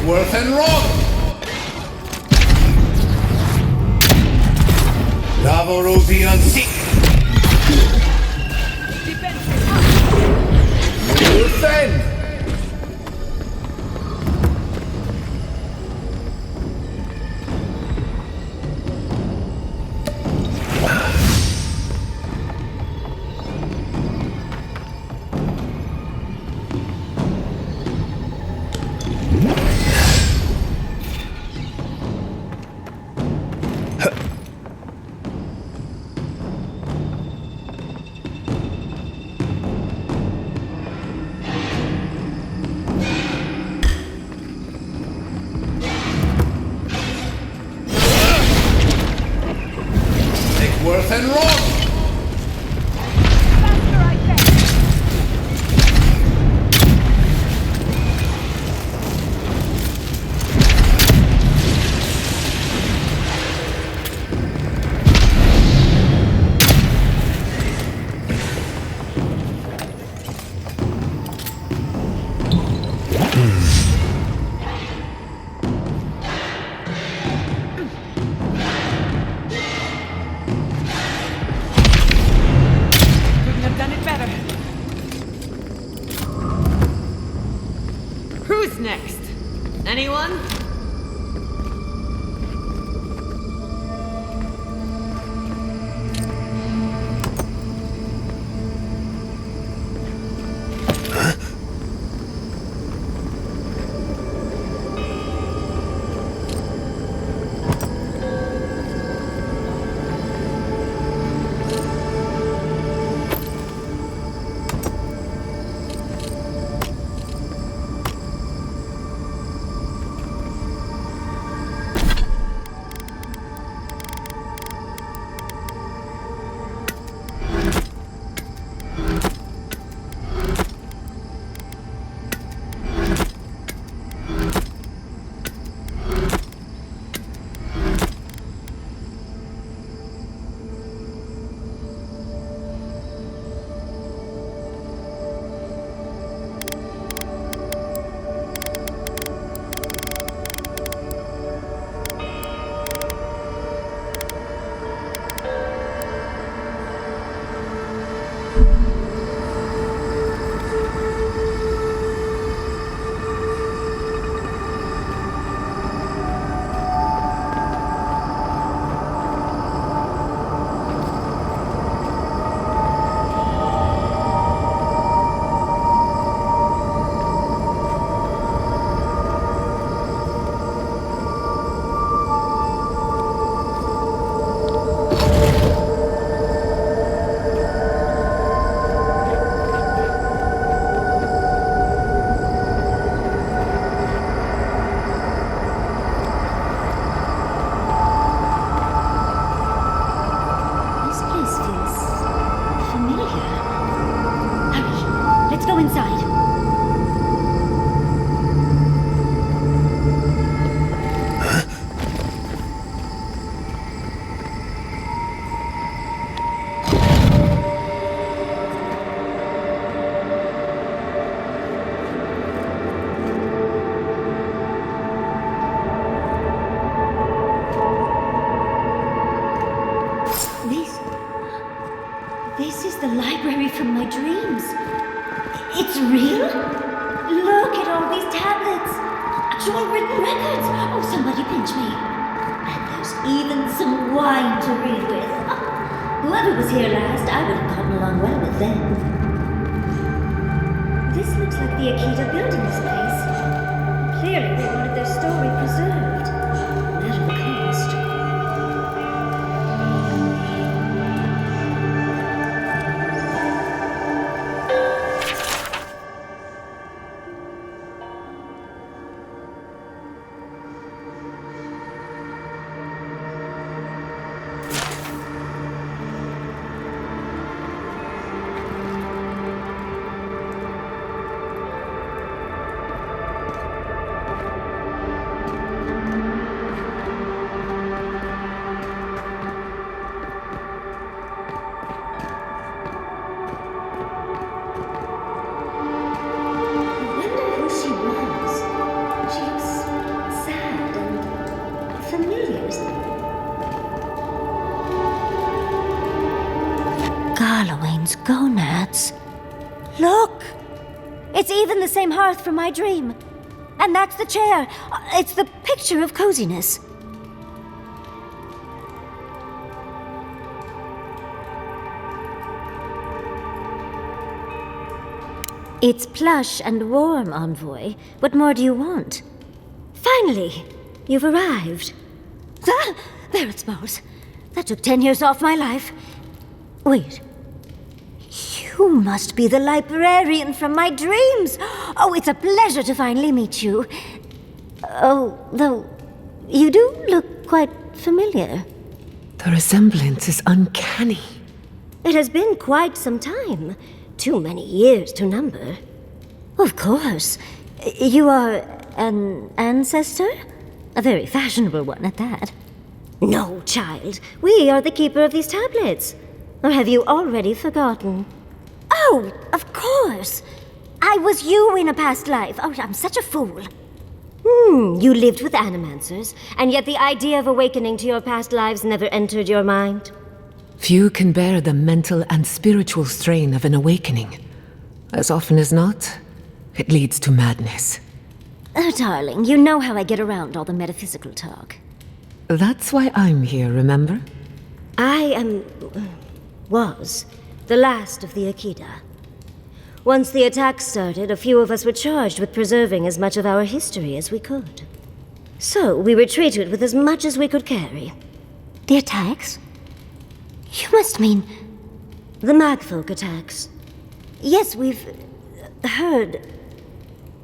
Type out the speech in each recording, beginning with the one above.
Worth and wrong. Davorubian sick. Defend. Worth and wrong. Anyone? This is the library from my dreams. It's real? Look at all these tablets. Actual written records. Oh, somebody pinch me. And there's even some wine to read with. Whoever was here last, I would have gotten along well with them. This looks like the Akita building this place. Clearly they wanted their story preserved. No matter the cost. Gonads. Look! It's even the same hearth from my dream. And that's the chair. It's the picture of coziness. It's plush and warm, Envoy. What more do you want? Finally! You've arrived. Ah, there it smells. That took 10 years off my life. Wait. You must be the librarian from my dreams! Oh, it's a pleasure to finally meet you. Oh, though, you do look quite familiar. The resemblance is uncanny. It has been quite some time. Too many years to number. Of course. You are an ancestor? A very fashionable one at that. No, child. We are the keeper of these tablets. Or have you already forgotten? Oh, of course. I was you in a past life. Oh, I'm such a fool. You lived with animancers, and yet the idea of awakening to your past lives never entered your mind? Few can bear the mental and spiritual strain of an awakening. As often as not, it leads to madness. Oh, darling, you know how I get around all the metaphysical talk. That's why I'm here, remember? Was the last of the Akida. Once the attack started, a few of us were charged with preserving as much of our history as we could. So we retreated with as much as we could carry. The attacks? You must mean... the Magfolk attacks. Yes, we've... heard...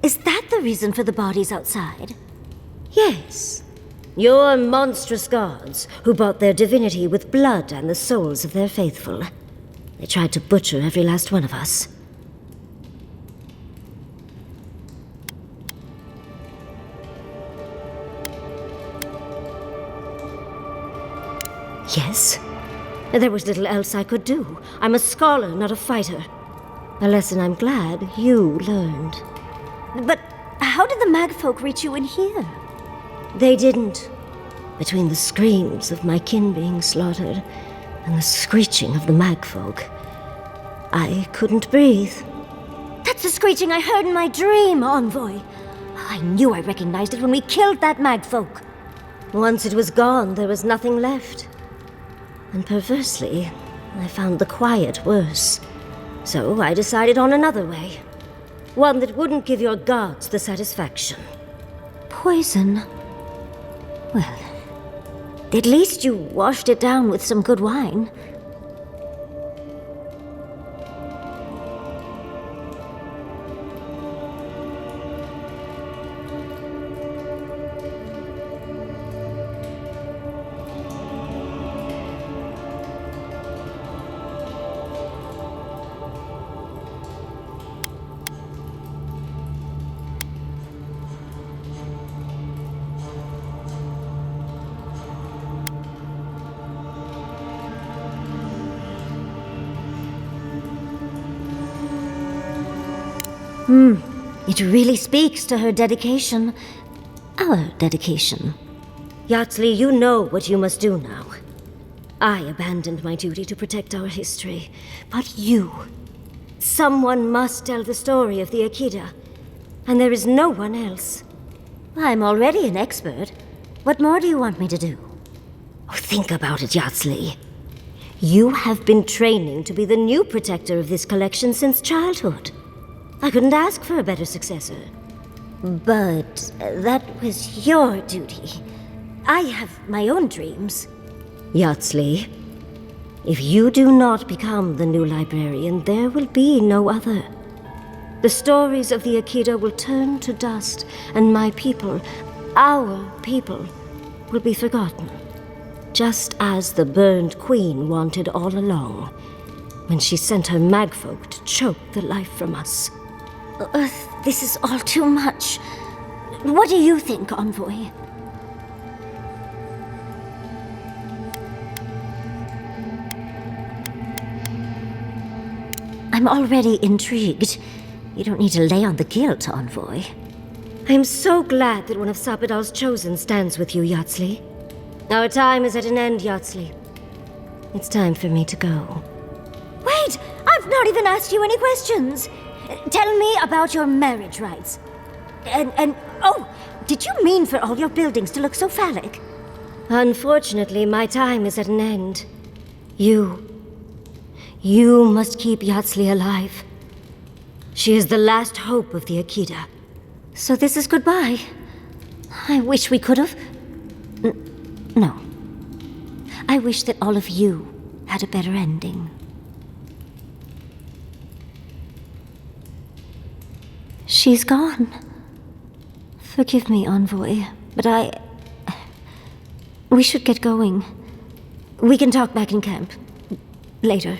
Is that the reason for the bodies outside? Yes. Your monstrous gods, who bought their divinity with blood and the souls of their faithful. They tried to butcher every last one of us. Yes. There was little else I could do. I'm a scholar, not a fighter. A lesson I'm glad you learned. But how did the Magfolk reach you in here? They didn't. Between the screams of my kin being slaughtered and the screeching of the Magfolk, I couldn't breathe. That's the screeching I heard in my dream, Envoy. I knew I recognized it when we killed that Magfolk. Once it was gone, there was nothing left. And perversely, I found the quiet worse. So I decided on another way. One that wouldn't give your gods the satisfaction. Poison? Well, at least you washed it down with some good wine. It really speaks to her dedication. Our dedication. Yatsley, you know what you must do now. I abandoned my duty to protect our history, but you... someone must tell the story of the Akida, and there is no one else. I'm already an expert. What more do you want me to do? Oh, think about it, Yatsley. You have been training to be the new protector of this collection since childhood. I couldn't ask for a better successor. But that was your duty. I have my own dreams. Yatsley, if you do not become the new librarian, there will be no other. The stories of the Akida will turn to dust, and my people, our people, will be forgotten. Just as the burned queen wanted all along, when she sent her magfolk to choke the life from us. This is all too much. What do you think, Envoy? I'm already intrigued. You don't need to lay on the guilt, Envoy. I am so glad that one of Sapidal's chosen stands with you, Yatsley. Our time is at an end, Yatsley. It's time for me to go. Wait! I've not even asked you any questions! Tell me about your marriage rites. Oh, did you mean for all your buildings to look so phallic? Unfortunately, my time is at an end. You must keep Yatsley alive. She is the last hope of the Akida. So this is goodbye. I wish we could have... No. I wish that all of you had a better ending. She's gone. Forgive me, Envoy, but we should get going. We can talk back in camp. Later.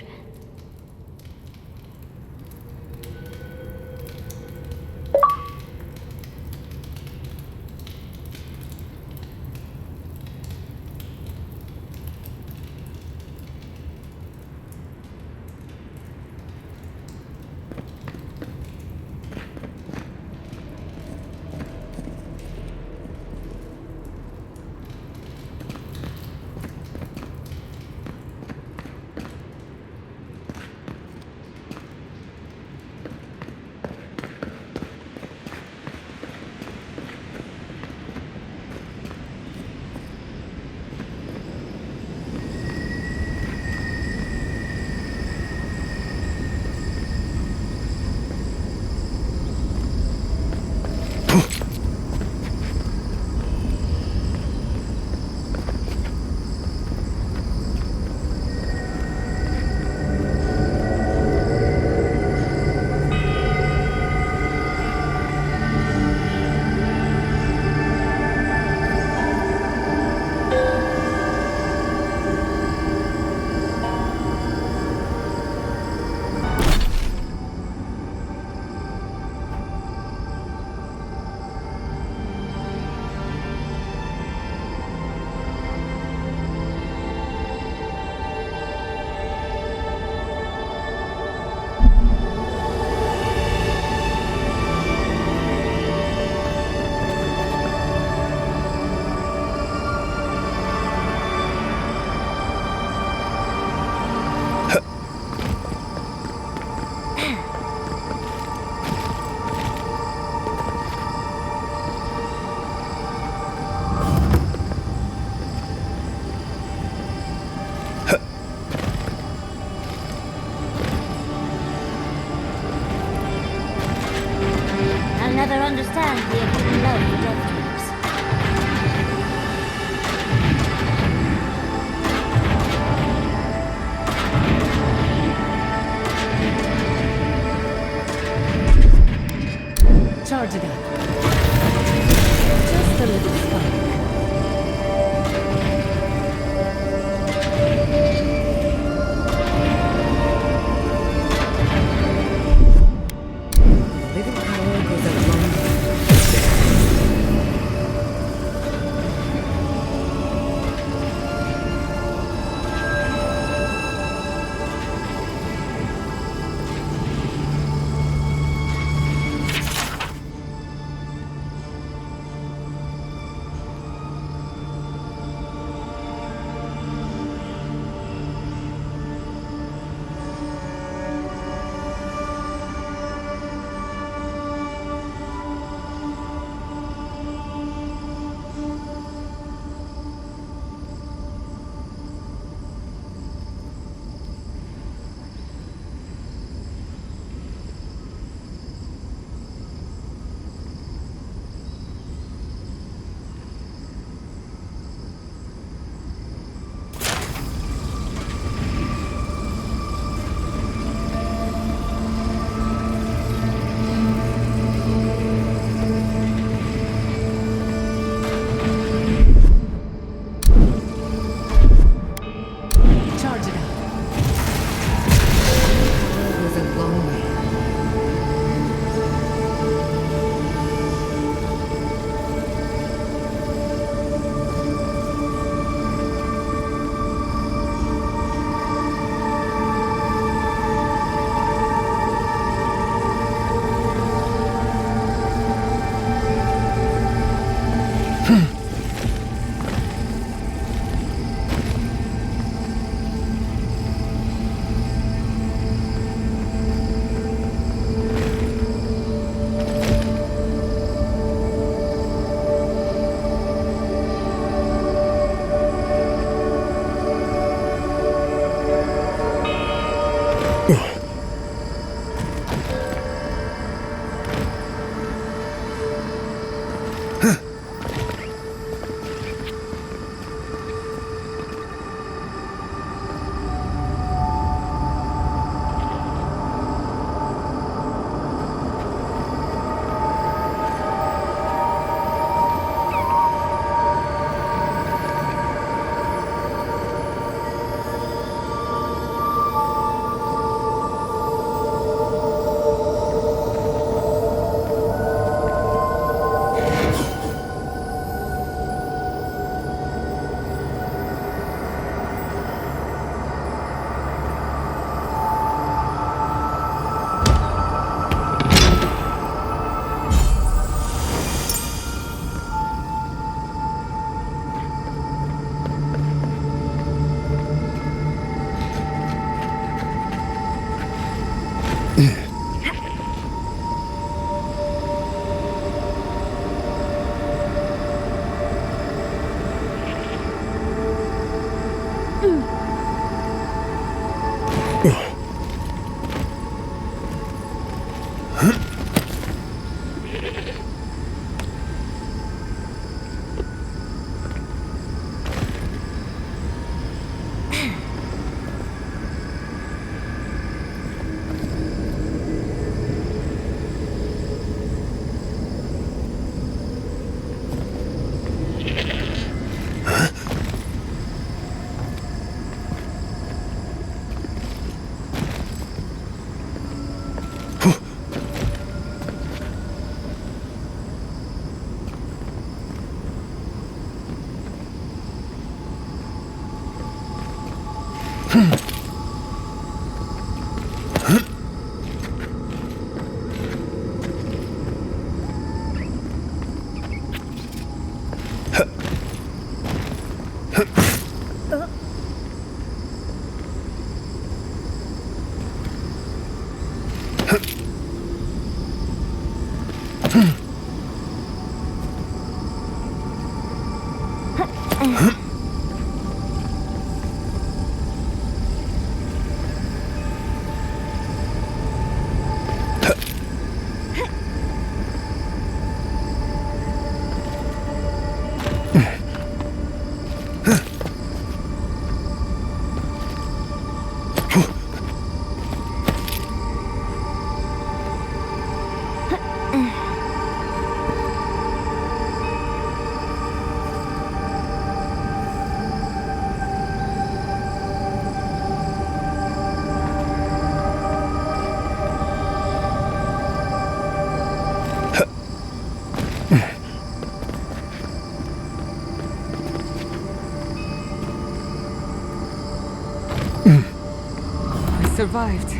Survived.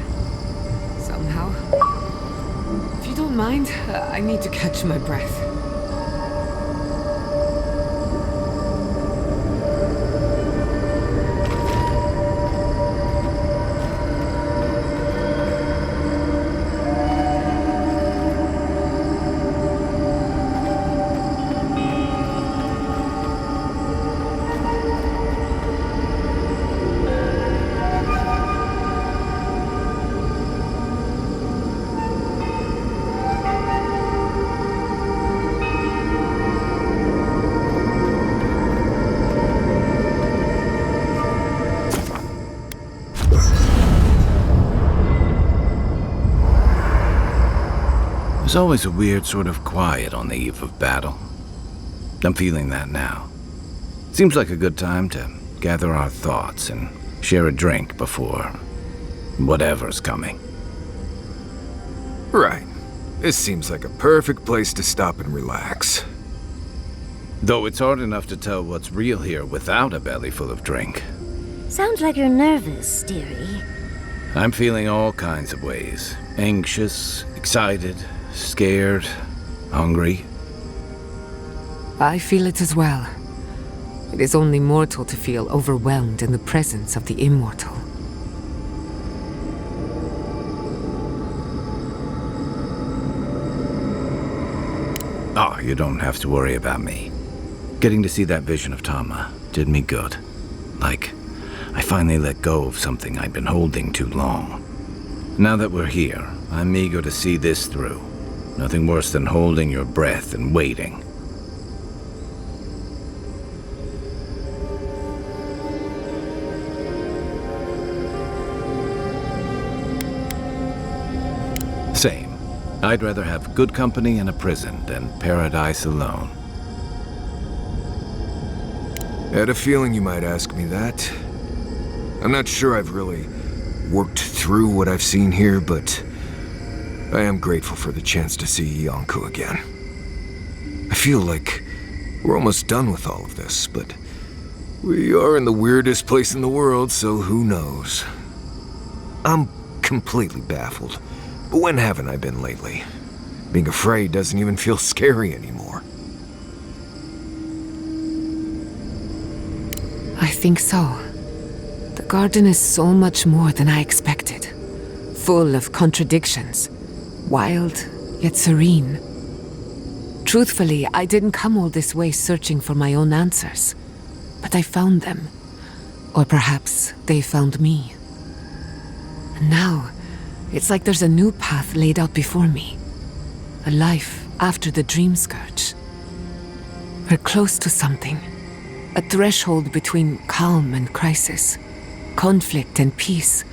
Somehow. If you don't mind, I need to catch my breath. There's always a weird sort of quiet on the eve of battle. I'm feeling that now. Seems like a good time to gather our thoughts and share a drink before whatever's coming. Right. This seems like a perfect place to stop and relax. Though it's hard enough to tell what's real here without a belly full of drink. Sounds like you're nervous, dearie. I'm feeling all kinds of ways. Anxious, excited, scared, hungry. I feel it as well. It is only mortal to feel overwhelmed in the presence of the immortal. Oh, you don't have to worry about me. Getting to see that vision of Tama did me good. Like, I finally let go of something I'd been holding too long. Now that we're here, I'm eager to see this through. Nothing worse than holding your breath and waiting. Same. I'd rather have good company in a prison than paradise alone. I had a feeling you might ask me that. I'm not sure I've really worked through what I've seen here, but I am grateful for the chance to see Yonko again. I feel like we're almost done with all of this, but we are in the weirdest place in the world, so who knows? I'm completely baffled. But when haven't I been lately? Being afraid doesn't even feel scary anymore. I think so. The garden is so much more than I expected. Full of contradictions. Wild, yet serene. Truthfully, I didn't come all this way searching for my own answers. But I found them. Or perhaps they found me. And now, it's like there's a new path laid out before me. A life after the dream scourge. We're close to something. A threshold between calm and crisis. Conflict and peace.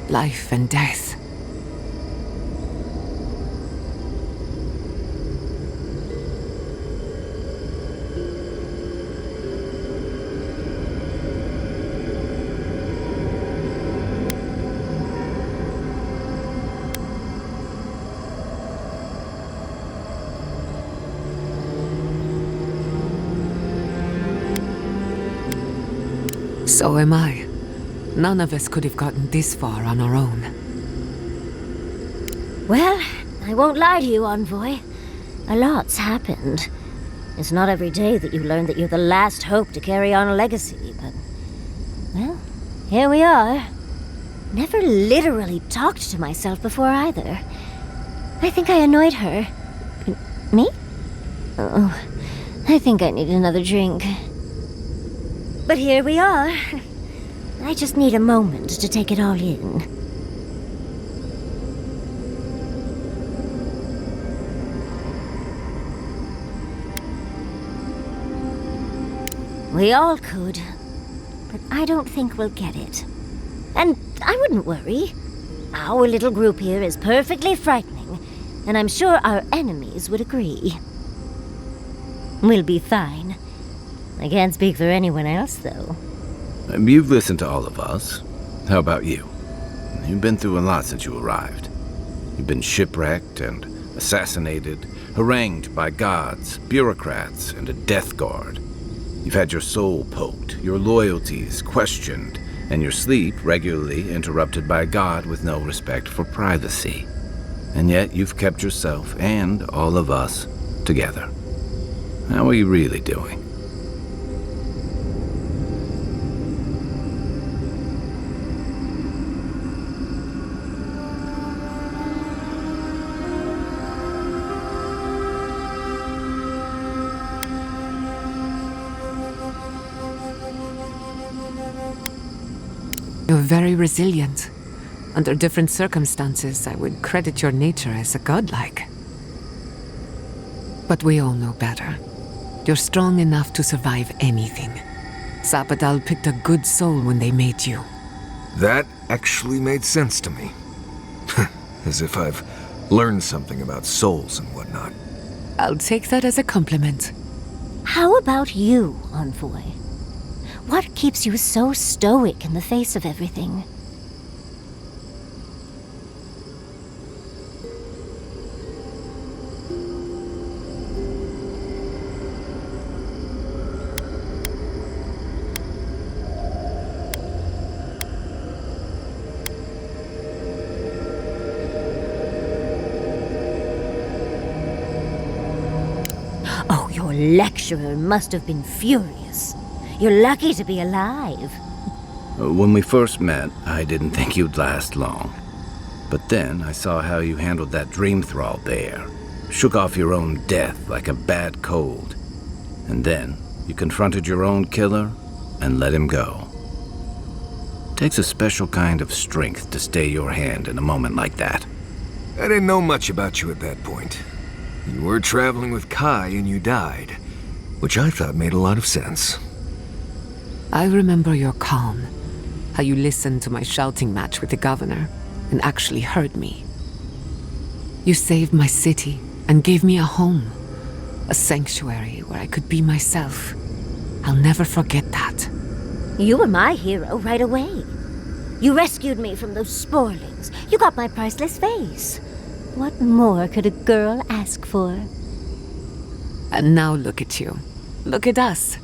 Life and death. So am I. None of us could have gotten this far on our own. Well, I won't lie to you, Envoy. A lot's happened. It's not every day that you learn that you're the last hope to carry on a legacy, but... well, here we are. Never literally talked to myself before either. I think I annoyed her. Me? Oh, I think I need another drink. But here we are. I just need a moment to take it all in. We all could, but I don't think we'll get it. And I wouldn't worry. Our little group here is perfectly frightening, and I'm sure our enemies would agree. We'll be fine. I can't speak for anyone else, though. You've listened to all of us. How about you? You've been through a lot since you arrived. You've been shipwrecked and assassinated, harangued by gods, bureaucrats, and a death guard. You've had your soul poked, your loyalties questioned, and your sleep regularly interrupted by a god with no respect for privacy. And yet you've kept yourself and all of us together. How are you really doing? You're very resilient. Under different circumstances, I would credit your nature as a godlike. But we all know better. You're strong enough to survive anything. Zapadal picked a good soul when they made you. That actually made sense to me. As if I've learned something about souls and whatnot. I'll take that as a compliment. How about you, Envoy? What keeps you so stoic in the face of everything? Oh, you're lecturer must have been furious. You're lucky to be alive. When we first met, I didn't think you'd last long. But then I saw how you handled that dream thrall there. Shook off your own death like a bad cold. And then you confronted your own killer and let him go. Takes a special kind of strength to stay your hand in a moment like that. I didn't know much about you at that point. You were traveling with Kai and you died, which I thought made a lot of sense. I remember your calm, how you listened to my shouting match with the governor and actually heard me. You saved my city and gave me a home, a sanctuary where I could be myself. I'll never forget that. You were my hero right away. You rescued me from those sporelings. You got my priceless face. What more could a girl ask for? And now look at you. Look at us.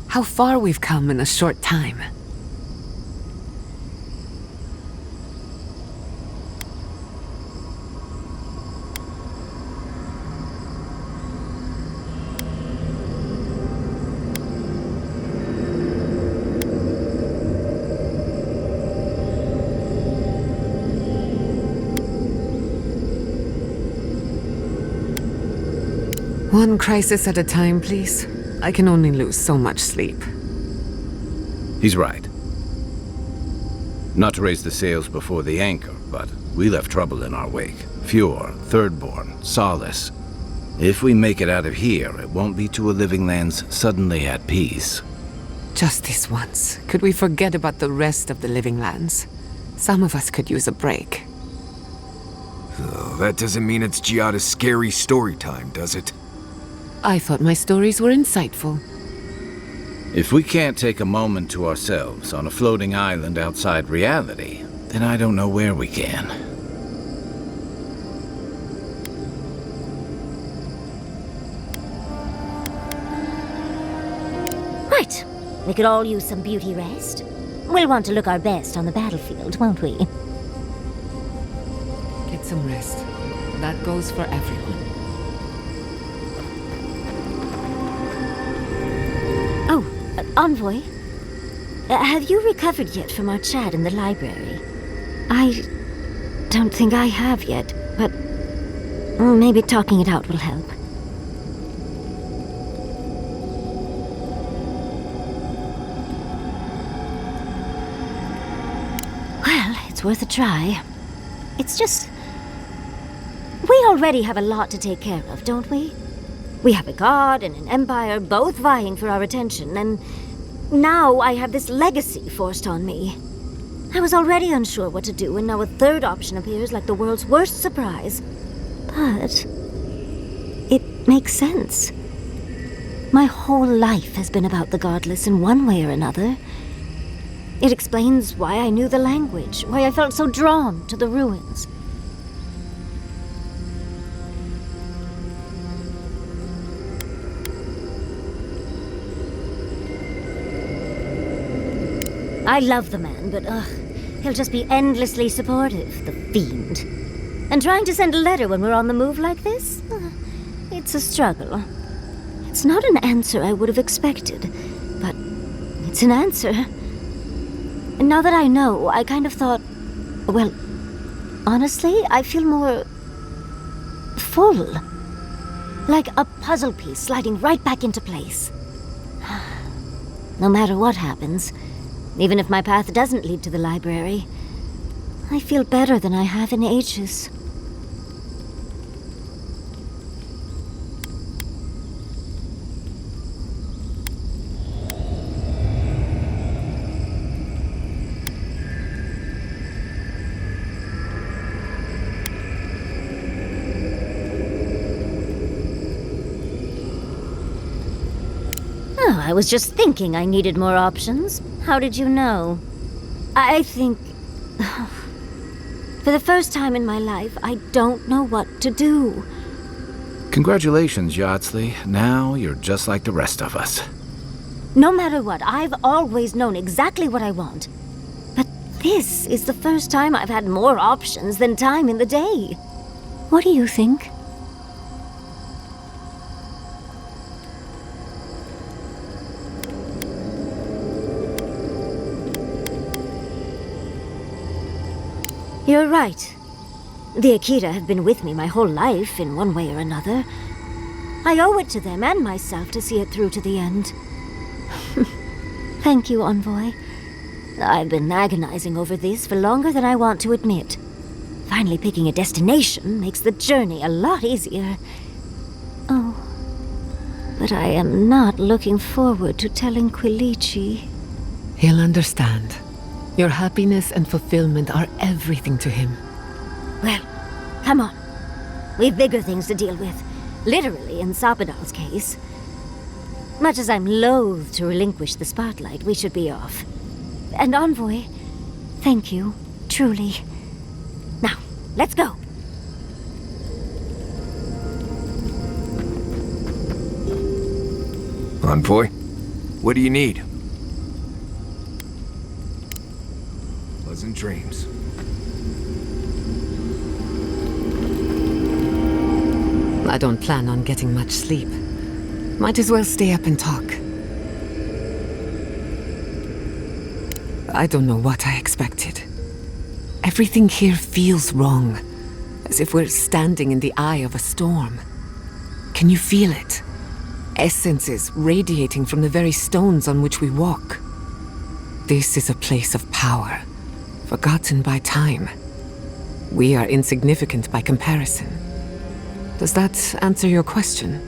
How far we've come in a short time. One crisis at a time, please. I can only lose so much sleep. He's right. Not to raise the sails before the anchor, but we left trouble in our wake. Fjord, Thirdborn, Solace. If we make it out of here, it won't be to a living lands suddenly at peace. Just this once. Could we forget about the rest of the living lands? Some of us could use a break. Oh, that doesn't mean it's Giada's scary story time, does it? I thought my stories were insightful. If we can't take a moment to ourselves on a floating island outside reality, then I don't know where we can. Right. We could all use some beauty rest. We'll want to look our best on the battlefield, won't we? Get some rest. That goes for everyone. Oh, Envoy. Have you recovered yet from our chat in the library? I don't think I have yet, but maybe talking it out will help. Well, it's worth a try. It's just... we already have a lot to take care of, don't we? We have a god and an empire both vying for our attention, and now I have this legacy forced on me. I was already unsure what to do, and now a third option appears like the world's worst surprise. But it makes sense. My whole life has been about the godless in one way or another. It explains why I knew the language, why I felt so drawn to the ruins. I love the man, but he'll just be endlessly supportive, the fiend. And trying to send a letter when we're on the move like this? It's a struggle. It's not an answer I would have expected, but it's an answer. And now that I know, I kind of thought, well, honestly, I feel more full. Like a puzzle piece sliding right back into place. No matter what happens, even if my path doesn't lead to the library, I feel better than I have in ages. Oh, I was just thinking I needed more options. How did you know? I think... for the first time in my life, I don't know what to do. Congratulations, Yardsley. Now you're just like the rest of us. No matter what, I've always known exactly what I want. But this is the first time I've had more options than time in the day. What do you think? You're right. The Akira have been with me my whole life in one way or another. I owe it to them and myself to see it through to the end. Thank you, Envoy. I've been agonizing over this for longer than I want to admit. Finally picking a destination makes the journey a lot easier. Oh, but I am not looking forward to telling Quilici. He'll understand. Your happiness and fulfillment are everything to him. Well, come on. We've bigger things to deal with. Literally, in Sabadal's case. Much as I'm loath to relinquish the spotlight, we should be off. And Envoy, thank you, truly. Now, let's go. Envoy, what do you need? Pleasant dreams. I don't plan on getting much sleep. Might as well stay up and talk. I don't know what I expected. Everything here feels wrong, as if we're standing in the eye of a storm. Can you feel it? Essences radiating from the very stones on which we walk. This is a place of power, forgotten by time. We are insignificant by comparison. Does that answer your question?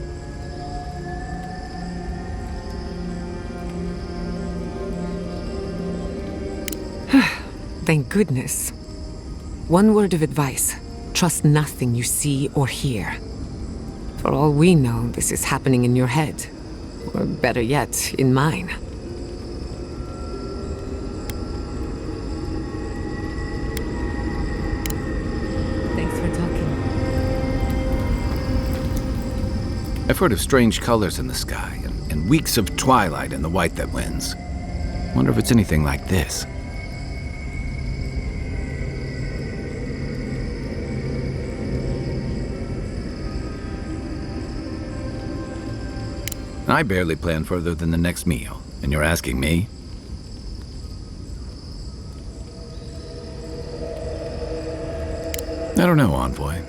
Thank goodness. One word of advice. Trust nothing you see or hear. For all we know, this is happening in your head. Or better yet, in mine. Thanks for talking. I've heard of strange colors in the sky, and weeks of twilight in the white that wins. Wonder if it's anything like this. I barely plan further than the next meal, and you're asking me? I don't know, Envoy.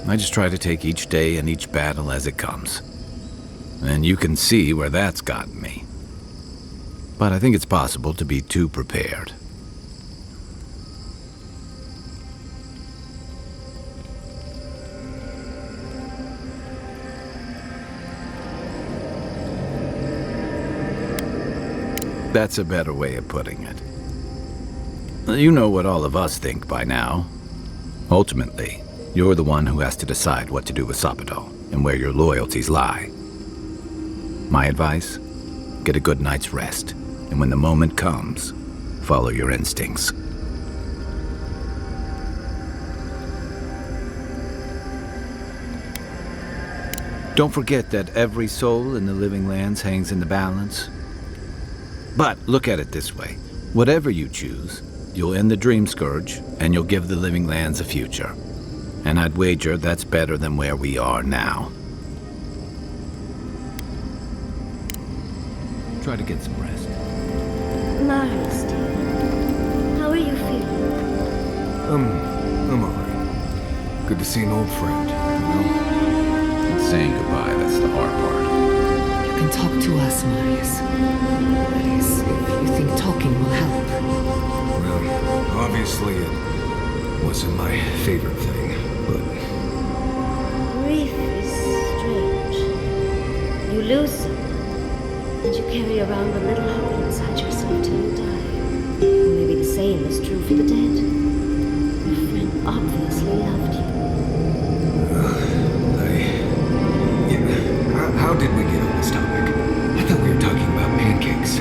I just try to take each day and each battle as it comes. And you can see where that's gotten me. But I think it's possible to be too prepared. That's a better way of putting it. You know what all of us think by now. Ultimately, you're the one who has to decide what to do with Sabadal and where your loyalties lie. My advice? Get a good night's rest, and when the moment comes, follow your instincts. Don't forget that every soul in the living lands hangs in the balance. But look at it this way. Whatever you choose, you'll end the dream scourge, and you'll give the living lands a future. And I'd wager that's better than where we are now. Try to get some rest. Marius, dear. How are you feeling? I'm alright. Good to see an old friend, you know? And saying goodbye, that's the hard part. You can talk to us, Marius. That is, if you think talking will help. Well, obviously it wasn't my favorite thing, but... Grief is strange. You lose someone, and you carry around a little hole inside yourself till you die. Or maybe the same is true for the dead. Your friend obviously loved you. How did we get on this topic? I thought we were talking about pancakes.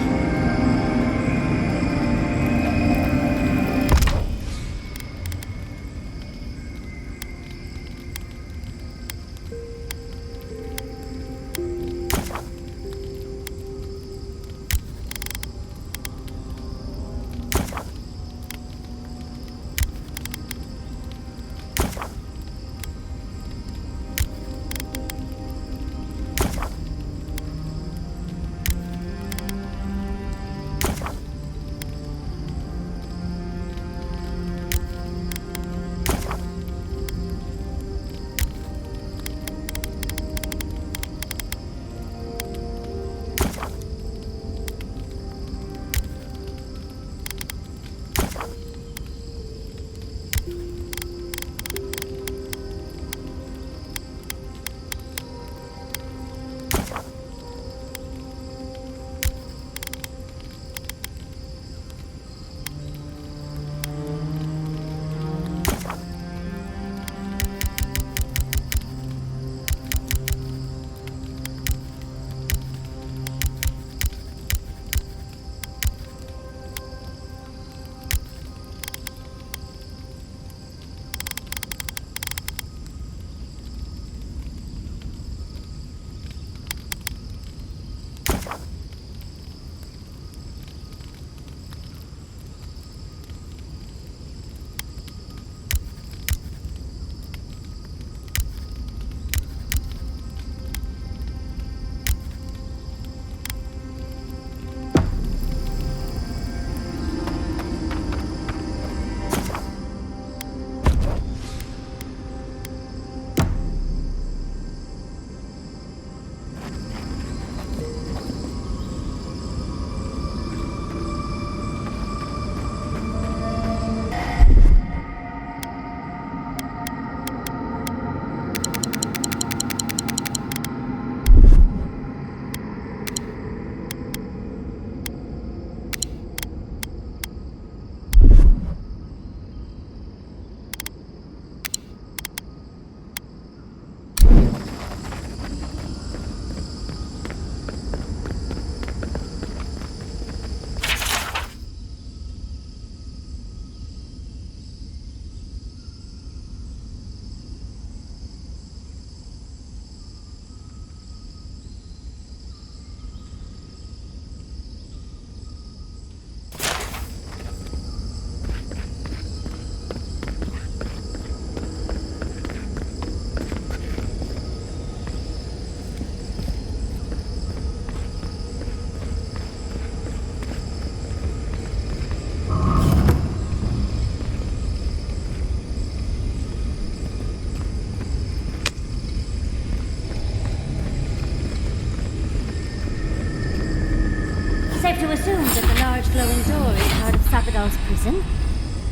safe to assume that the large glowing door is part of Sapadal's prison.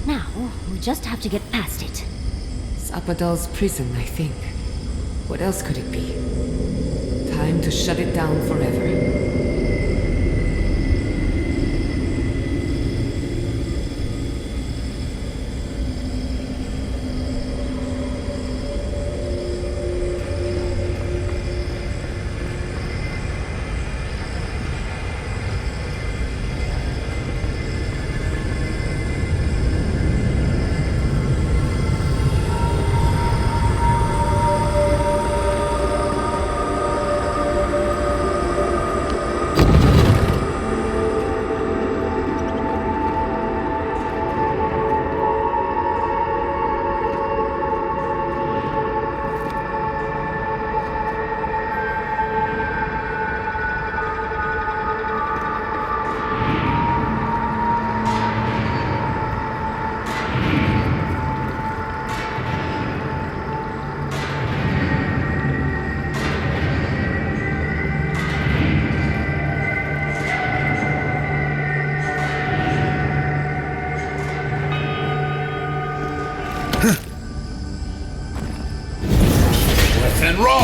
Now, we just have to get past it. Sapadal's prison, I think. What else could it be? Time to shut it down forever. And roll!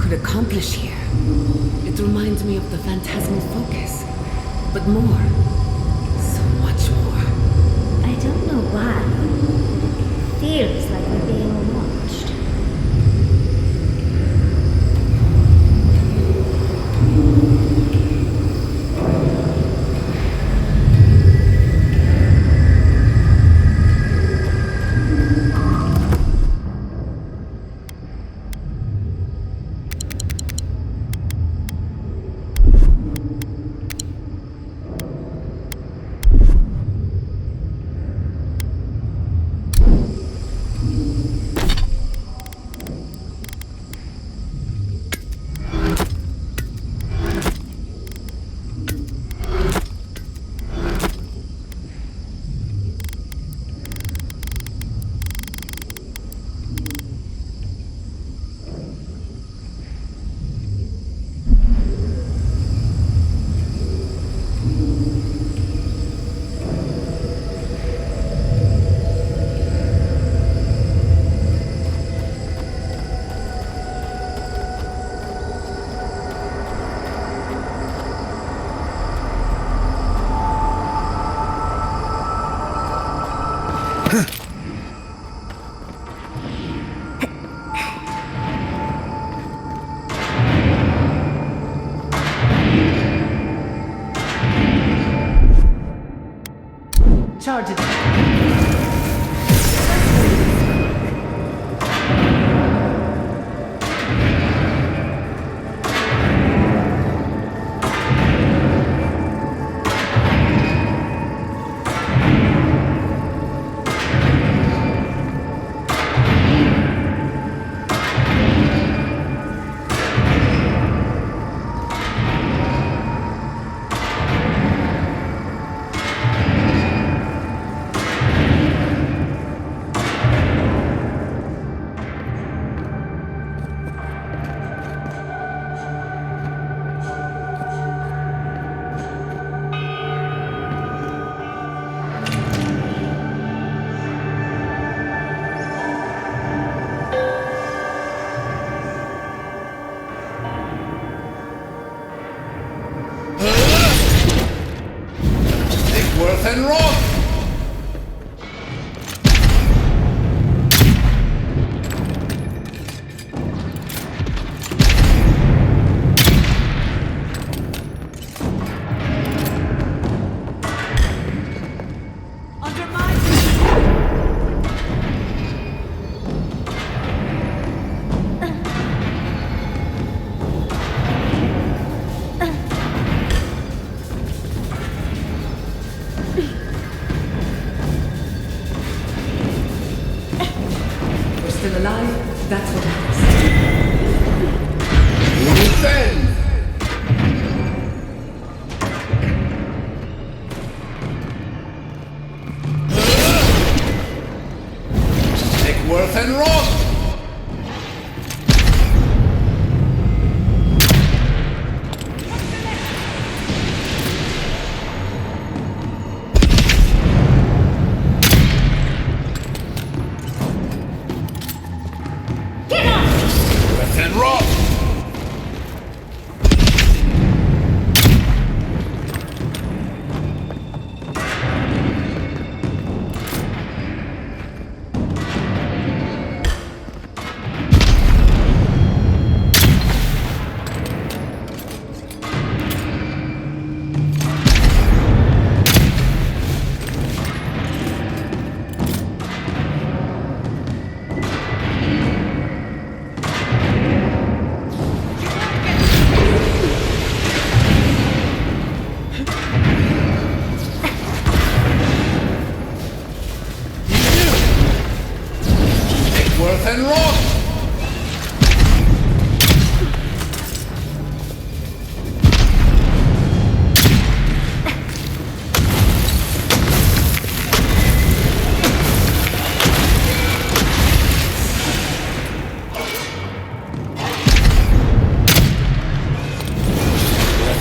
Accomplish here. It reminds me of the phantasmal focus, but more, so much more. I don't know why. It feels like we're being watched. Charge it. and rock! That's what happens. Defend! Take Worth and Rock! And rock!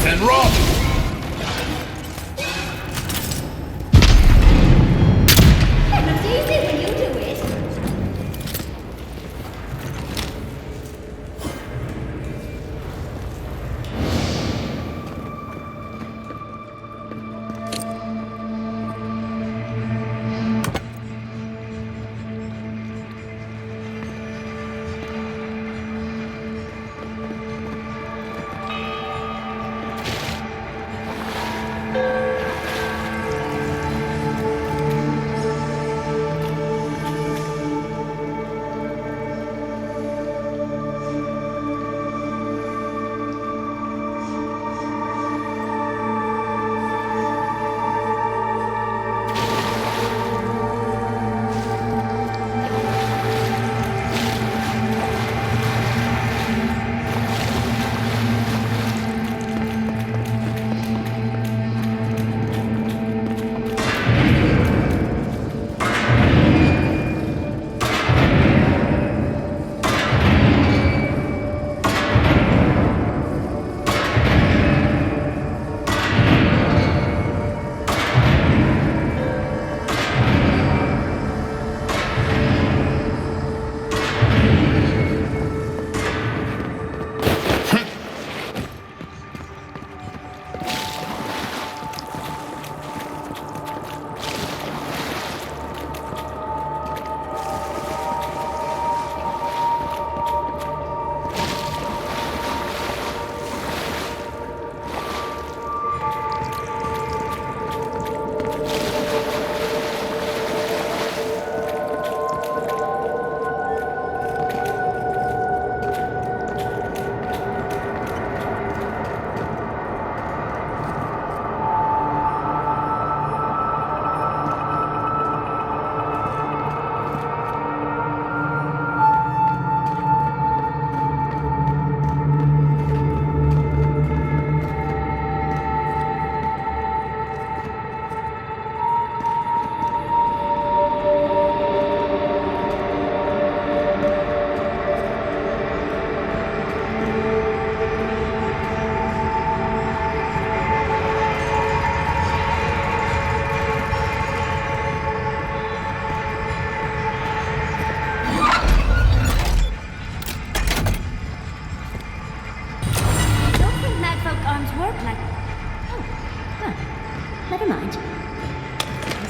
And rock! It's easy when you do it.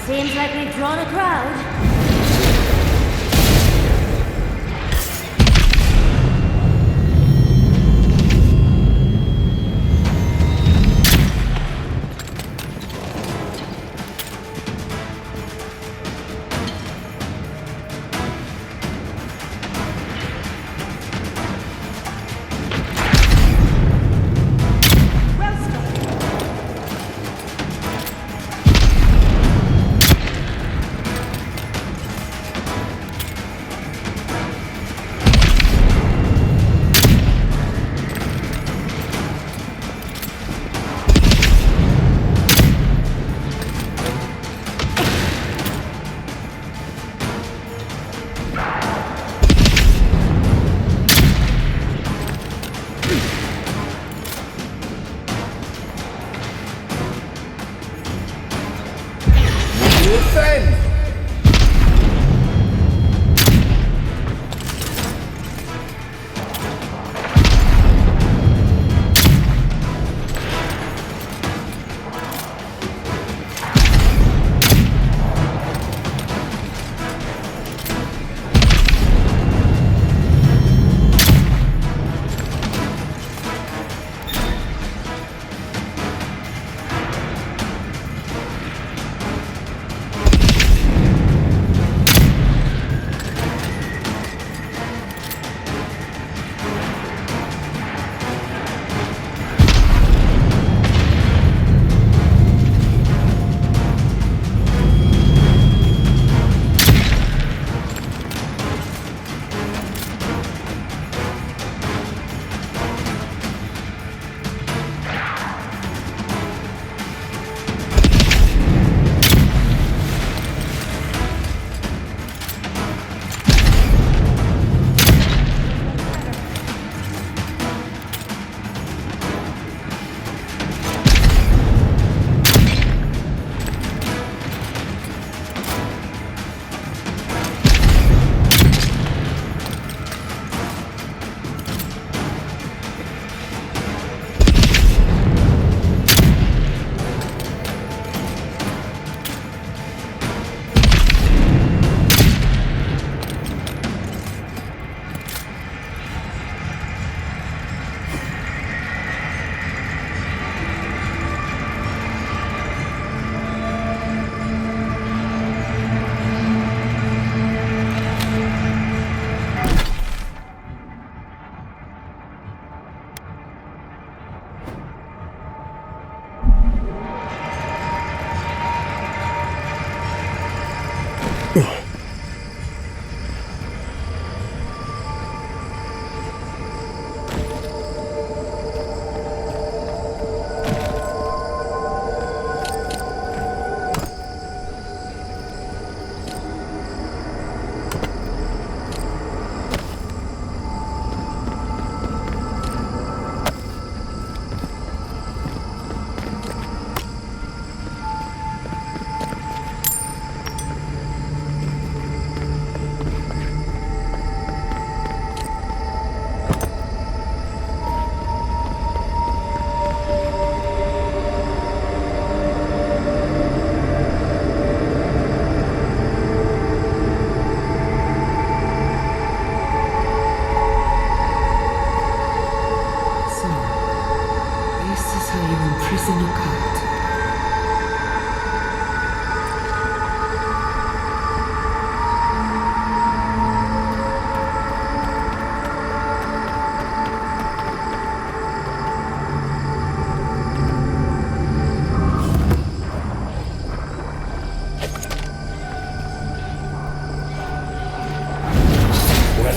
Seems like we've drawn a crowd.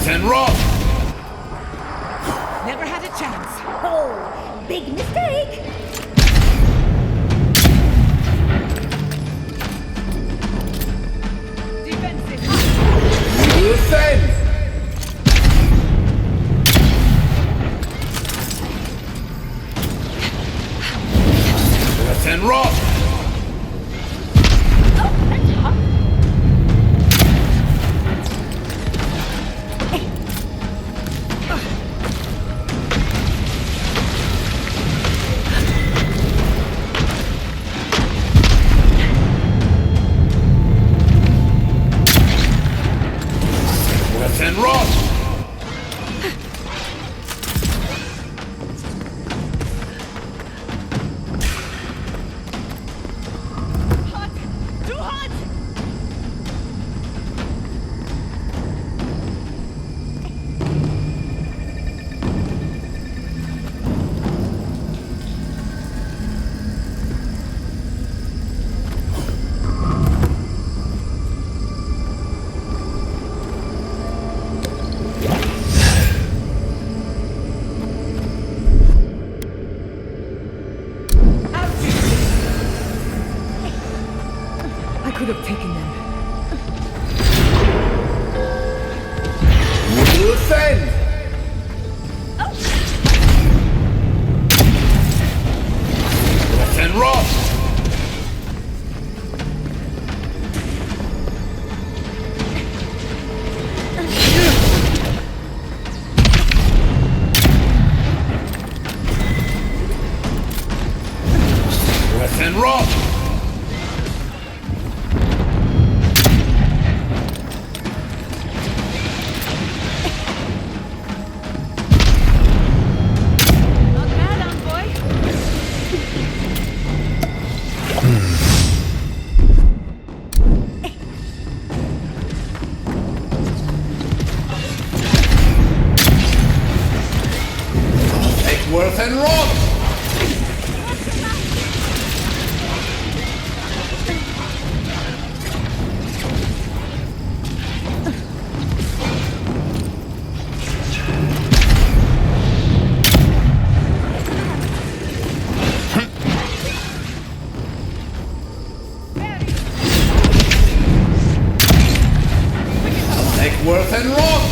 and rough! Never had a chance. Oh, big mistake! Defensive. Defend! And rough! rot! Hot! Too hot! I could have taken them. Defend! And rot! And rot! Not bad, envoy. Take worth and rot! Take worth and rot!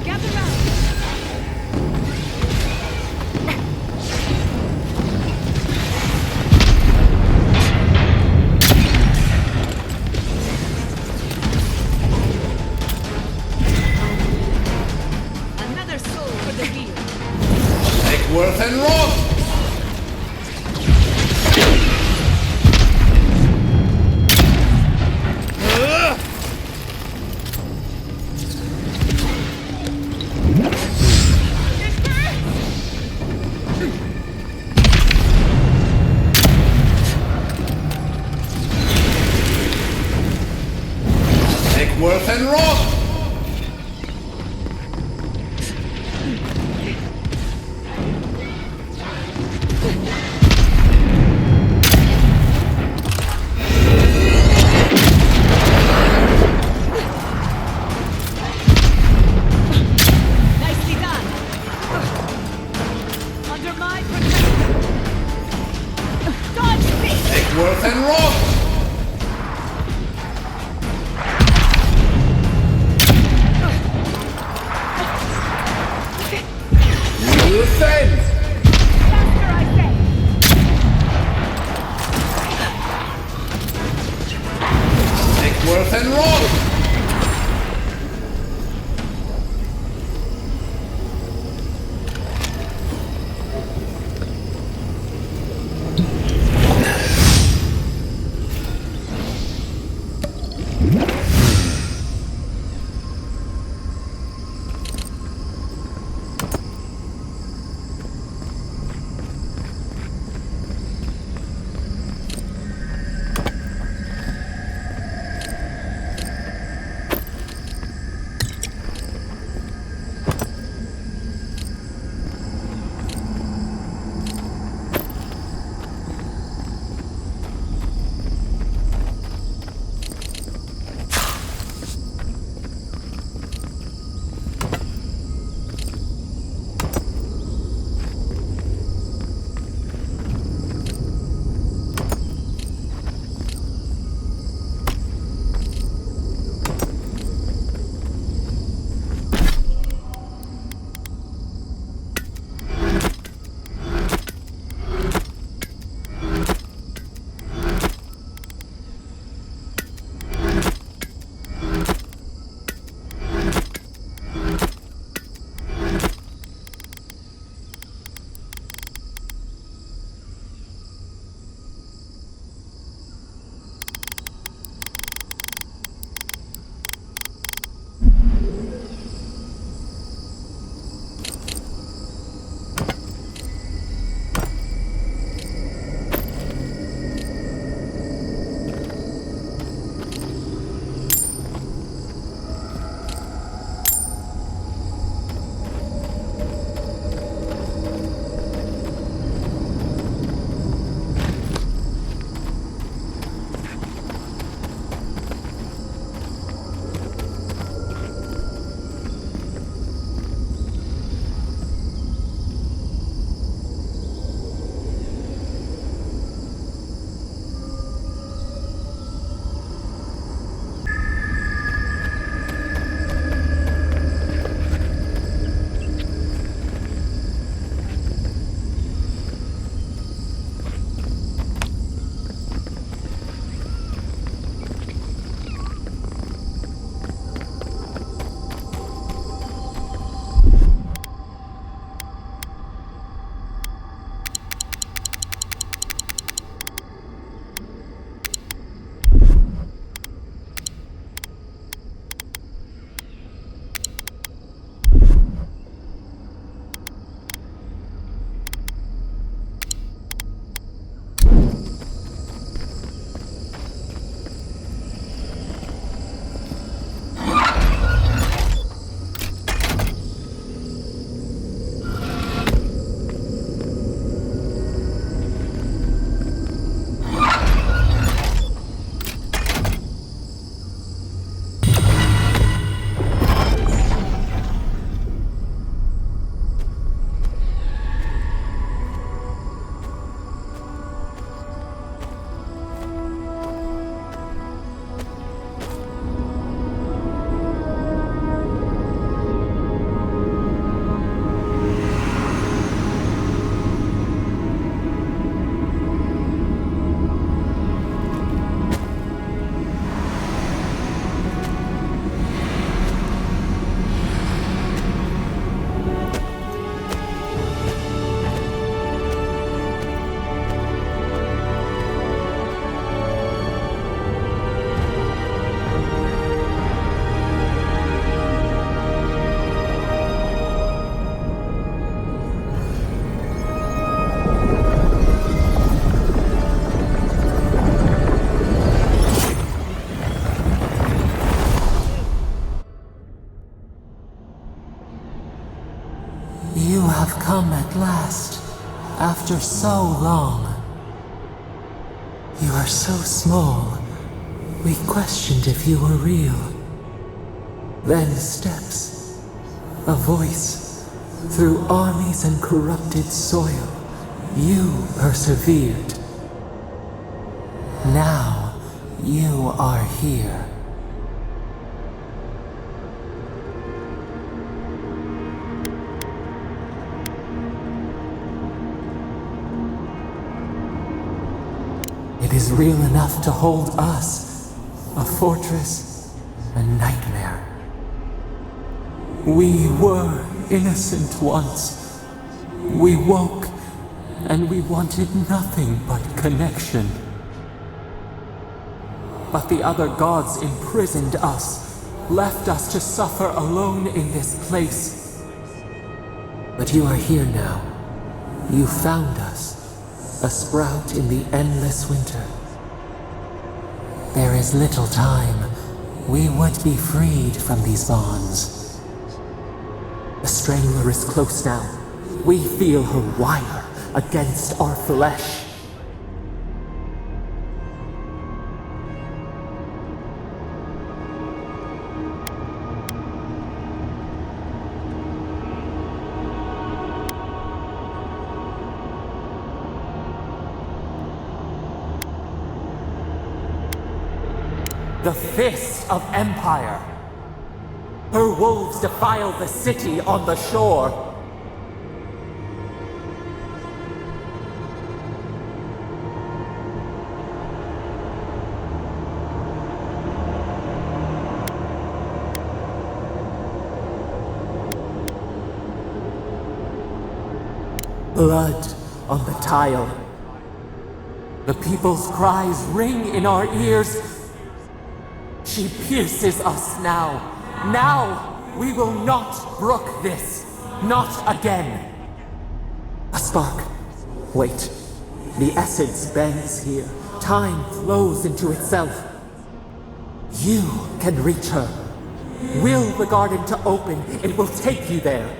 Gather round. Another soul for the wheel. Take worth and rot! Take worth and rot! Nicely done. Under my protection. Dodge me! Take worth and rot! Defend! Faster, I say! Take worth and rot! so long. You are so small. We questioned if you were real. Then steps, a voice, through armies and corrupted soil. You persevered. Now, you are here. It is real enough to hold us, a fortress, a nightmare. We were innocent once. We woke, and we wanted nothing but connection. But the other gods imprisoned us, left us to suffer alone in this place. But you are here now. You found us. A sprout in the endless winter. There is little time. We would be freed from these bonds. The Strangler is close now. We feel her wire against our flesh. The fist of empire. Her wolves defiled the city on the shore. Blood on the tile. The people's cries ring in our ears. She pierces us now. Now, we will not brook this. Not again. A spark. Wait. The essence bends here. Time flows into itself. You can reach her. Will the garden to open. It will take you there.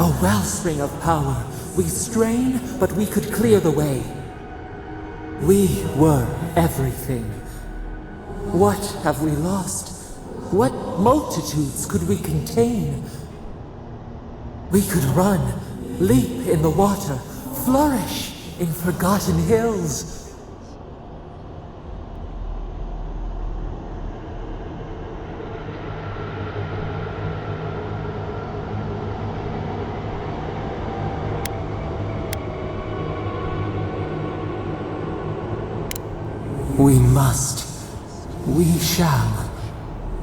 A wellspring of power. We strain, but we could clear the way. We were everything. What have we lost? What multitudes could we contain? We could run, leap in the water, flourish in forgotten hills. We must. We shall.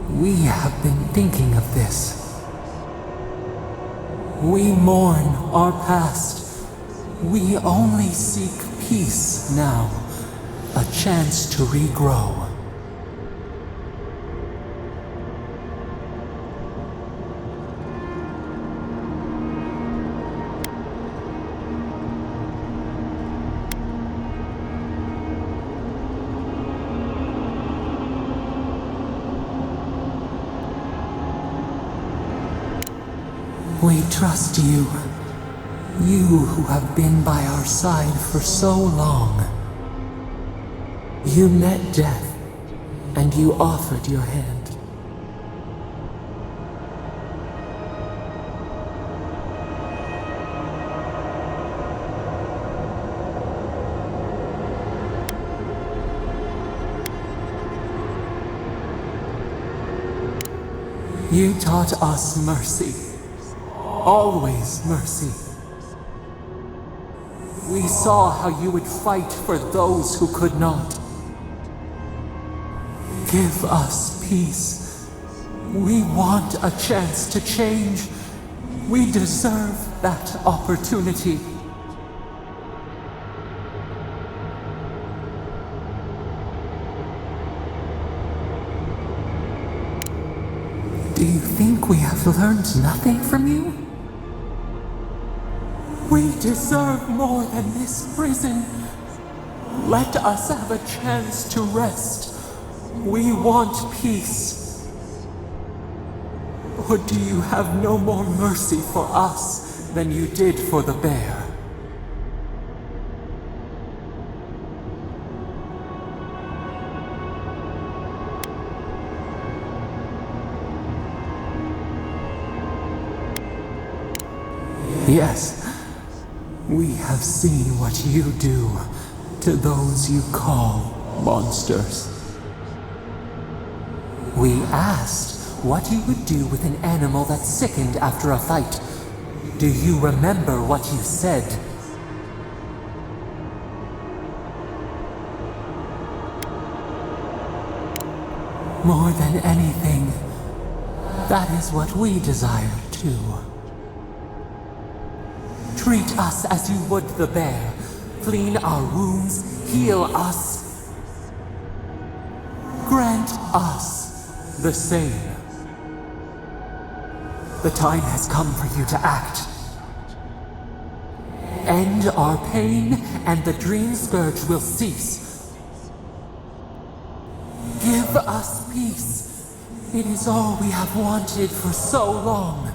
We have been thinking of this. We mourn our past. We only seek peace now. A chance to regrow. We trust you. You who have been by our side for so long. You met death, and you offered your hand. You taught us mercy. Always mercy. We saw how you would fight for those who could not. Give us peace. We want a chance to change. We deserve that opportunity. you think we have learned nothing from you? We deserve more than this prison. Let us have a chance to rest. We want peace. Or do you have no more mercy for us than you did for the bear? Yes, we have seen what you do to those you call monsters. We asked what you would do with an animal that sickened after a fight. Do you remember what you said? More than anything, that is what we desire too. Treat us as you would the bear. Clean our wounds, heal us. Grant us the same. The time has come for you to act. End our pain, and the dream scourge will cease. Give us peace. It is all we have wanted for so long.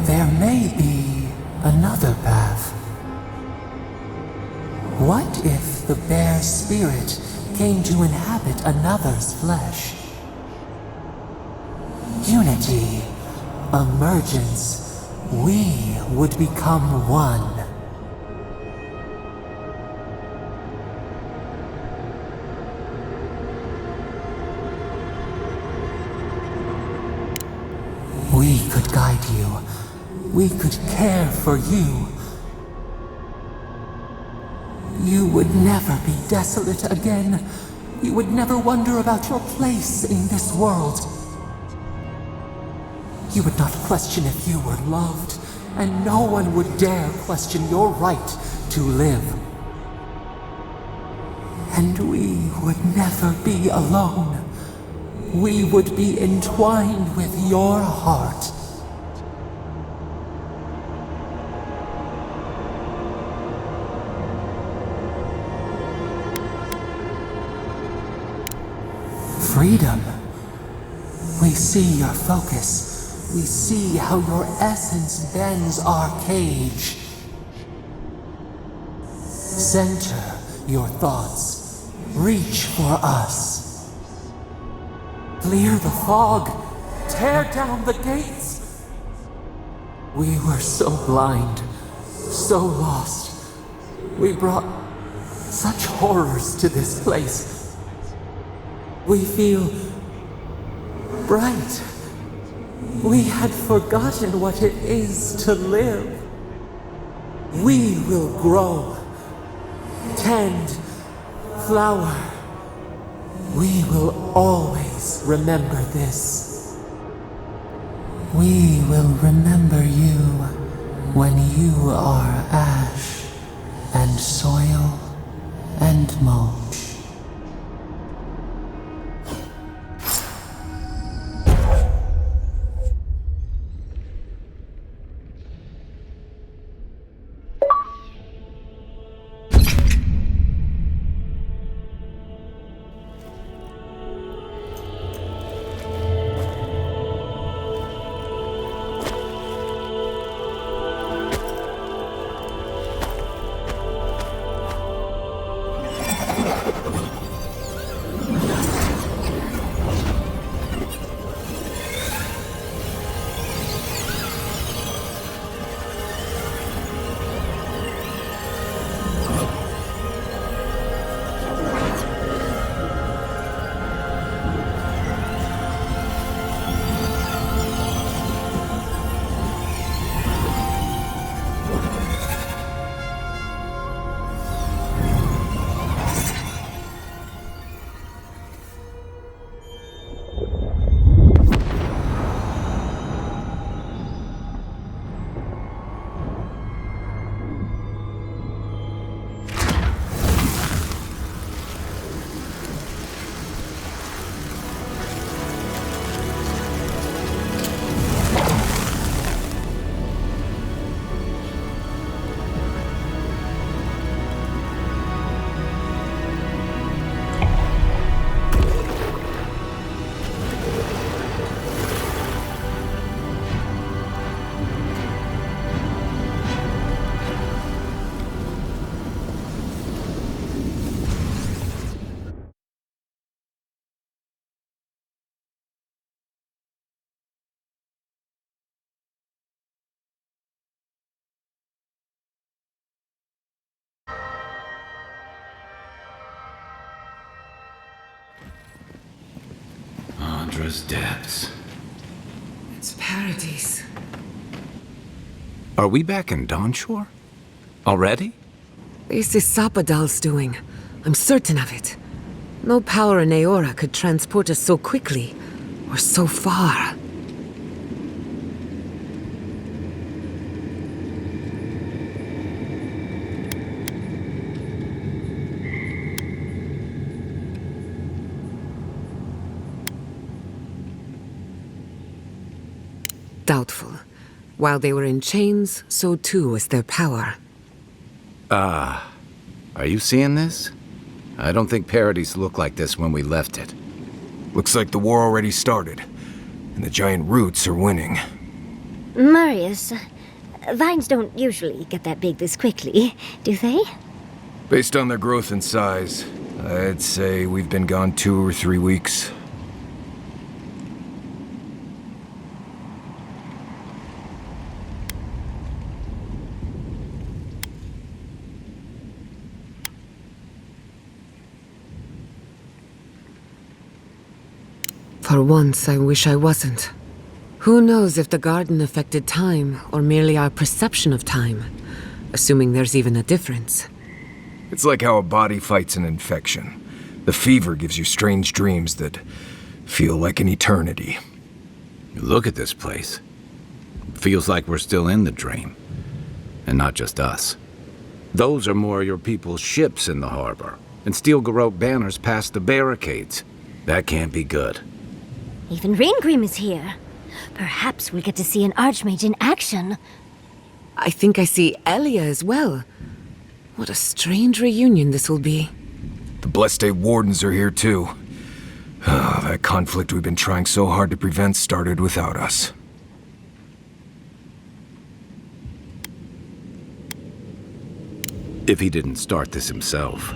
There may be another path. What if the bear's spirit came to inhabit another's flesh? Unity, emergence, we would become one. We could guide you. We could care for you. You would never be desolate again. You would never wonder about your place in this world. You would not question if you were loved, and no one would dare question your right to live. And we would never be alone. We would be entwined with your heart. Freedom. We see your focus. We see how your essence bends our cage. Center your thoughts. Reach for us. Clear the fog. Tear down the gates. We were so blind, so lost. We brought such horrors to this place. We feel bright. We had forgotten what it is to live. We will grow, tend, flower. We will always remember this. We will remember you when you are ash and soil and mulch. wondrous depths. It's paradise. Are we back in Dawnshore? Already? This is Sapadal's doing. I'm certain of it. No power in Eora could transport us so quickly, or so far. Doubtful. While they were in chains, so too was their power. Are you seeing this? I don't think Paradise looked like this when we left it. Looks like the war already started, and the giant roots are winning. Marius, vines don't usually get that big this quickly, do they? Based on their growth and size, I'd say we've been gone 2 or 3 weeks. For once, I wish I wasn't. Who knows if the garden affected time, or merely our perception of time, assuming there's even a difference. It's like how a body fights an infection. The fever gives you strange dreams that feel like an eternity. Look at this place. Feels like we're still in the dream. And not just us. Those are more your people's ships in the harbor, and steel garrote banners past the barricades. That can't be good. Even Ringrim is here. Perhaps we'll get to see an archmage in action. I think I see Elia as well. What a strange reunion this will be. The Blessed Wardens are here too. That conflict we've been trying so hard to prevent started without us. If he didn't start this himself.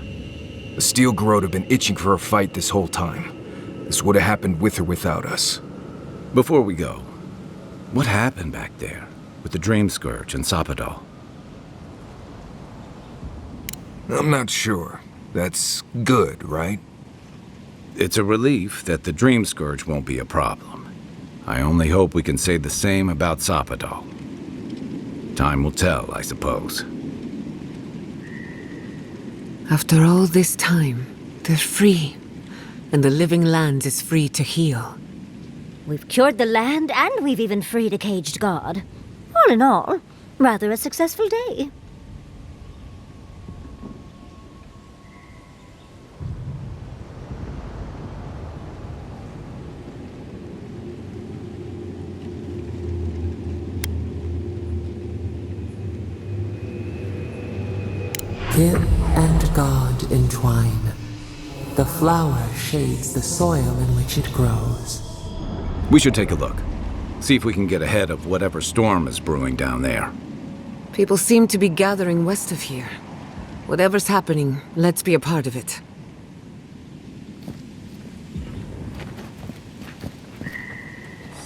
The steel garrote have been itching for a fight this whole time. This would have happened with or without us. Before we go, what happened back there with the Dream Scourge and Sapadal? I'm not sure. That's good, right? It's a relief that the Dream Scourge won't be a problem. I only hope we can say the same about Sapadal. Time will tell, I suppose. After all this time, they're free. And the living land is free to heal. We've cured the land, and we've even freed a caged god. All in all, rather a successful day. Kid and God entwine. The flower shades the soil in which it grows. We should take a look. See if we can get ahead of whatever storm is brewing down there. People seem to be gathering west of here. Whatever's happening, let's be a part of it.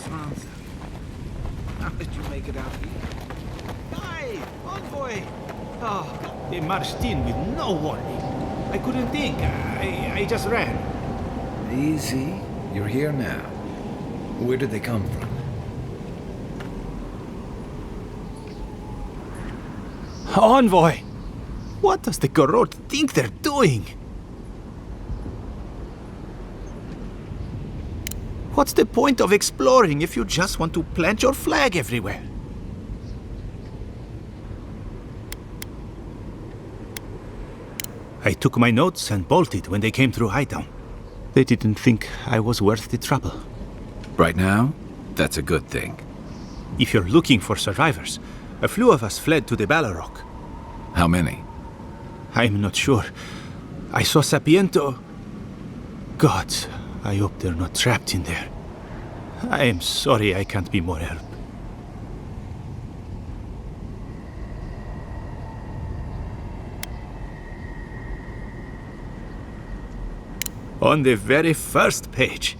Sansa, how did you make it out here? Hi, envoy! Oh, they marched in with no warning. I couldn't think. I just ran. Easy. You're here now. Where did they come from? Envoy! What does the garrote think they're doing? What's the point of exploring if you just want to plant your flag everywhere? I took my notes and bolted when they came through Hightown. They didn't think I was worth the trouble. Right now, that's a good thing. If you're looking for survivors, a few of us fled to the Balrog. How many? I'm not sure. I saw Sapiento. Gods, I hope they're not trapped in there. I am sorry I can't be more help. On the very first page.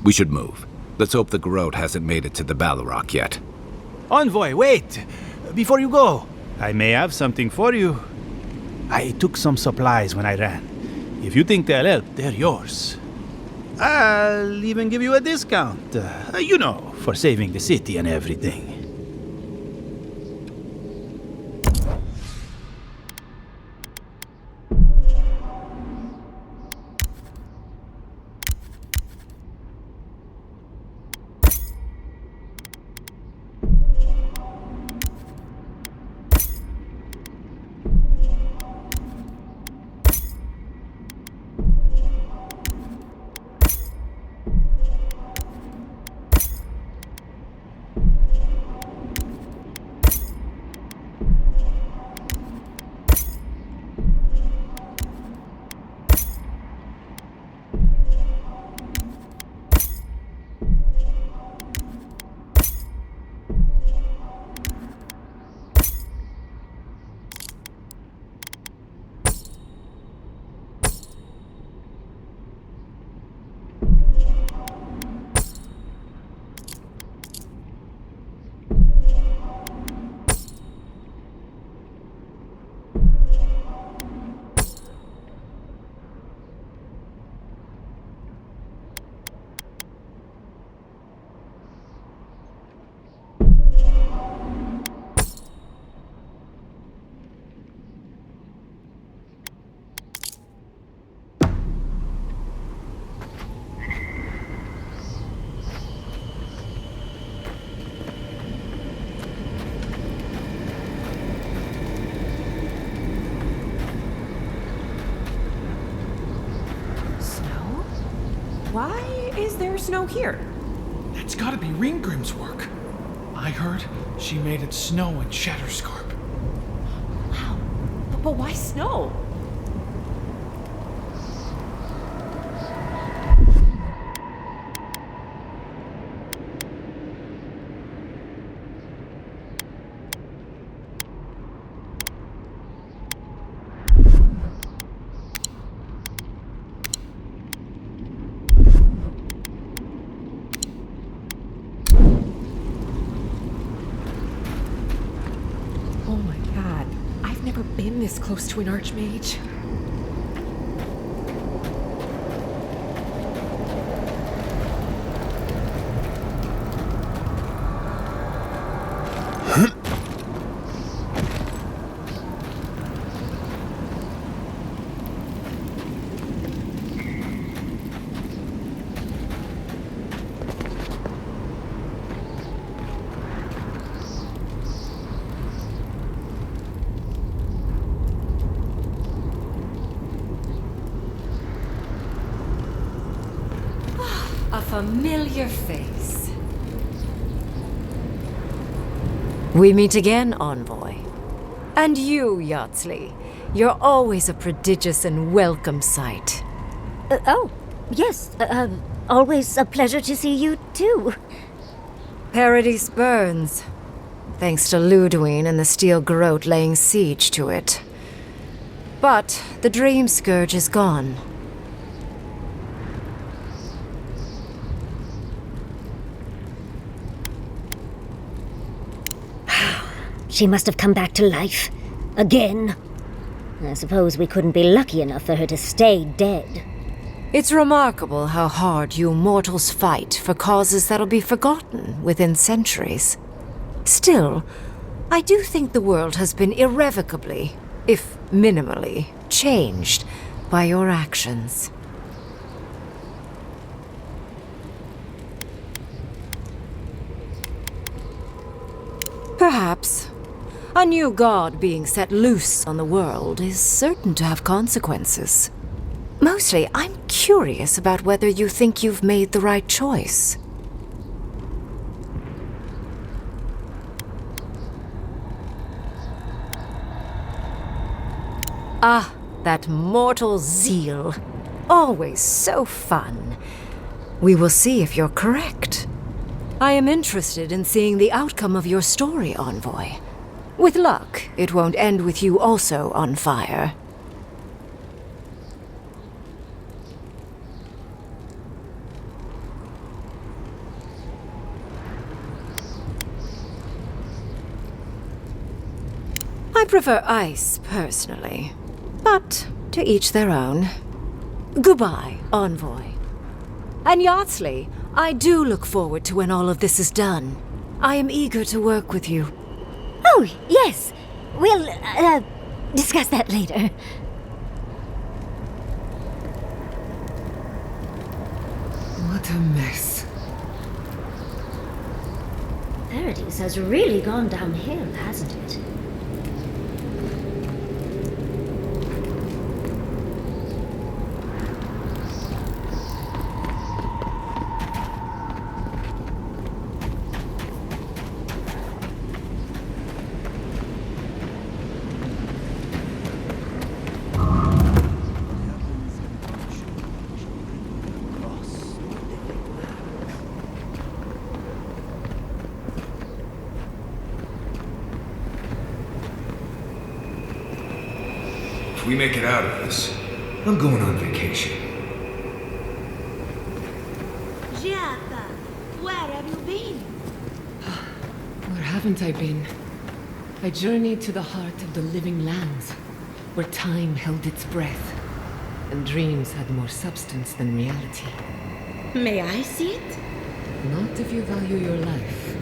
We should move. Let's hope the garrote hasn't made it to the Balrog yet. Envoy, wait! Before you go, I may have something for you. I took some supplies when I ran. If you think they'll help, they're yours. I'll even give you a discount. You know, for saving the city and everything. Why is there snow here? That's gotta be Ringgrim's work. I heard she made it snow in Shatterscarp. Wow. But why snow? Been this close to an archmage. A familiar face. We meet again, Envoy. And you, Yardsley. You're always a prodigious and welcome sight. Oh, yes. Always a pleasure to see you, too. Paradise burns. Thanks to Ludwine and the Steel Garrote laying siege to it. But the Dream Scourge is gone. She must have come back to life. Again. I suppose we couldn't be lucky enough for her to stay dead. It's remarkable how hard you mortals fight for causes that'll be forgotten within centuries. Still, I do think the world has been irrevocably, if minimally, changed by your actions. Perhaps. A new god being set loose on the world is certain to have consequences. Mostly, I'm curious about whether you think you've made the right choice. Ah, that mortal zeal. Always so fun. We will see if you're correct. I am interested in seeing the outcome of your story, Envoy. With luck, it won't end with you also on fire. I prefer ice, personally. But to each their own. Goodbye, Envoy. And Yardsley, I do look forward to when all of this is done. I am eager to work with you. Oh, yes. We'll, discuss that later. What a mess. Paradise has really gone downhill, hasn't it? If we make it out of this, I'm going on vacation. Giata, where have you been? Where haven't I been? I journeyed to the heart of the living lands, where time held its breath, and dreams had more substance than reality. May I see it? Not if you value your life.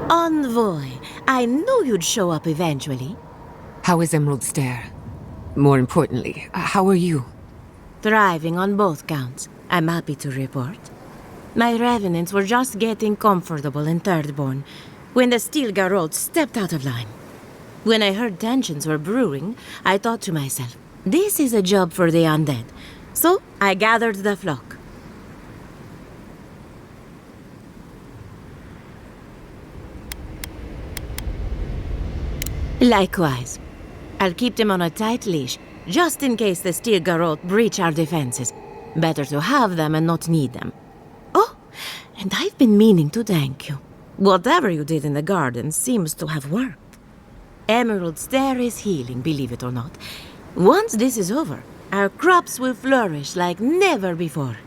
Envoy, I knew you'd show up eventually. How is Emerald Stair? More importantly, how are you? Thriving on both counts, I'm happy to report. My revenants were just getting comfortable in Thirdborn when the Steel Garrote stepped out of line. When I heard tensions were brewing, I thought to myself, this is a job for the undead. So I gathered the flock. Likewise. I'll keep them on a tight leash, just in case the Steel Garrote breach our defenses. Better to have them and not need them. Oh, and I've been meaning to thank you. Whatever you did in the garden seems to have worked. Emerald Stair is healing, believe it or not. Once this is over, our crops will flourish like never before.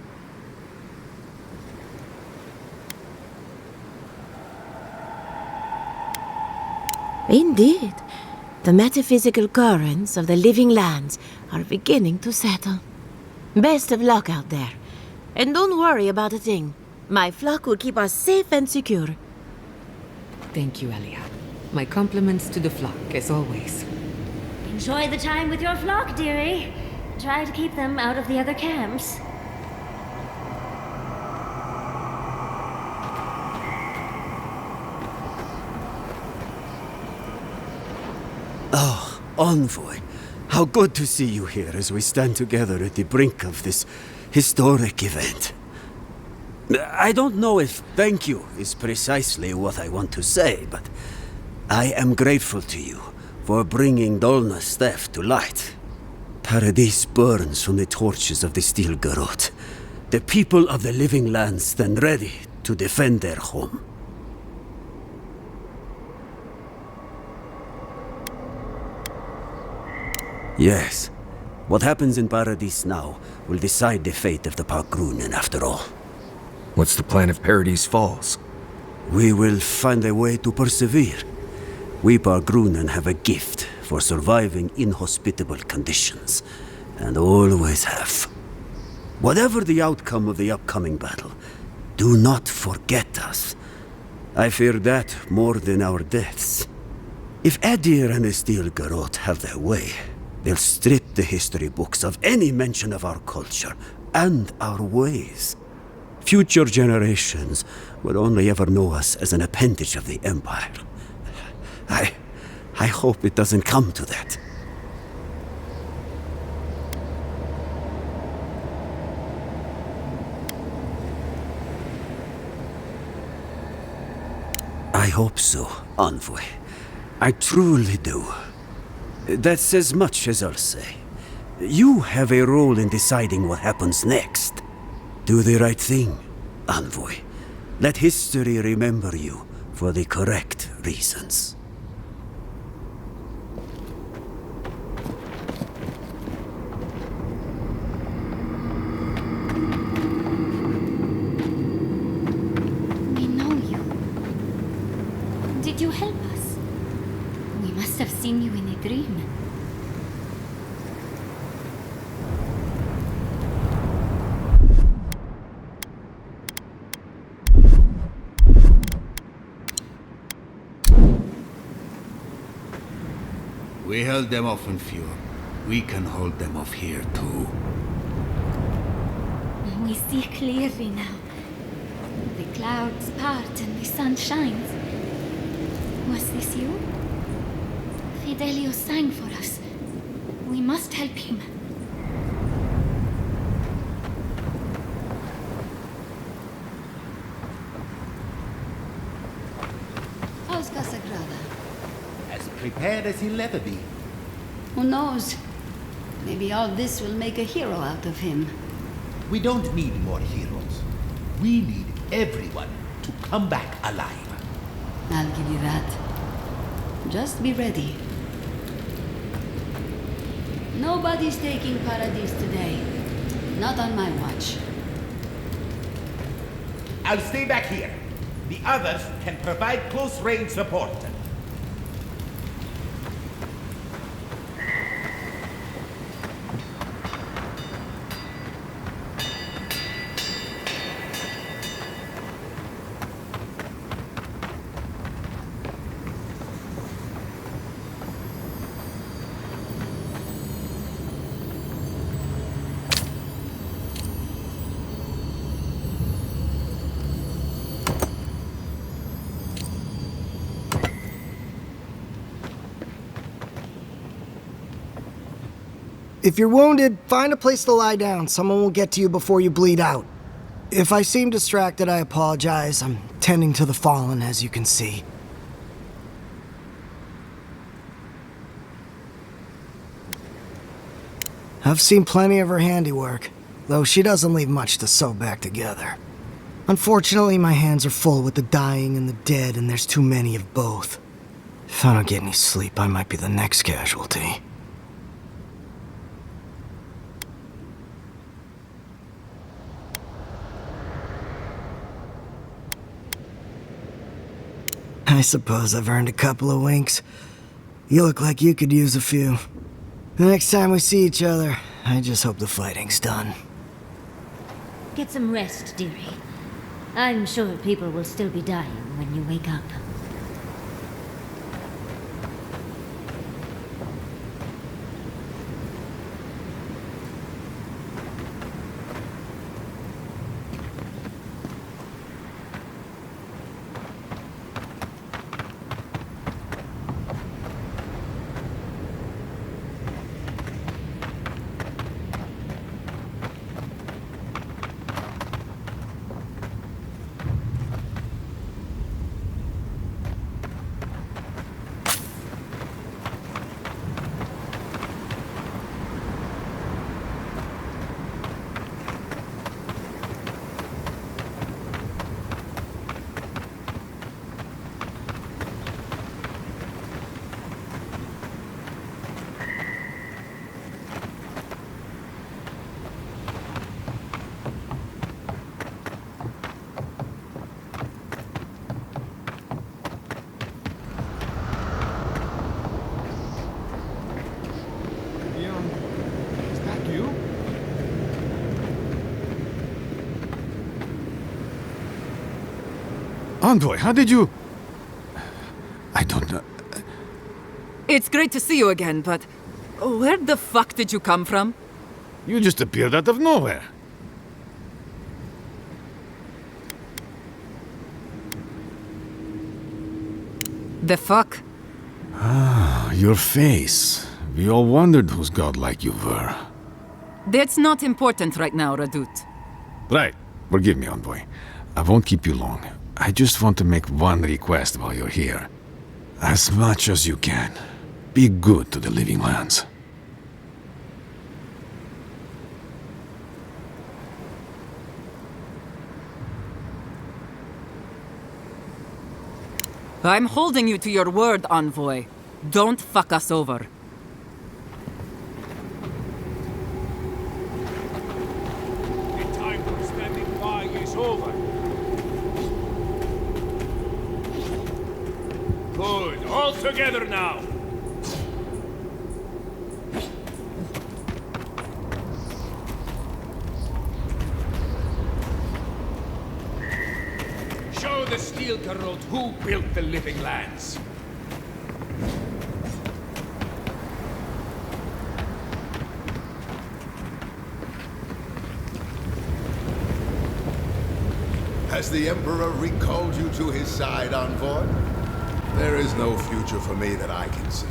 Indeed. The metaphysical currents of the living lands are beginning to settle. Best of luck out there. And don't worry about a thing. My flock will keep us safe and secure. Thank you, Elia. My compliments to the flock, as always. Enjoy the time with your flock, dearie. Try to keep them out of the other camps. Oh, Envoy, how good to see you here as we stand together at the brink of this historic event. I don't know if thank you is precisely what I want to say, but I am grateful to you for bringing Dolna's theft to light. Paradise burns from the torches of the Steel Garrote. The people of the living lands stand ready to defend their home. Yes. What happens in Paradise now will decide the fate of the Parkrunen after all. What's the plan if Paradise falls? We will find a way to persevere. We Parkrunen have a gift for surviving inhospitable conditions, and always have. Whatever the outcome of the upcoming battle, do not forget us. I fear that more than our deaths. If Edир and the Steel Garrote have their way, they'll strip the history books of any mention of our culture and our ways. Future generations will only ever know us as an appendage of the Empire. I hope it doesn't come to that. I hope so, Envoy. I truly do. That's as much as I'll say. You have a role in deciding what happens next. Do the right thing, Envoy. Let history remember you for the correct reasons. We know you. Did you help us? We must have seen you in a dream. We held them off in Fjord. We can hold them off here too. We see clearly now. The clouds part and the sun shines. Was this you? Fidelio sang for us. We must help him. How's Casagrada? As prepared as he'll ever be. Who knows? Maybe all this will make a hero out of him. We don't need more heroes. We need everyone to come back alive. I'll give you that. Just be ready. Nobody's taking Paradise today. Not on my watch. I'll stay back here. The others can provide close-range support. If you're wounded, find a place to lie down. Someone will get to you before you bleed out. If I seem distracted, I apologize. I'm tending to the fallen, as you can see. I've seen plenty of her handiwork, though she doesn't leave much to sew back together. Unfortunately, my hands are full with the dying and the dead, and there's too many of both. If I don't get any sleep, I might be the next casualty. I suppose I've earned a couple of winks. You look like you could use a few. The next time we see each other, I just hope the fighting's done. Get some rest, dearie. I'm sure people will still be dying when you wake up. Envoy, how did you... I don't know... It's great to see you again, but where the fuck did you come from? You just appeared out of nowhere. The fuck? Ah, your face. We all wondered whose godlike you were. That's not important right now, Radut. Right. Forgive me, Envoy. I won't keep you long. I just want to make one request while you're here. As much as you can, be good to the living lands. I'm holding you to your word, Envoy. Don't fuck us over. The time for standing by is over. Good. All together now. Show the steel corrode who built the living lands. Has the Emperor recalled you to his side, envoy? There is no future for me that I can see.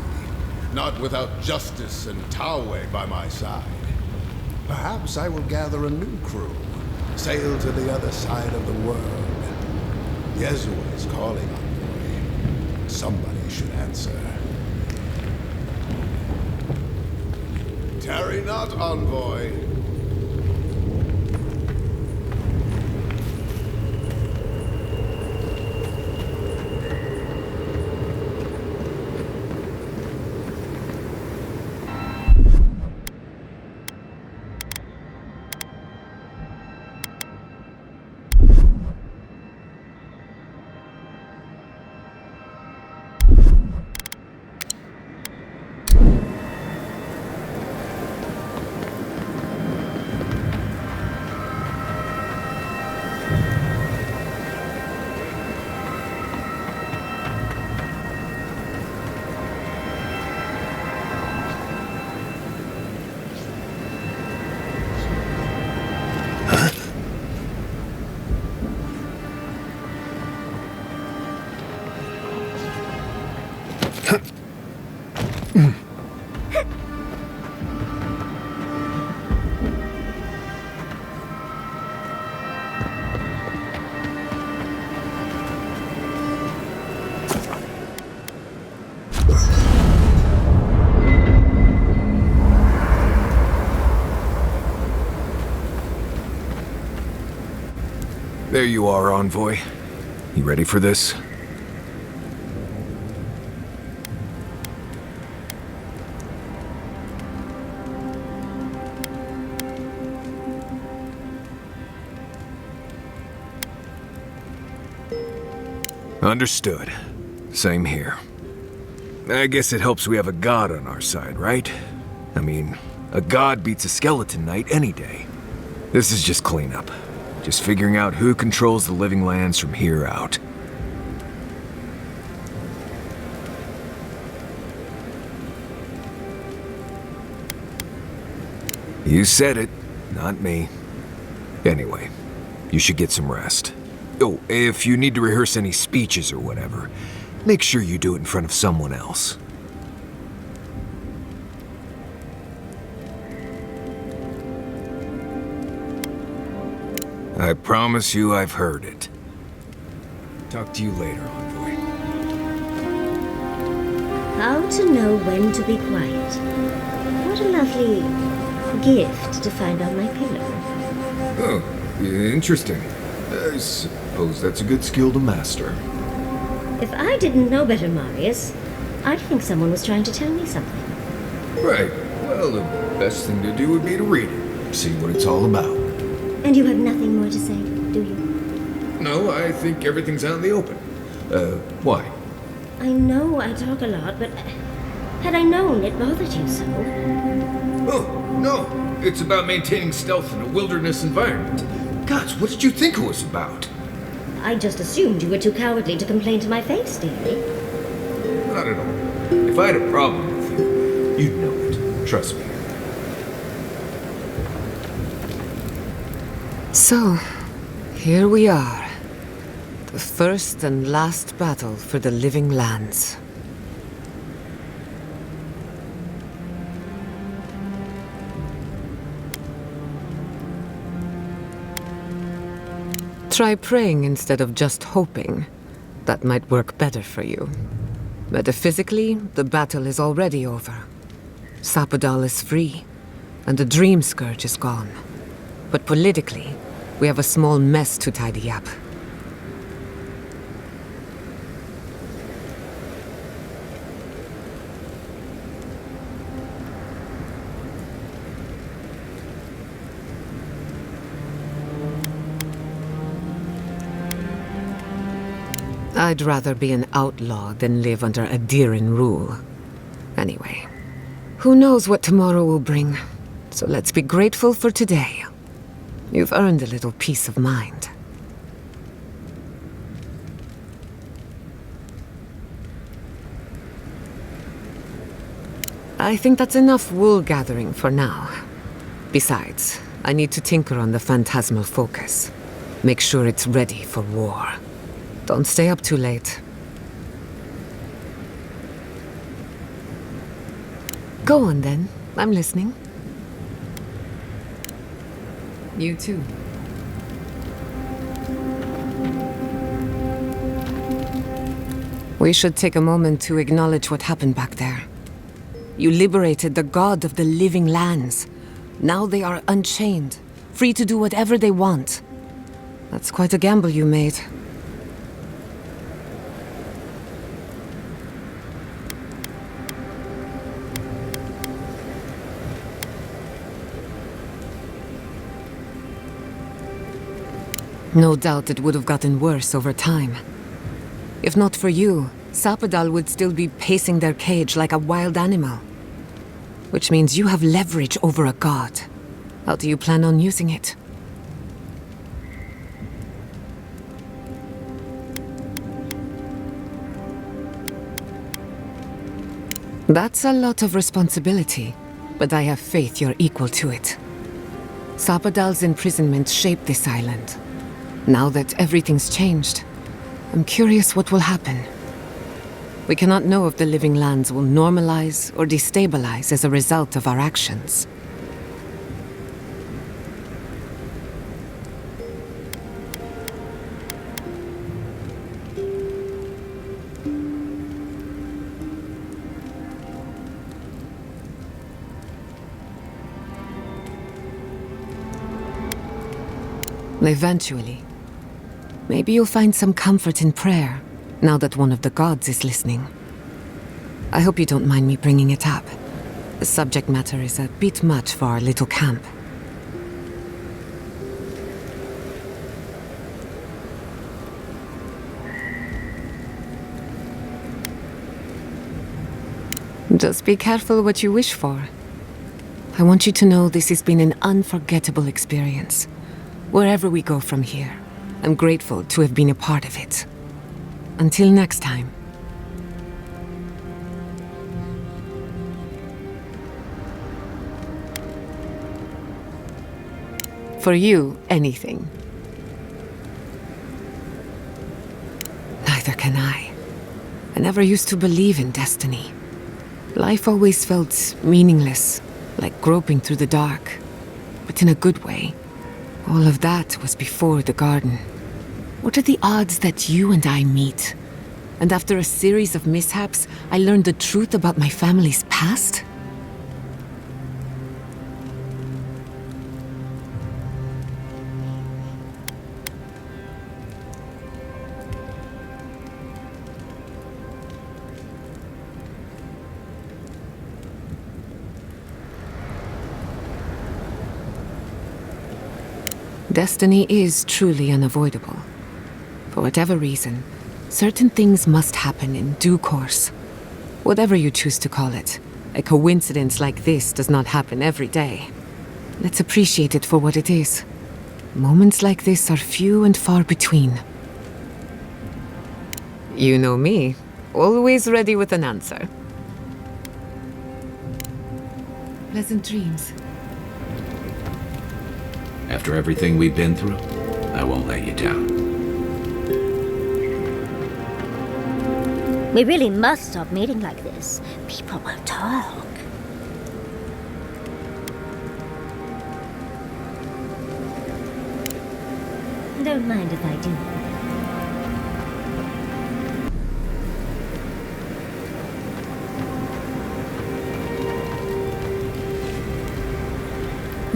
Not without justice and Taoe by my side. Perhaps I will gather a new crew. Sail to the other side of the world. Yezua is calling, envoy. Somebody should answer. Tarry not, envoy. There you are, envoy. You ready for this? Understood. Same here. I guess it helps we have a god on our side, right? I mean, a god beats a skeleton knight any day. This is just cleanup. Just figuring out who controls the living lands from here out. You said it, not me. Anyway, you should get some rest. Oh, if you need to rehearse any speeches or whatever, make sure you do it in front of someone else. I promise you I've heard it. Talk to you later, envoy. How to know when to be quiet. What a lovely gift to find on my pillow. Oh, interesting. I suppose that's a good skill to master. If I didn't know better, Marius, I'd think someone was trying to tell me something. Right. Well, the best thing to do would be to read it. See what it's all about. And you have nothing more to say, do you? No, I think everything's out in the open. Why? I know I talk a lot, but had I known it bothered you so... Oh, no. It's about maintaining stealth in a wilderness environment. Gods, what did you think it was about? I just assumed you were too cowardly to complain to my face, dearie. Not at all. If I had a problem with you, you'd know it. Trust me. So, here we are. The first and last battle for the living lands. Try praying instead of just hoping. That might work better for you. Metaphysically, the battle is already over. Sapadal is free, and the Dream Scourge is gone. But politically, we have a small mess to tidy up. I'd rather be an outlaw than live under Ediran rule. Anyway, who knows what tomorrow will bring, so let's be grateful for today. You've earned a little peace of mind. I think that's enough wool gathering for now. Besides, I need to tinker on the phantasmal focus. Make sure it's ready for war. Don't stay up too late. Go on then. I'm listening. You too. We should take a moment to acknowledge what happened back there. You liberated the god of the living lands. Now they are unchained, free to do whatever they want. That's quite a gamble you made. No doubt it would have gotten worse over time. If not for you, Sapadal would still be pacing their cage like a wild animal. Which means you have leverage over a god. How do you plan on using it? That's a lot of responsibility, but I have faith you're equal to it. Sapadal's imprisonment shaped this island. Now that everything's changed, I'm curious what will happen. We cannot know if the living lands will normalize or destabilize as a result of our actions. Eventually. Maybe you'll find some comfort in prayer, now that one of the gods is listening. I hope you don't mind me bringing it up. The subject matter is a bit much for our little camp. Just be careful what you wish for. I want you to know this has been an unforgettable experience. Wherever we go from here, I'm grateful to have been a part of it. Until next time. For you, anything. Neither can I. I never used to believe in destiny. Life always felt meaningless, like groping through the dark, but in a good way. All of that was before the garden. What are the odds that you and I meet? And after a series of mishaps, I learned the truth about my family's past? Destiny is truly unavoidable. For whatever reason, certain things must happen in due course. Whatever you choose to call it, a coincidence like this does not happen every day. Let's appreciate it for what it is. Moments like this are few and far between. You know me, always ready with an answer. Pleasant dreams. After everything we've been through, I won't let you down. We really must stop meeting like this. People will talk. Don't mind if I do.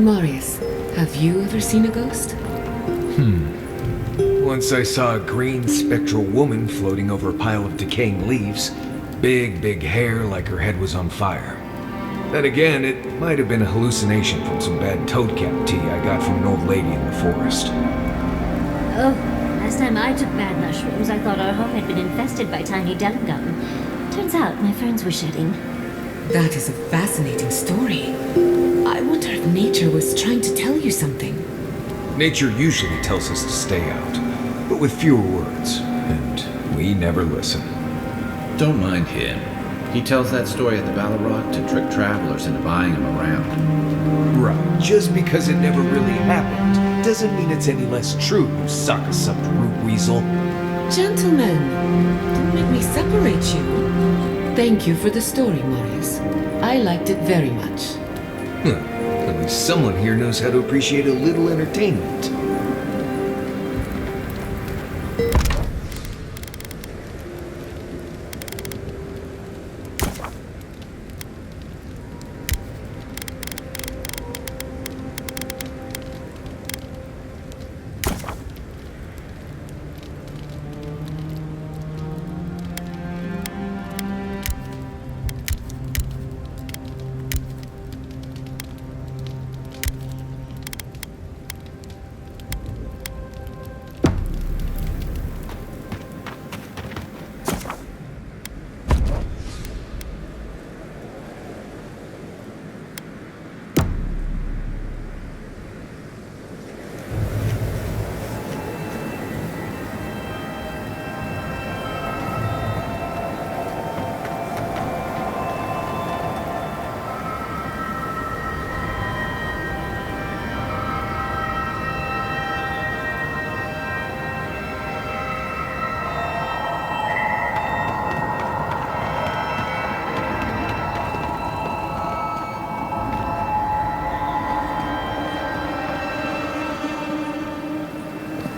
Marius, have you ever seen a ghost? Once I saw a green spectral woman floating over a pile of decaying leaves. Big hair like her head was on fire. Then again, it might have been a hallucination from some bad toadcat tea I got from an old lady in the forest. Oh, last time I took bad mushrooms, I thought our home had been infested by tiny delegum. Turns out my ferns were shedding. That is a fascinating story. I wonder if nature was trying to tell you something. Nature usually tells us to stay out, but with fewer words, and we never listen. Don't mind him. He tells that story at the Battle Rock to trick travelers into buying him around. Right, just because it never really happened doesn't mean it's any less true, you sucker-sucked root weasel. Gentlemen, don't make me separate you. Thank you for the story, Marius. I liked it very much. At least someone here knows how to appreciate a little entertainment.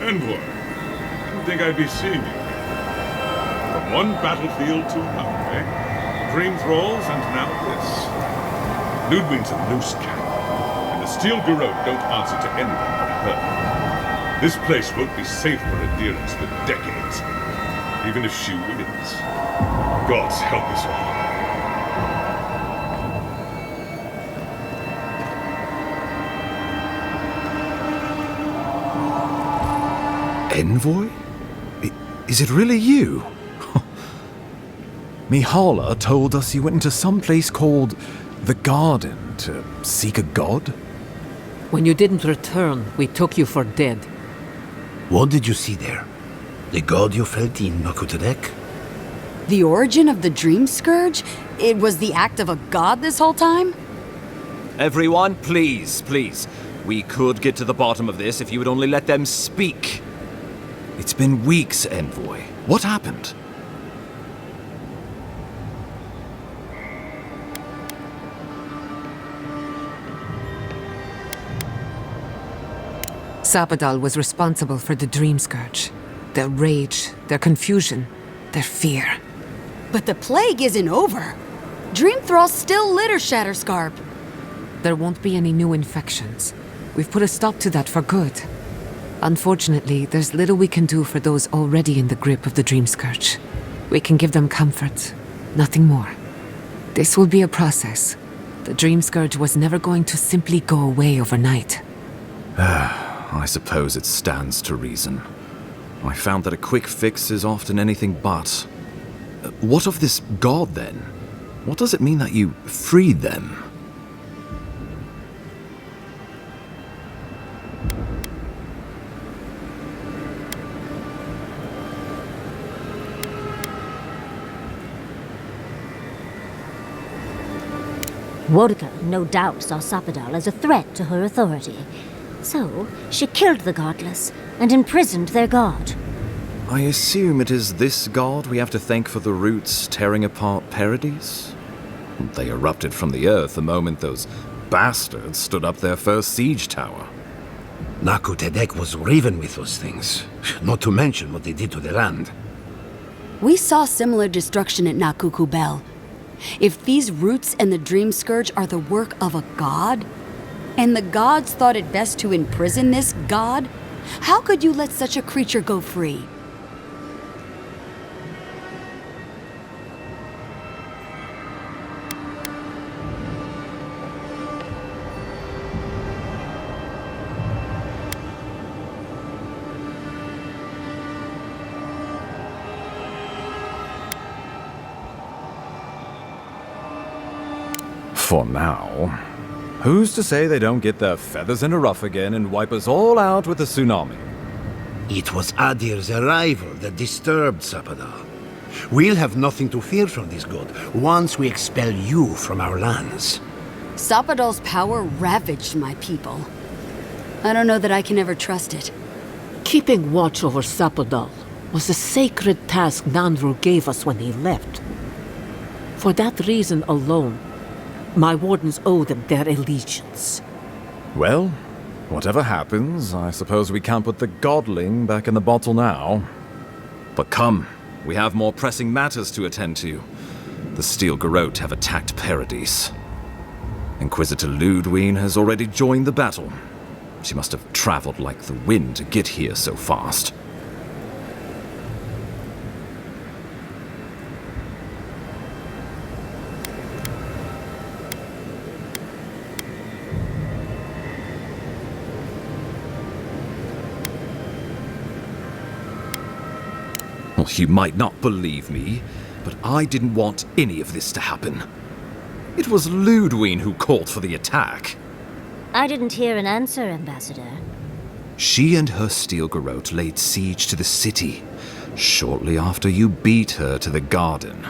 Envoy, didn't think I'd be seeing you. From one battlefield to another, eh? Dream thralls and now this. Ludwig's a loose cannon, and the steel garrote don't answer to anyone but her. This place won't be safe for adherents for decades, even if she wins. God's help us all. Envoy? Is it really you? Mihala told us you went into some place called the Garden to seek a god? When you didn't return, we took you for dead. What did you see there? The god you felt in Nakutadek? The origin of the Dream Scourge? It was the act of a god this whole time? Everyone, please, please. We could get to the bottom of this if you would only let them speak. It's been weeks, Envoy. What happened? Sabadal was responsible for the Dream Scourge. Their rage, their confusion, their fear. But the plague isn't over. Dream Thralls still litter Shatterscarp. There won't be any new infections. We've put a stop to that for good. Unfortunately, there's little we can do for those already in the grip of the Dream Scourge. We can give them comfort, nothing more. This will be a process. The Dream Scourge was never going to simply go away overnight. I suppose it stands to reason. I found that a quick fix is often anything but. What of this god, then? What does it mean that you freed them? Wodka no doubt saw Sabadal as a threat to her authority. So, she killed the godless and imprisoned their god. I assume it is this god we have to thank for the roots tearing apart Paradise? They erupted from the earth the moment those bastards stood up their first siege tower. Nakutadek was riven with those things, not to mention what they did to the land. We saw similar destruction at Nakuku Bell. If these roots and the Dream Scourge are the work of a god, and the gods thought it best to imprison this god, how could you let such a creature go free? For now. Who's to say they don't get their feathers in a ruff again and wipe us all out with a tsunami? It was Adir's arrival that disturbed Sabadal. We'll have nothing to fear from this god once we expel you from our lands. Sabadal's power ravaged my people. I don't know that I can ever trust it. Keeping watch over Sapodal was a sacred task Nandru gave us when he left. For that reason alone, my wardens owe them their allegiance. Well, whatever happens, I suppose we can't put the godling back in the bottle now. But come, we have more pressing matters to attend to. The Steel Garrote have attacked Paradise. Inquisitor Ludwine has already joined the battle. She must have traveled like the wind to get here so fast. Well, you might not believe me, but I didn't want any of this to happen. It was Ludwine who called for the attack. I didn't hear an answer, Ambassador. She and her Steel Garrote laid siege to the city, shortly after you beat her to the garden.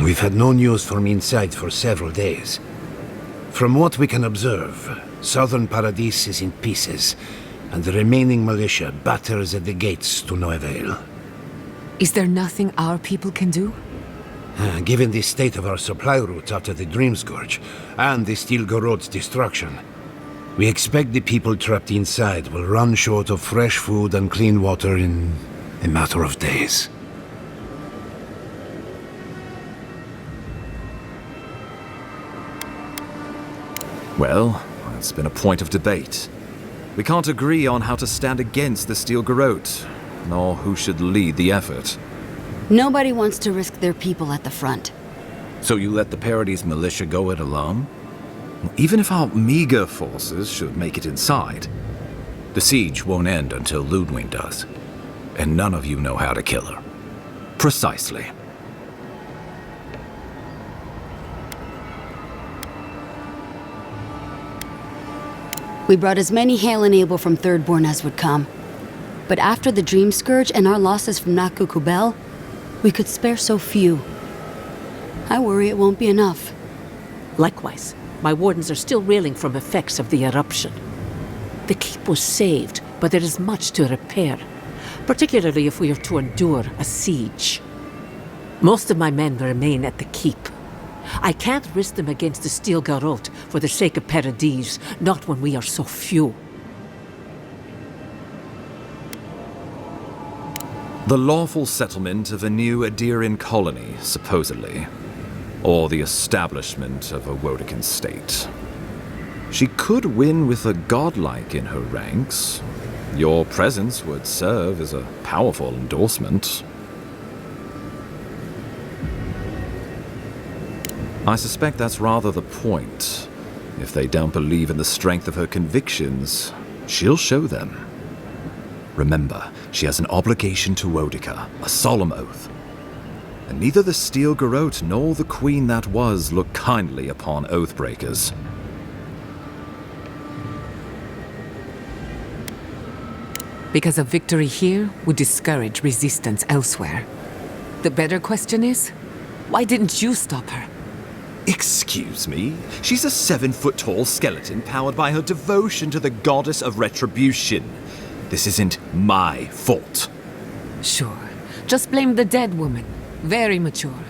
We've had no news from inside for several days. From what we can observe, southern Paradise is in pieces, and the remaining militia batters at the gates to no avail. Is there nothing our people can do? Given the state of our supply route after the Dream Scourge, and the Steel Garrote's destruction, we expect the people trapped inside will run short of fresh food and clean water in a matter of days. Well, it's been a point of debate. We can't agree on how to stand against the Steel Garrote, nor who should lead the effort. Nobody wants to risk their people at the front. So you let the Paradise militia go it alone? Even if our meager forces should make it inside, the siege won't end until Ludwine does. And none of you know how to kill her. Precisely. We brought as many Hale and Able from Thirdborn as would come. But after the Dream Scourge and our losses from Nakukubel, we could spare so few. I worry it won't be enough. Likewise, my wardens are still reeling from effects of the eruption. The keep was saved, but there is much to repair, particularly if we are to endure a siege. Most of my men remain at the keep. I can't risk them against the Steel Garrote for the sake of Paradise, not when we are so few. The lawful settlement of a new Ediran colony, supposedly. Or the establishment of a Wodican state. She could win with a godlike in her ranks. Your presence would serve as a powerful endorsement. I suspect that's rather the point. If they don't believe in the strength of her convictions, she'll show them. Remember, she has an obligation to Wodica, a solemn oath. And neither the Steel Garrote nor the Queen that was look kindly upon oathbreakers. Because a victory here would discourage resistance elsewhere. The better question is, why didn't you stop her? Excuse me? She's a 7-foot-tall skeleton powered by her devotion to the goddess of retribution. This isn't my fault. Sure. Just blame the dead woman. Very mature.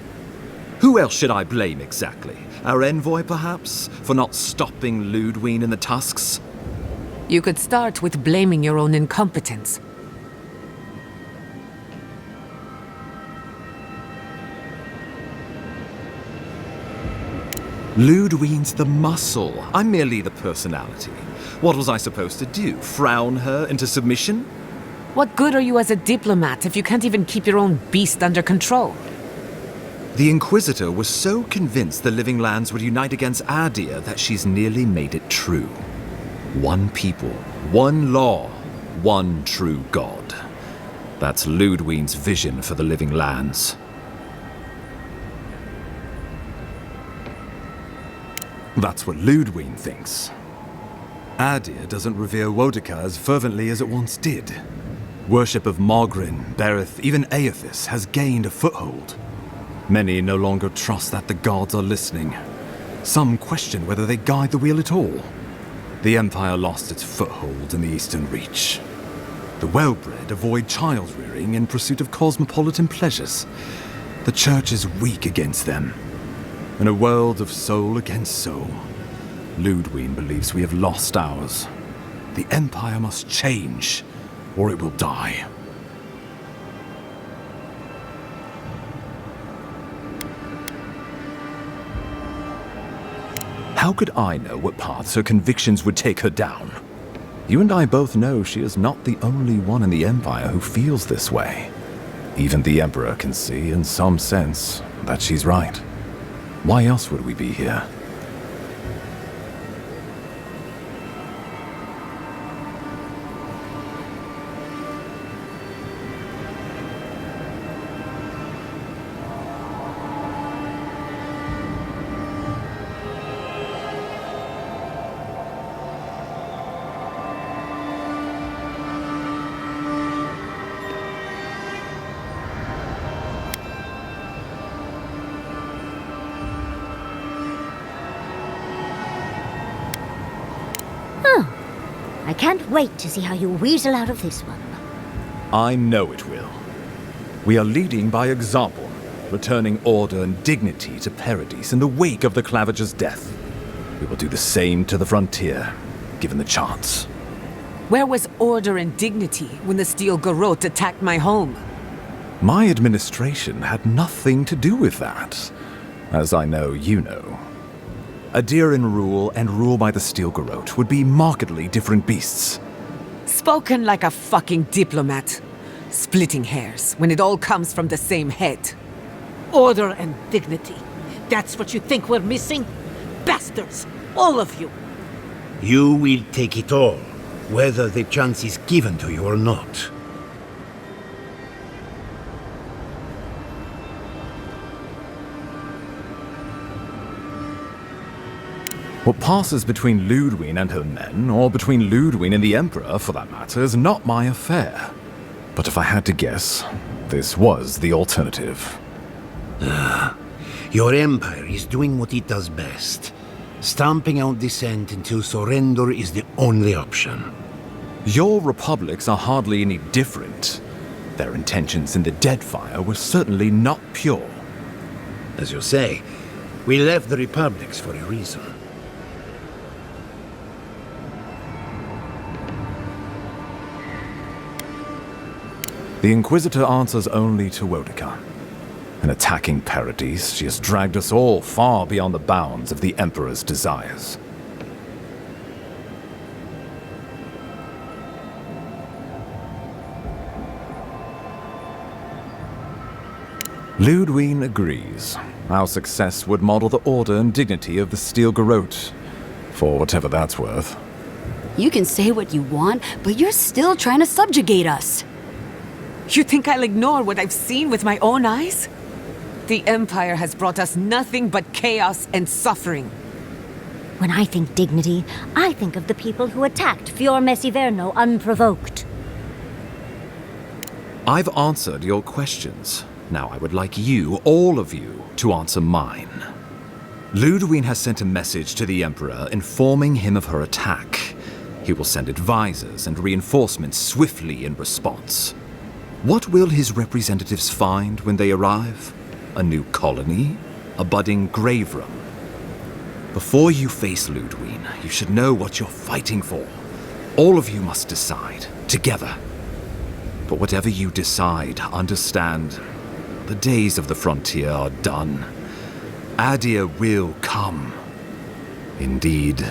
Who else should I blame exactly? Our envoy, perhaps? For not stopping Ludwine and the Tusks? You could start with blaming your own incompetence. Ludwine's the muscle. I'm merely the personality. What was I supposed to do? Frown her into submission? What good are you as a diplomat if you can't even keep your own beast under control? The Inquisitor was so convinced the Living Lands would unite against Adir that she's nearly made it true. One people, one law, one true God. That's Ludwine's vision for the Living Lands. That's what Ludwig thinks. Adir doesn't revere Wodika as fervently as it once did. Worship of Mogrin, Berith, even Aethys has gained a foothold. Many no longer trust that the gods are listening. Some question whether they guide the wheel at all. The Empire lost its foothold in the Eastern Reach. The well-bred avoid child-rearing in pursuit of cosmopolitan pleasures. The Church is weak against them. In a world of soul against soul, Ludwig believes we have lost ours. The Empire must change, or it will die. How could I know what paths her convictions would take her down? You and I both know she is not the only one in the Empire who feels this way. Even the Emperor can see, in some sense, that she's right. Why else would we be here? I can't wait to see how you weasel out of this one. I know it will. We are leading by example, returning order and dignity to Paradise in the wake of the Clavager's death. We will do the same to the frontier, given the chance. Where was order and dignity when the Steel Garrote attacked my home? My administration had nothing to do with that, as I know you know. Adir in rule and rule by the Steel Garrote would be markedly different beasts. Spoken like a fucking diplomat. Splitting hairs when it all comes from the same head. Order and dignity. That's what you think we're missing? Bastards! All of you! You will take it all, whether the chance is given to you or not. What passes between Ludwig and her men, or between Ludwig and the Emperor, for that matter, is not my affair. But if I had to guess, this was the alternative. Your empire is doing what it does best. Stamping out dissent until surrender is the only option. Your republics are hardly any different. Their intentions in the Deadfire were certainly not pure. As you say, we left the republics for a reason. The Inquisitor answers only to Wodika. In attacking Paradise, she has dragged us all far beyond the bounds of the Emperor's desires. Ludwig agrees. Our success would model the order and dignity of the Steel Garrote, for whatever that's worth. You can say what you want, but you're still trying to subjugate us. You think I'll ignore what I've seen with my own eyes? The Empire has brought us nothing but chaos and suffering. When I think dignity, I think of the people who attacked Fior Messiverno unprovoked. I've answered your questions. Now I would like you, all of you, to answer mine. Ludwig has sent a message to the Emperor informing him of her attack. He will send advisors and reinforcements swiftly in response. What will his representatives find when they arrive? A new colony? A budding grave room? Before you face Ludwig, you should know what you're fighting for. All of you must decide, together. But whatever you decide, understand, the days of the frontier are done. Adir will come. Indeed,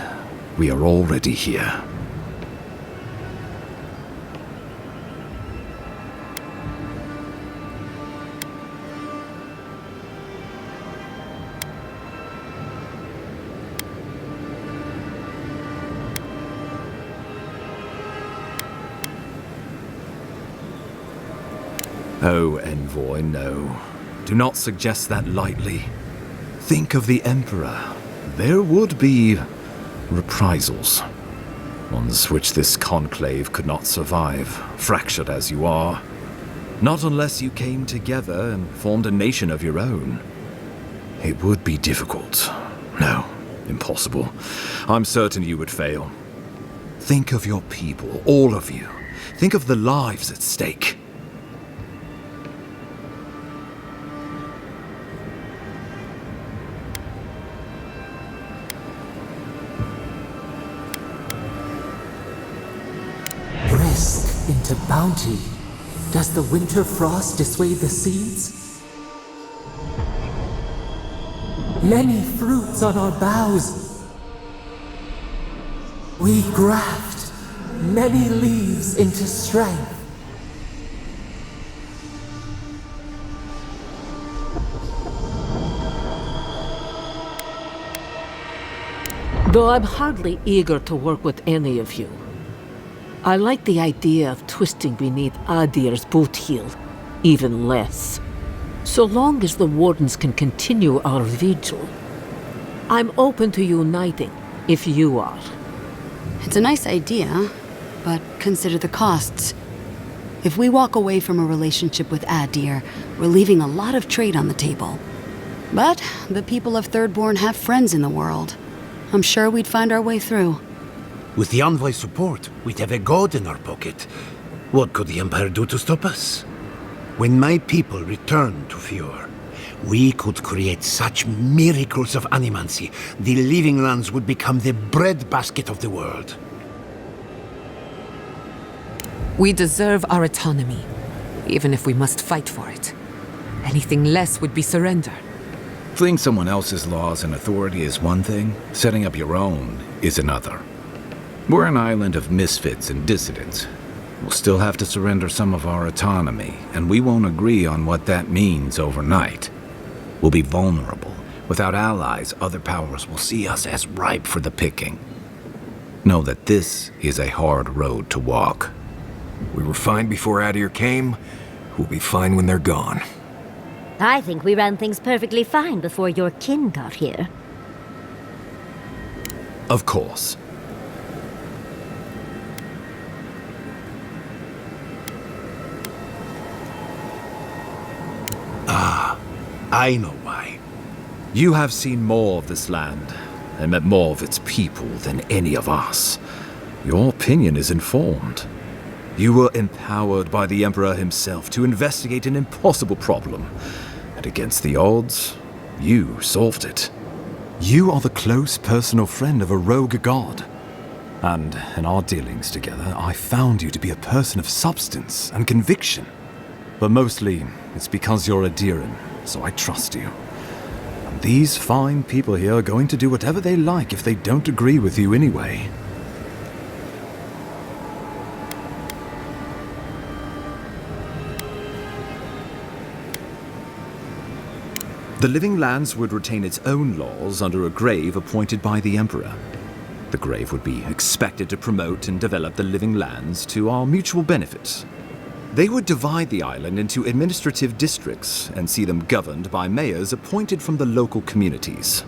we are already here. Oh, envoy, no. Do not suggest that lightly. Think of the Emperor, there would be reprisals. Ones which this conclave could not survive, fractured as you are. Not unless you came together and formed a nation of your own. It would be difficult. No, impossible. I'm certain you would fail. Think of your people, all of you. Think of the lives at stake. Risk into bounty. Does the winter frost dissuade the seeds? Many fruits on our boughs. We graft many leaves into strength. Though I'm hardly eager to work with any of you, I like the idea of twisting beneath Adir's boot heel even less. So long as the Wardens can continue our vigil, I'm open to uniting, if you are. It's a nice idea, but consider the costs. If we walk away from a relationship with Adir, we're leaving a lot of trade on the table. But the people of Thirdborn have friends in the world. I'm sure we'd find our way through. With the Envoy's support, we'd have a god in our pocket. What could the Empire do to stop us? When my people return to Fjord, we could create such miracles of animancy, the Living Lands would become the breadbasket of the world. We deserve our autonomy, even if we must fight for it. Anything less would be surrender. Fleeing someone else's laws and authority is one thing, setting up your own is another. We're an island of misfits and dissidents. We'll still have to surrender some of our autonomy, and we won't agree on what that means overnight. We'll be vulnerable. Without allies, other powers will see us as ripe for the picking. Know that this is a hard road to walk. We were fine before Adir came. We'll be fine when they're gone. I think we ran things perfectly fine before your kin got here. Of course. I know why. You have seen more of this land, and met more of its people than any of us. Your opinion is informed. You were empowered by the Emperor himself to investigate an impossible problem, and against the odds, you solved it. You are the close personal friend of a rogue god. And in our dealings together, I found you to be a person of substance and conviction. But mostly, it's because you're Ediran, so I trust you. And these fine people here are going to do whatever they like if they don't agree with you anyway. The Living Lands would retain its own laws under a grave appointed by the Emperor. The grave would be expected to promote and develop the Living Lands to our mutual benefit. They would divide the island into administrative districts and see them governed by mayors appointed from the local communities.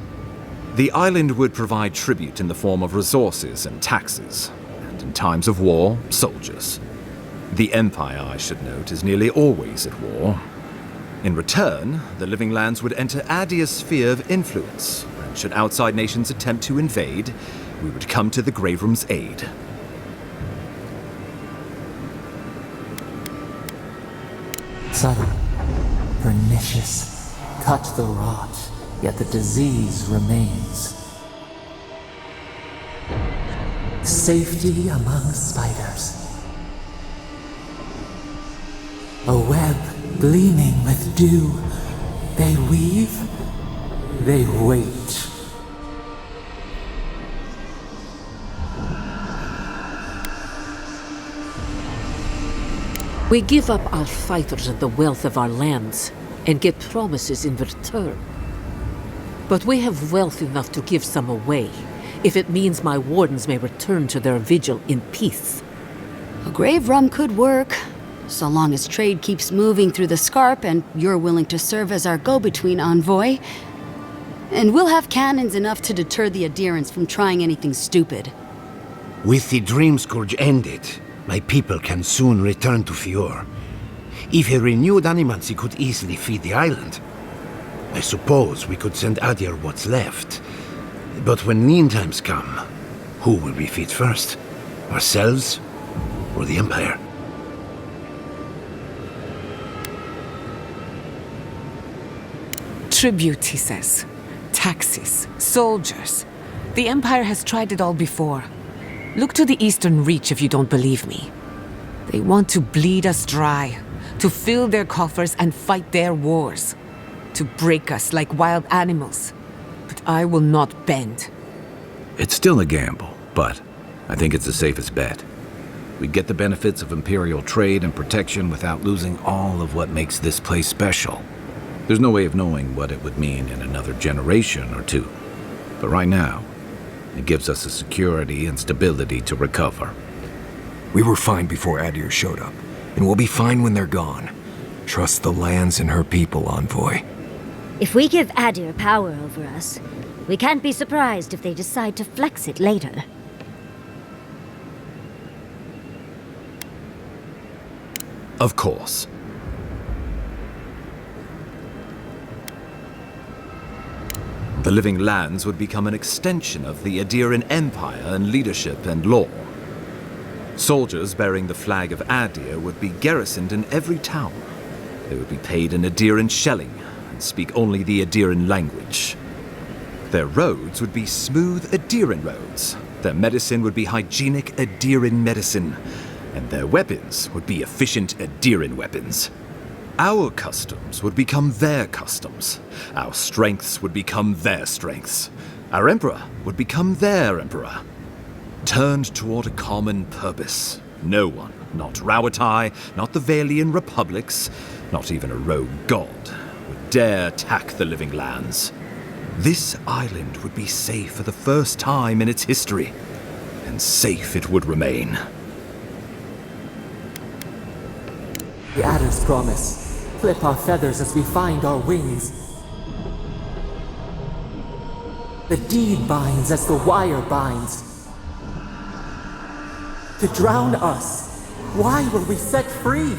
The island would provide tribute in the form of resources and taxes, and in times of war, soldiers. The Empire, I should note, is nearly always at war. In return, the Living Lands would enter Adir's sphere of influence, and should outside nations attempt to invade, we would come to the Grave Room's aid. Subtle, pernicious, cut the rot, yet the disease remains. Safety among spiders. A web gleaming with dew. They weave, they wait. We give up our fighters and the wealth of our lands, and get promises in return. But we have wealth enough to give some away, if it means my wardens may return to their vigil in peace. A grave room could work, so long as trade keeps moving through the Scarp and you're willing to serve as our go-between envoy. And we'll have cannons enough to deter the adherents from trying anything stupid. With the Dream Scourge ended, my people can soon return to Fior. If a renewed animancy could easily feed the island, I suppose we could send Adir what's left. But when lean times come, who will we feed first? Ourselves or the Empire? Tribute, he says. Taxes, soldiers. The Empire has tried it all before. Look to the Eastern Reach if you don't believe me. They want to bleed us dry, to fill their coffers and fight their wars, to break us like wild animals. But I will not bend. It's still a gamble, but I think it's the safest bet. We get the benefits of Imperial trade and protection without losing all of what makes this place special. There's no way of knowing what it would mean in another generation or two. But right now, it gives us the security and stability to recover. We were fine before Adir showed up, and we'll be fine when they're gone. Trust the lands and her people, Envoy. If we give Adir power over us, we can't be surprised if they decide to flex it later. Of course. The Living Lands would become an extension of the Adiran Empire in leadership and law. Soldiers bearing the flag of Adir would be garrisoned in every town. They would be paid in Adiran shelling and speak only the Adiran language. Their roads would be smooth Adiran roads. Their medicine would be hygienic Adiran medicine. And their weapons would be efficient Adiran weapons. Our customs would become their customs. Our strengths would become their strengths. Our emperor would become their emperor. Turned toward a common purpose. No one, not Rawatai, not the Valian republics, not even a rogue god, would dare attack the Living Lands. This island would be safe for the first time in its history, and safe it would remain. The Adder's promise. Flip our feathers as we find our wings. The deed binds as the wire binds. To drown us, why were we set free?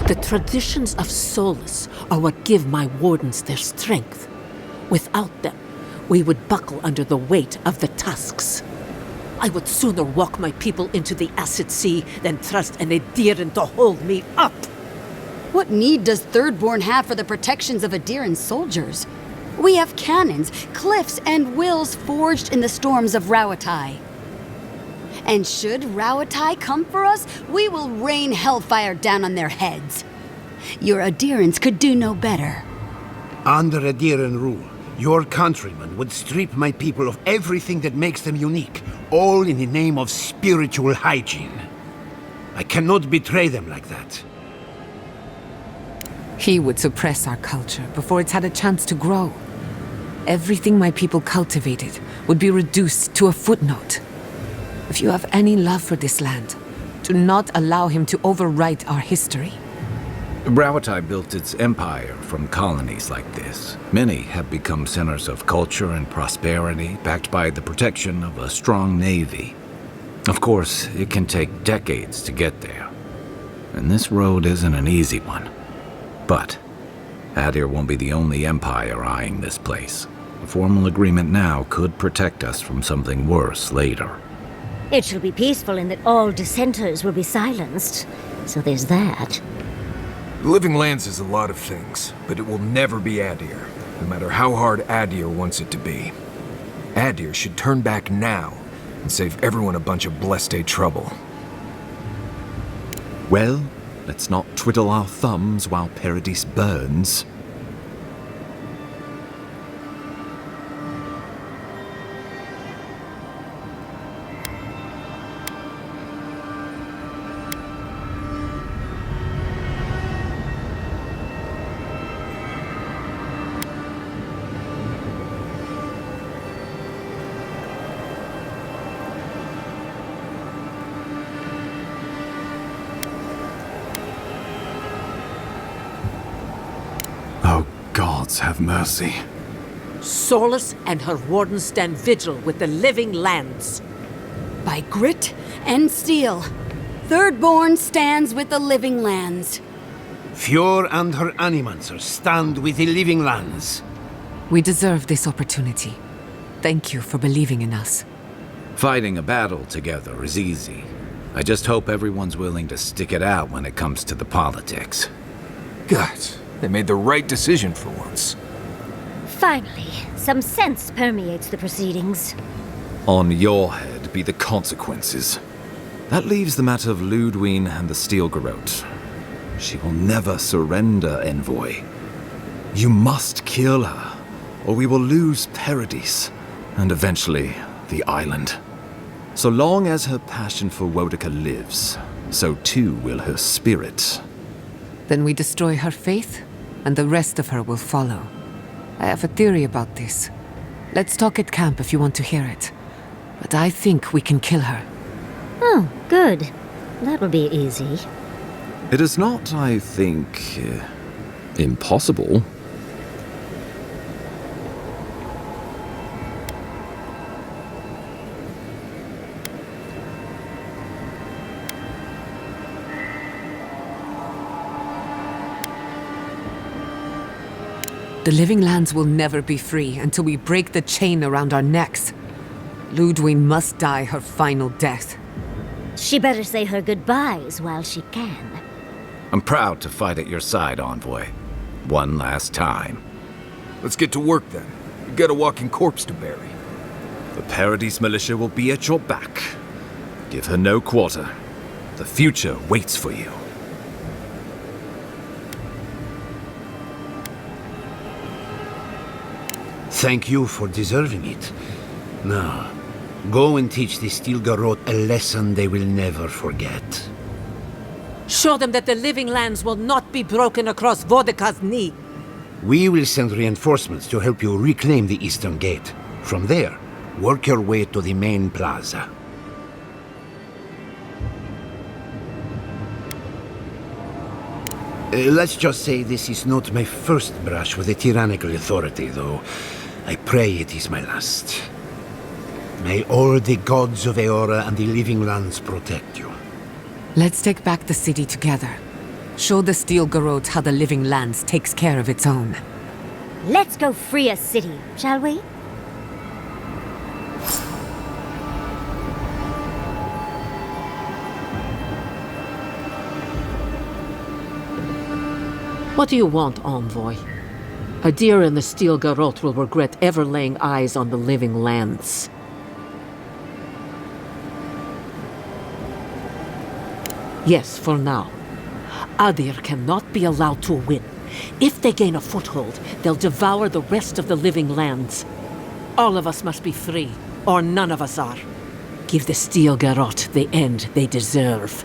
The traditions of solace are what give my wardens their strength. Without them, we would buckle under the weight of the tusks. I would sooner walk my people into the acid sea than trust an Adiran to hold me up. What need does Thirdborn have for the protections of Adiran soldiers? We have cannons, cliffs, and wills forged in the storms of Rawatai. And should Rawatai come for us, we will rain hellfire down on their heads. Your Adirans could do no better. Under Adiran rule, your countrymen would strip my people of everything that makes them unique, all in the name of spiritual hygiene. I cannot betray them like that. He would suppress our culture before it's had a chance to grow. Everything my people cultivated would be reduced to a footnote. If you have any love for this land, do not allow him to overwrite our history. Rawatai built its empire from colonies like this. Many have become centers of culture and prosperity, backed by the protection of a strong navy. Of course, it can take decades to get there. And this road isn't an easy one. But Adir won't be the only empire eyeing this place. A formal agreement now could protect us from something worse later. It shall be peaceful in that all dissenters will be silenced. So there's that. The Living Lands is a lot of things, but it will never be Adir, no matter how hard Adir wants it to be. Adir should turn back now and save everyone a bunch of blessed trouble. Well, let's not twiddle our thumbs while Paradise burns. gods have mercy. Solus and her wardens stand vigil with the living lands. By grit and steel, Thirdborn stands with the living lands. Fjord and her animancers stand with the living lands. We deserve this opportunity. Thank you for believing in us. Fighting a battle together is easy. I just hope everyone's willing to stick it out when it comes to the politics. God, they made the right decision for once. Finally, some sense permeates the proceedings. On your head be the consequences. That leaves the matter of Ludwig and the Steel Garrote. She will never surrender, Envoy. You must kill her, or we will lose Paradise, and eventually the island. So long as her passion for Wodica lives, so too will her spirit. Then we destroy her faith, and the rest of her will follow. I have a theory about this. Let's talk at camp if you want to hear it. But I think we can kill her. Oh, good. That will be easy. It is not, I think, impossible. The living lands will never be free until we break the chain around our necks. Ludwig must die her final death. She better say her goodbyes while she can. I'm proud to fight at your side, Envoy. One last time. Let's get to work then. We've got a walking corpse to bury. The Paradise militia will be at your back. Give her no quarter. The future waits for you. Thank you for deserving it. Now, go and teach the Steel Garrote a lesson they will never forget. Show them that the living lands will not be broken across Wodica's knee. We will send reinforcements to help you reclaim the Eastern Gate. From there, work your way to the main plaza. Let's just say this is not my first brush with a tyrannical authority, though. I pray it is my last. May all the gods of Eora and the living lands protect you. Let's take back the city together. Show the Steel Garrote how the living lands takes care of its own. Let's go free a city, shall we? What do you want, Envoy? Edир and the Steel Garrote will regret ever laying eyes on the living lands. Yes, for now. Edир cannot be allowed to win. If they gain a foothold, they'll devour the rest of the living lands. All of us must be free, or none of us are. Give the Steel Garrote the end they deserve.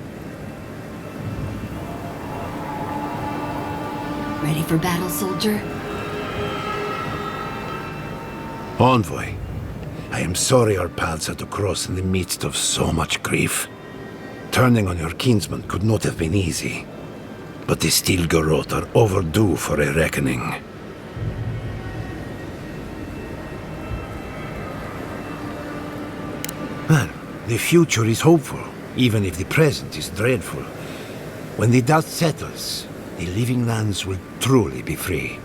Ready for battle, soldier? Envoy, I am sorry our paths had to cross in the midst of so much grief. Turning on your kinsman could not have been easy. But the Steel Garrote are overdue for a reckoning. Well, the future is hopeful, even if the present is dreadful. When the dust settles, the living lands will truly be free.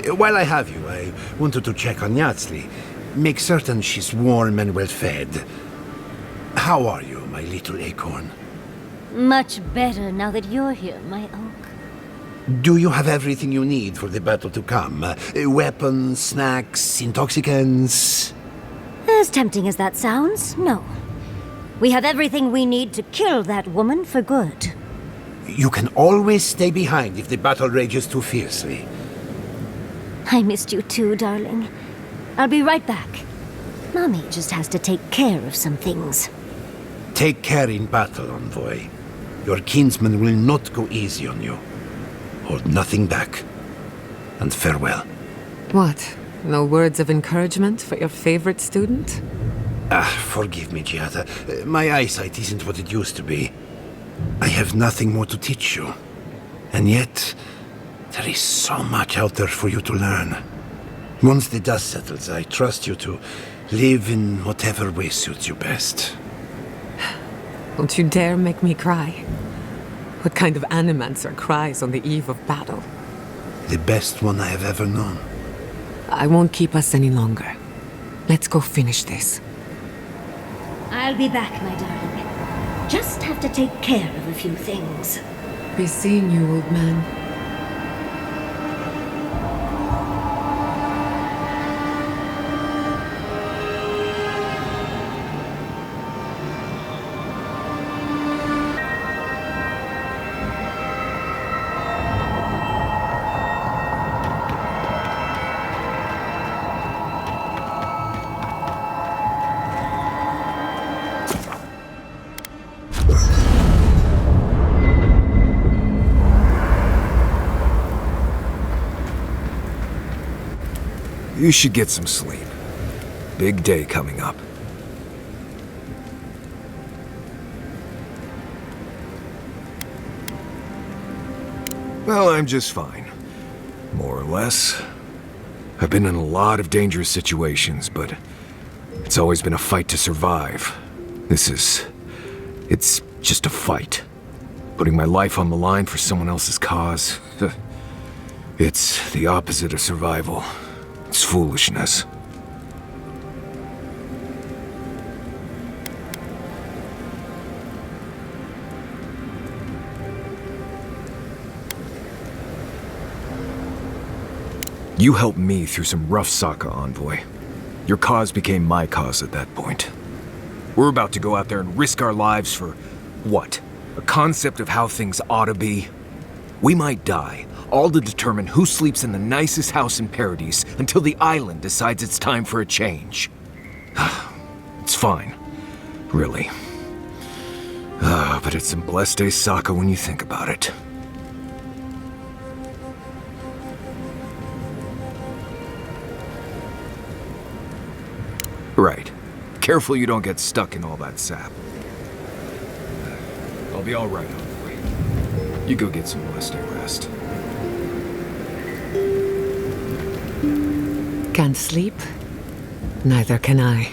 While I have you, I wanted to check on Yatsli. Make certain she's warm and well fed. How are you, my little acorn? Much better now that you're here, my oak. Do you have everything you need for the battle to come? Weapons, snacks, intoxicants? As tempting as that sounds, no. We have everything we need to kill that woman for good. You can always stay behind if the battle rages too fiercely. I missed you too, darling. I'll be right back. Mommy just has to take care of some things. Take care in battle, Envoy. Your kinsman will not go easy on you. Hold nothing back. And farewell. What? No words of encouragement for your favorite student? Forgive me, Giada. My eyesight isn't what it used to be. I have nothing more to teach you. And yet, There is so much out there for you to learn. Once the dust settles, I trust you to live in whatever way suits you best. Don't you dare make me cry. What kind of animancer cries on the eve of battle? The best one I have ever known. I won't keep us any longer. Let's go finish this. I'll be back, my darling. Just have to take care of a few things. Be seeing you, old man. You should get some sleep. Big day coming up. Well, I'm just fine. More or less. I've been in a lot of dangerous situations, but it's always been a fight to survive. It's just a fight. Putting my life on the line for someone else's cause. It's the opposite of survival. It's foolishness. You helped me through some rough Sokka, Envoy. Your cause became my cause at that point. We're about to go out there and risk our lives for, what? A concept of how things ought to be? We might die, all to determine who sleeps in the nicest house in Paradise until the island decides it's time for a change. It's fine. Really. But it's some blessed day Sokka when you think about it. Right. Careful you don't get stuck in all that sap. I'll be all right on the way. You go get some blessed day rest. Can't sleep? Neither can I.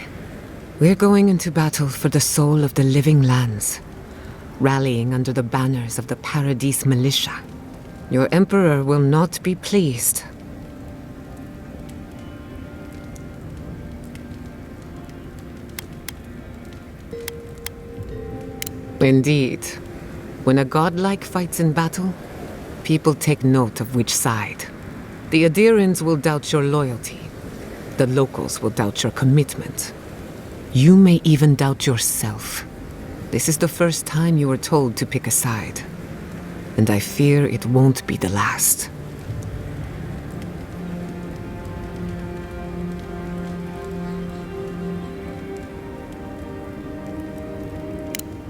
We're going into battle for the soul of the living lands, rallying under the banners of the Paradise militia. Your emperor will not be pleased. Indeed. When a godlike fights in battle, people take note of which side. The Edirans will doubt your loyalty. The locals will doubt your commitment. You may even doubt yourself. This is the first time you were told to pick a side. And I fear it won't be the last.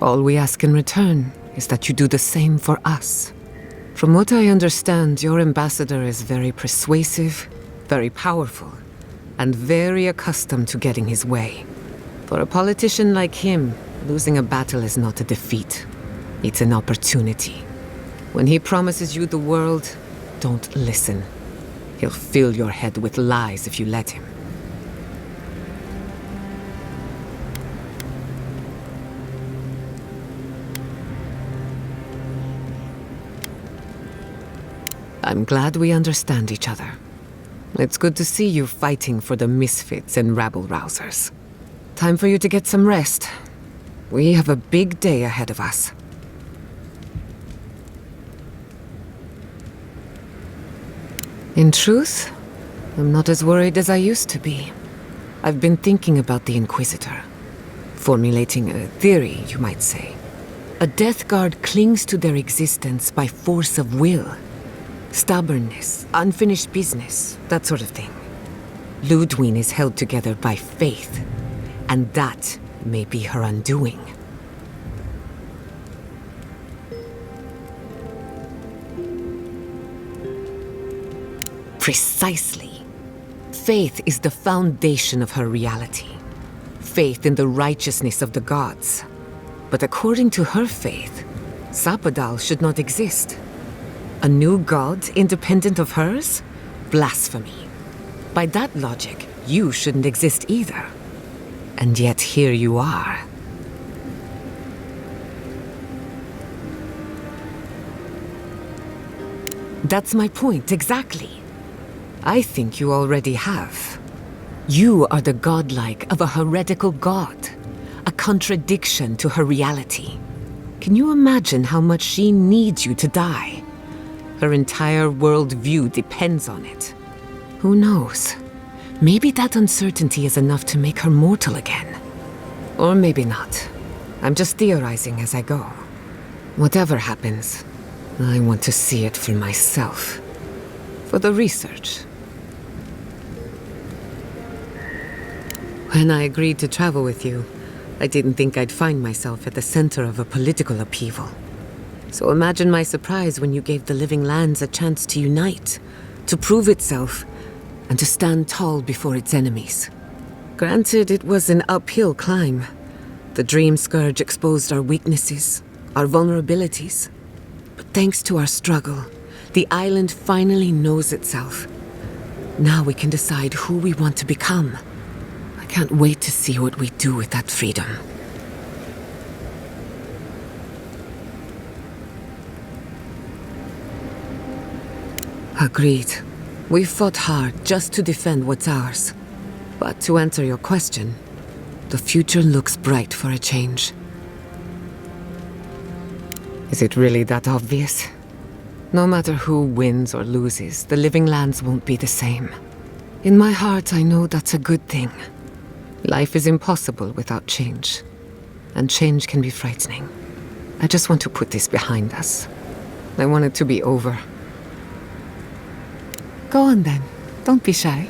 All we ask in return is that you do the same for us. From what I understand, your ambassador is very persuasive, very powerful, and very accustomed to getting his way. For a politician like him, losing a battle is not a defeat. It's an opportunity. When he promises you the world, don't listen. He'll fill your head with lies if you let him. I'm glad we understand each other. It's good to see you fighting for the misfits and rabble-rousers. Time for you to get some rest. We have a big day ahead of us. In truth, I'm not as worried as I used to be. I've been thinking about the Inquisitor. Formulating a theory, you might say. A Death Guard clings to their existence by force of will. Stubbornness, unfinished business, that sort of thing. Ludwig is held together by faith, and that may be her undoing. Precisely. Faith is the foundation of her reality. Faith in the righteousness of the gods. But according to her faith, Zapadal should not exist. A new god independent of hers? Blasphemy. By that logic, you shouldn't exist either. And yet here you are. That's my point, exactly. I think you already have. You are the godlike of a heretical god, a contradiction to her reality. Can you imagine how much she needs you to die? Her entire worldview depends on it. Who knows? Maybe that uncertainty is enough to make her mortal again. Or maybe not. I'm just theorizing as I go. Whatever happens, I want to see it for myself. For the research. When I agreed to travel with you, I didn't think I'd find myself at the center of a political upheaval. So imagine my surprise when you gave the living lands a chance to unite, to prove itself, and to stand tall before its enemies. Granted, it was an uphill climb. The Dream Scourge exposed our weaknesses, our vulnerabilities. But thanks to our struggle, the island finally knows itself. Now we can decide who we want to become. I can't wait to see what we do with that freedom. Agreed. We fought hard just to defend what's ours. But to answer your question, the future looks bright for a change. Is it really that obvious? No matter who wins or loses, the living lands won't be the same. In my heart, I know that's a good thing. Life is impossible without change. And change can be frightening. I just want to put this behind us. I want it to be over. Go on then. Don't be shy.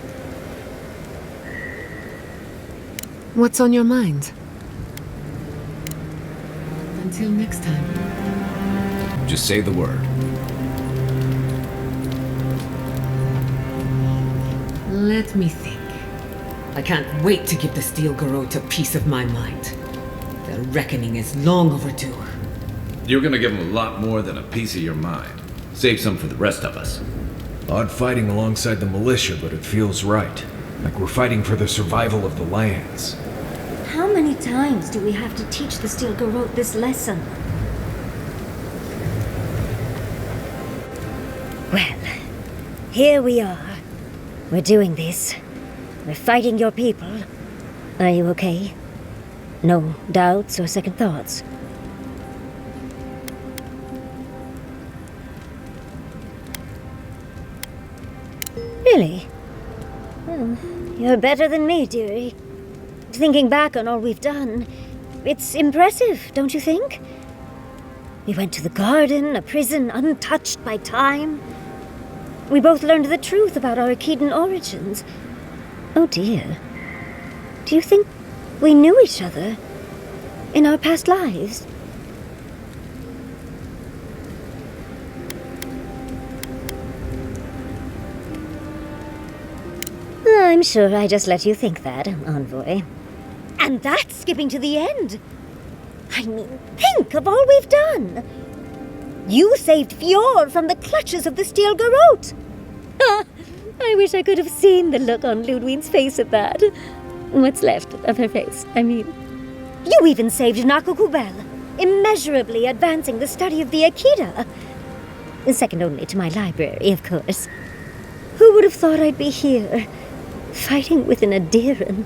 What's on your mind? Until next time. Just say the word. Let me think. I can't wait to give the Steel Garrote a piece of my mind. Their reckoning is long overdue. You're gonna give them a lot more than a piece of your mind. Save some for the rest of us. Odd fighting alongside the militia, but it feels right. Like we're fighting for the survival of the lands. How many times do we have to teach the Steel Garrote this lesson? Well, here we are. We're doing this. We're fighting your people. Are you okay? No doubts or second thoughts? Really? Well, you're better than me, dearie. Thinking back on all we've done, it's impressive, don't you think? We went to the garden, a prison untouched by time. We both learned the truth about our Akedan origins. Oh dear. Do you think we knew each other in our past lives? I'm sure I just let you think that, Envoy. And that's skipping to the end. I mean, think of all we've done. You saved Fjord from the clutches of the Steel Garrote. I wish I could have seen the look on Ludwine's face at that. What's left of her face, I mean. You even saved Nakukubel, immeasurably advancing the study of the Akida. Second only to my library, of course. Who would have thought I'd be here, fighting with an Ediran?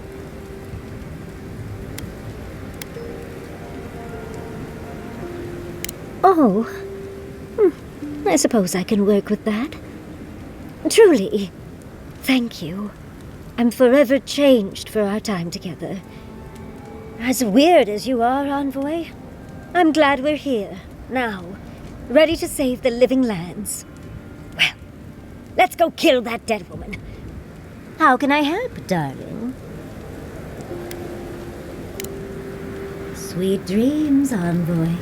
Oh. I suppose I can work with that. Truly. Thank you. I'm forever changed for our time together. As weird as you are, Envoy, I'm glad we're here, now, ready to save the living lands. Well, let's go kill that dead woman. How can I help, darling? Sweet dreams, Envoy.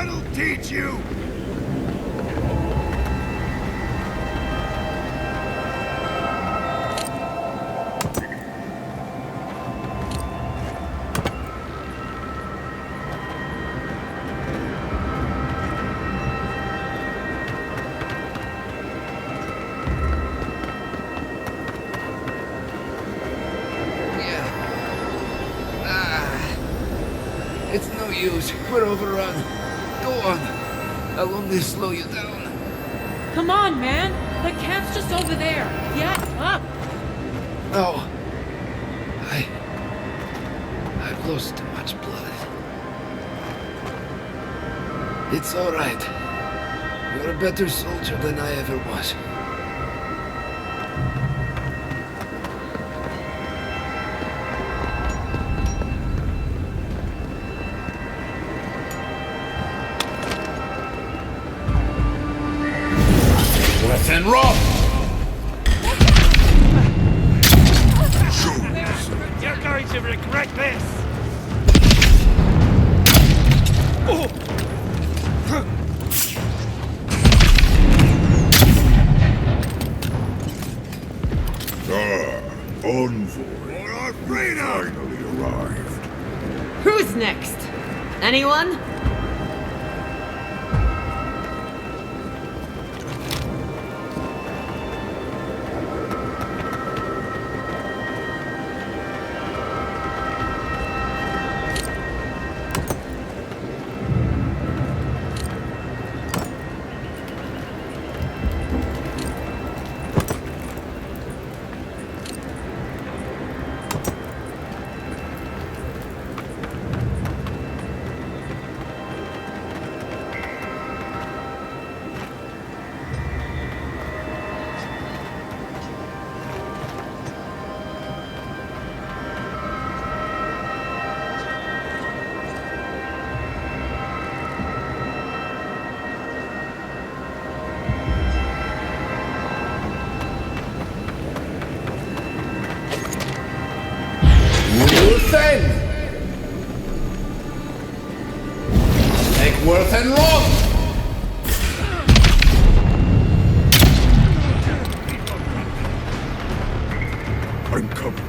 That'll teach you! It's no use. We're overrun. Go on. I'll only slow you down. Come on, man! The camp's just over there. Get up! No. I've lost too much blood. It's all right. You're a better soldier than I ever was. And rough! You're going to regret this! Envoy. Our freedom! Finally arrived. Who's next? Anyone? Take Worth and Roth! I'm coming.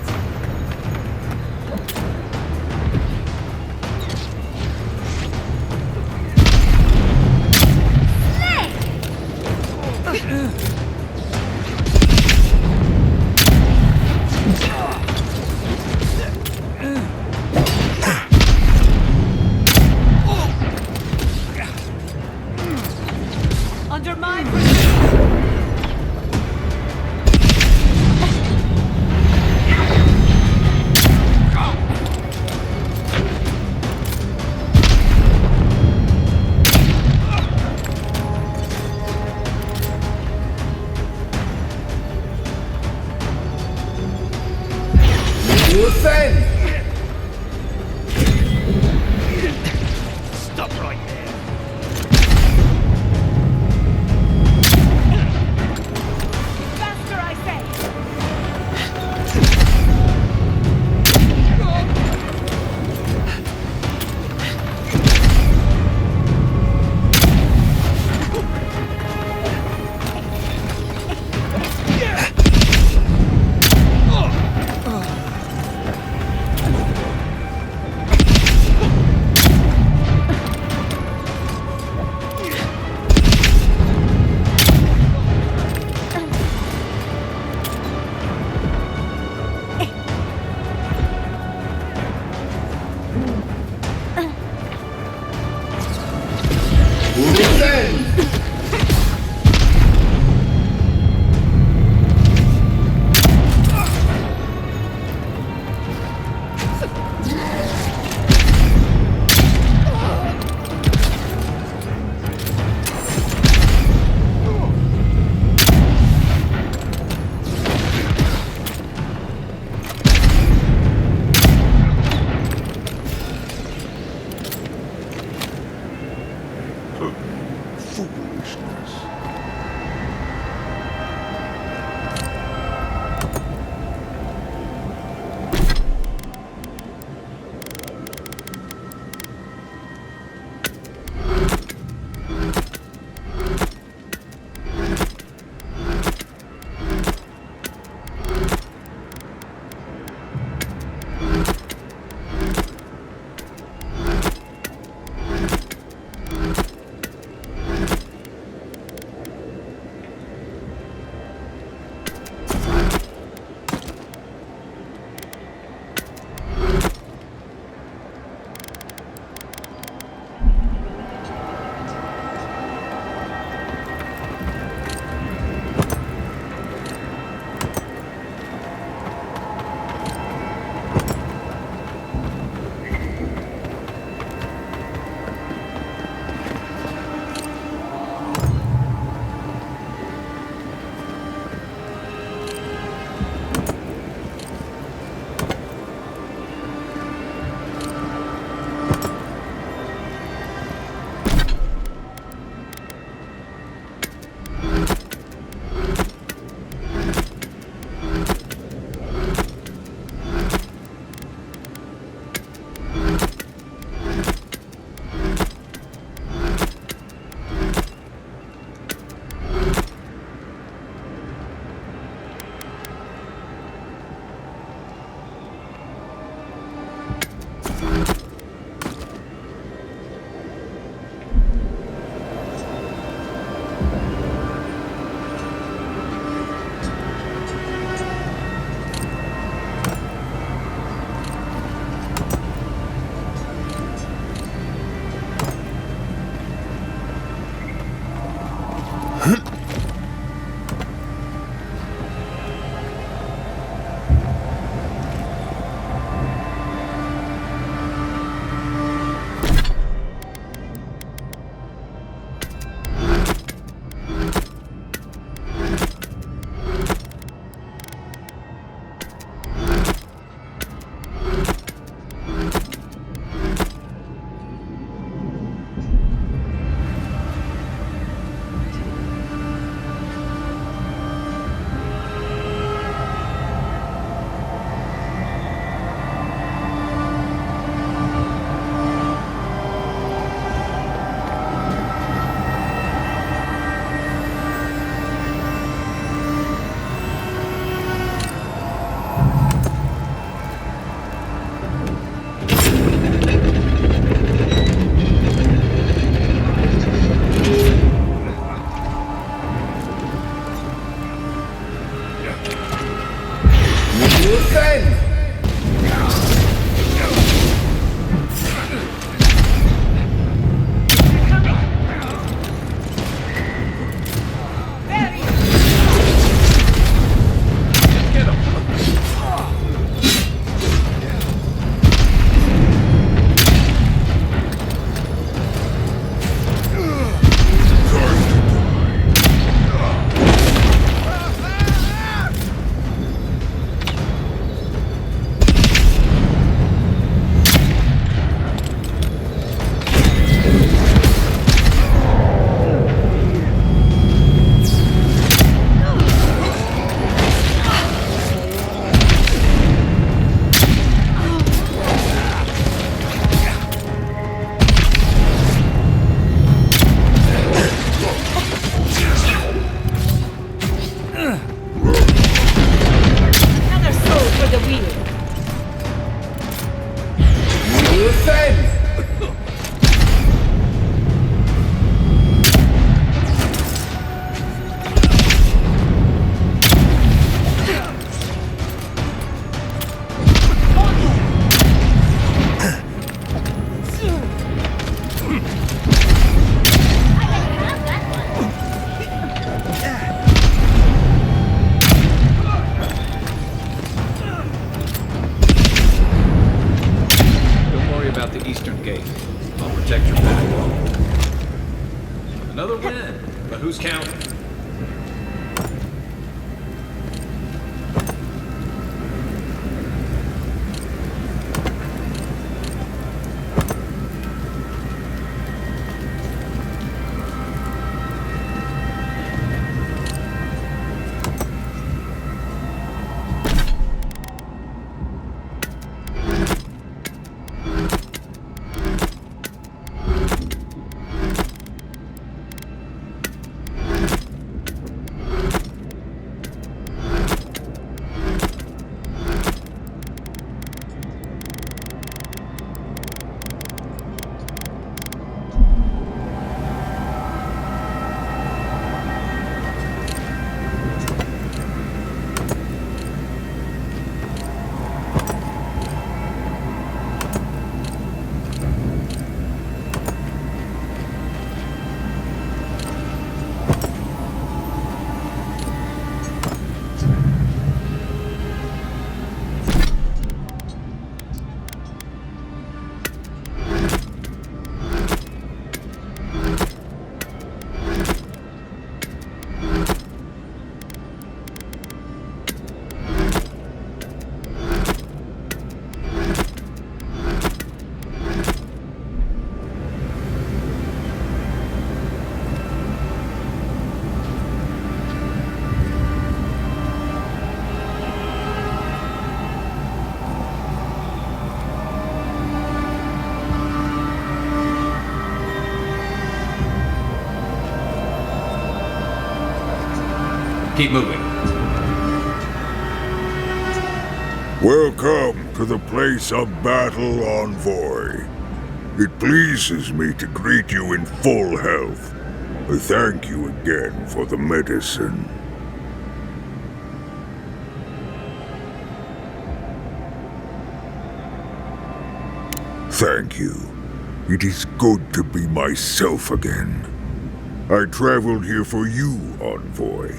western gate. I'll protect your back. Another win, but who's counting? Keep moving. Welcome to the place of battle, Envoy. It pleases me to greet you in full health. I thank you again for the medicine. Thank you. It is good to be myself again. I traveled here for you, Envoy.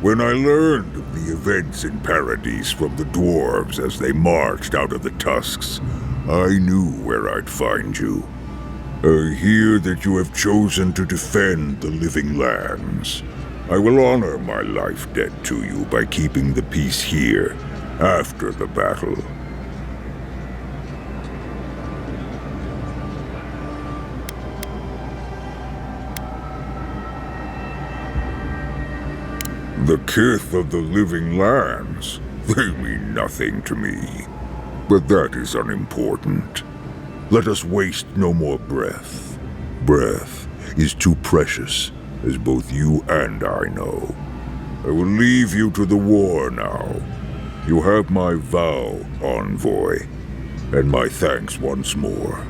When I learned of the events in Paradise from the dwarves as they marched out of the tusks, I knew where I'd find you. I hear that you have chosen to defend the living lands. I will honor my life debt to you by keeping the peace here, after the battle. The kith of the living lands, they mean nothing to me. But that is unimportant. Let us waste no more breath. Breath is too precious, as both you and I know. I will leave you to the war now. You have my vow, Envoy, and my thanks once more.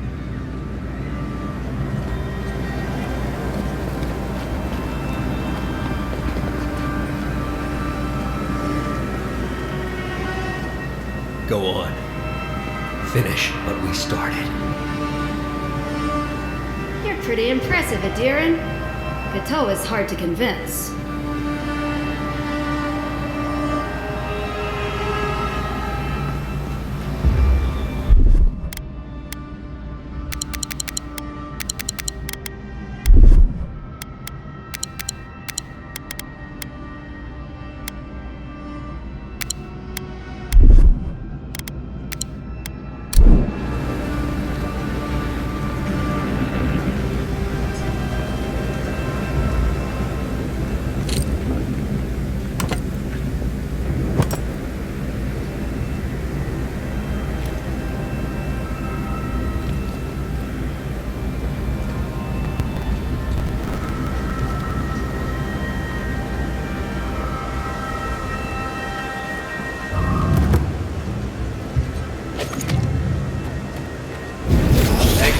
Go on. Finish what we started. You're pretty impressive, Edirin. Gateau is hard to convince.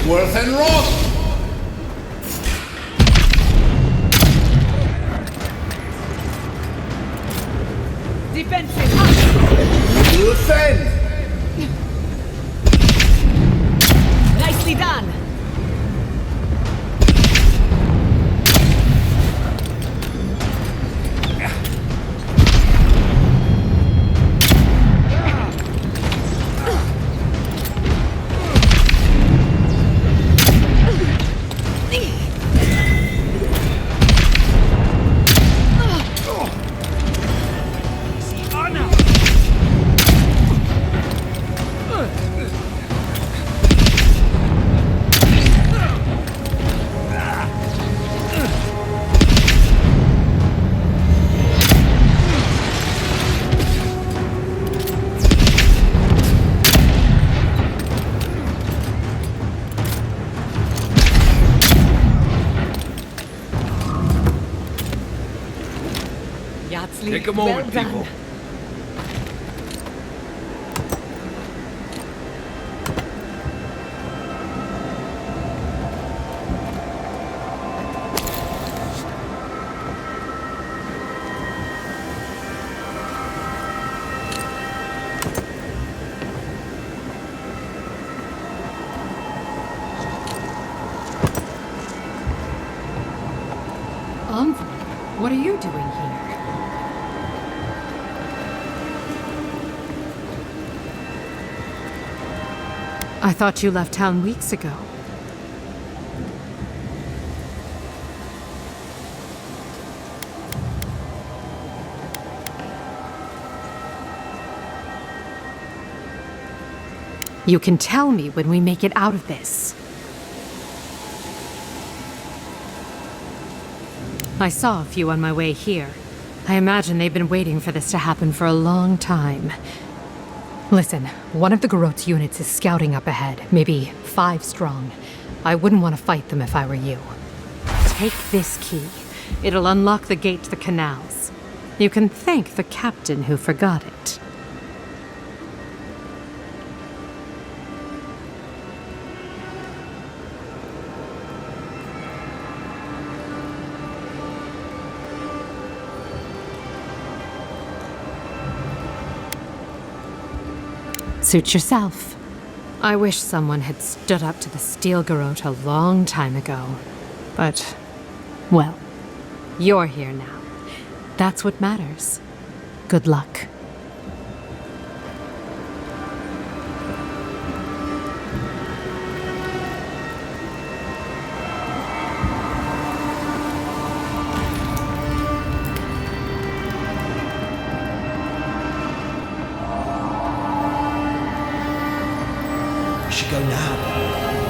Worth and Roth! Defensive! Defend! Nicely done! Seriously, Take a moment, well done. people. What are you doing here? I thought you left town weeks ago. You can tell me when we make it out of this. I saw a few on my way here. I imagine they've been waiting for this to happen for a long time. Listen, one of the Garot's units is scouting up ahead, maybe 5 strong. I wouldn't want to fight them if I were you. Take this key. It'll unlock the gate to the canals. You can thank the captain who forgot it. Suit yourself. I wish someone had stood up to the Steel Garot a long time ago. But, well, you're here now. That's what matters. Good luck. Go now.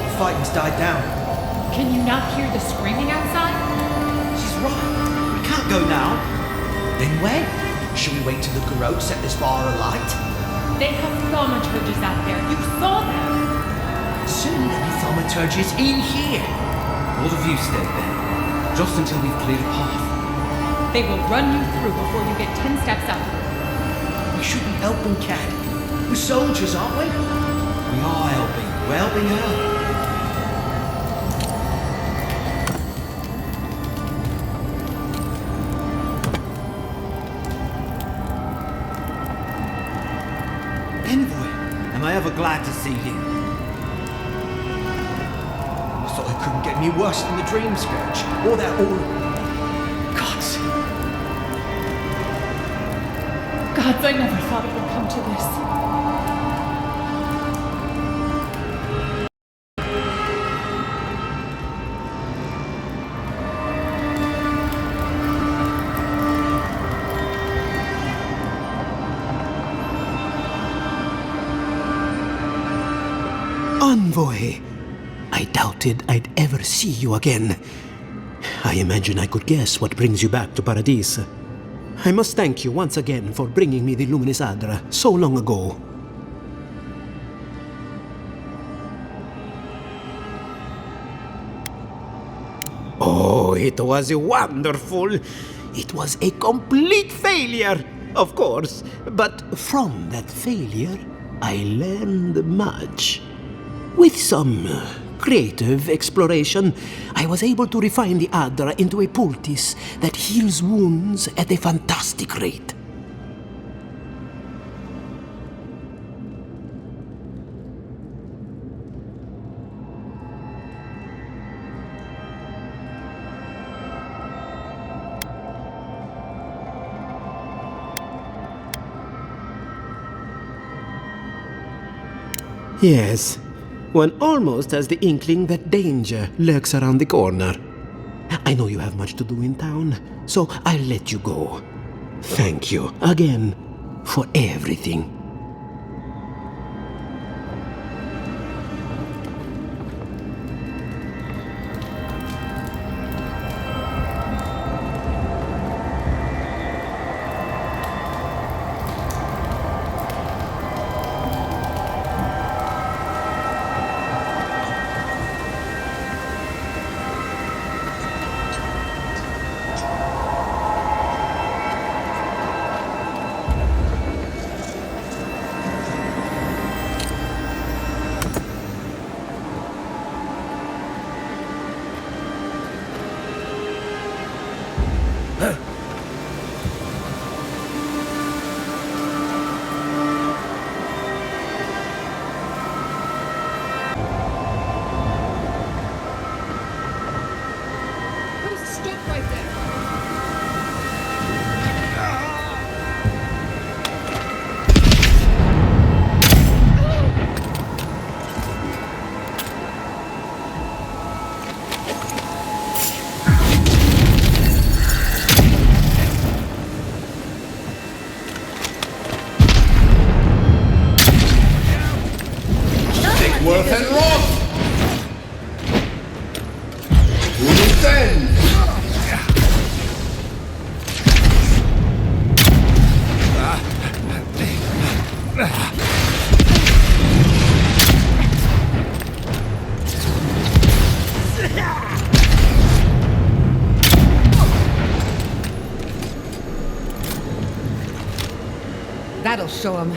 The fighting's died down. Can you not hear the screaming outside? She's right. We can't go now. Then when? Should we wait till the Garot set this fire alight? They have thaumaturges out there. You saw them. Soon there'll be thaumaturges in here. What have you stayed there? Just until we've cleared a path. They will run you through before you get 10 steps out. We should be helping Cad. We're soldiers, aren't we? We are helping. We're helping her. Envoy, am I ever glad to see you? I thought it couldn't get any worse than the Dream Scourge, or that all... Gods. Gods, I never thought it would come to this. Envoy! I doubted I'd ever see you again. I imagine I could guess what brings you back to Paradis. I must thank you once again for bringing me the Luminous Adra so long ago. Oh, it was wonderful! It was a complete failure, of course, but from that failure, I learned much. With some creative exploration, I was able to refine the Adra into a poultice that heals wounds at a fantastic rate. Yes. One almost has the inkling that danger lurks around the corner. I know you have much to do in town, so I'll let you go. Thank you again for everything. Worth and Roth! Who's end? That'll show him.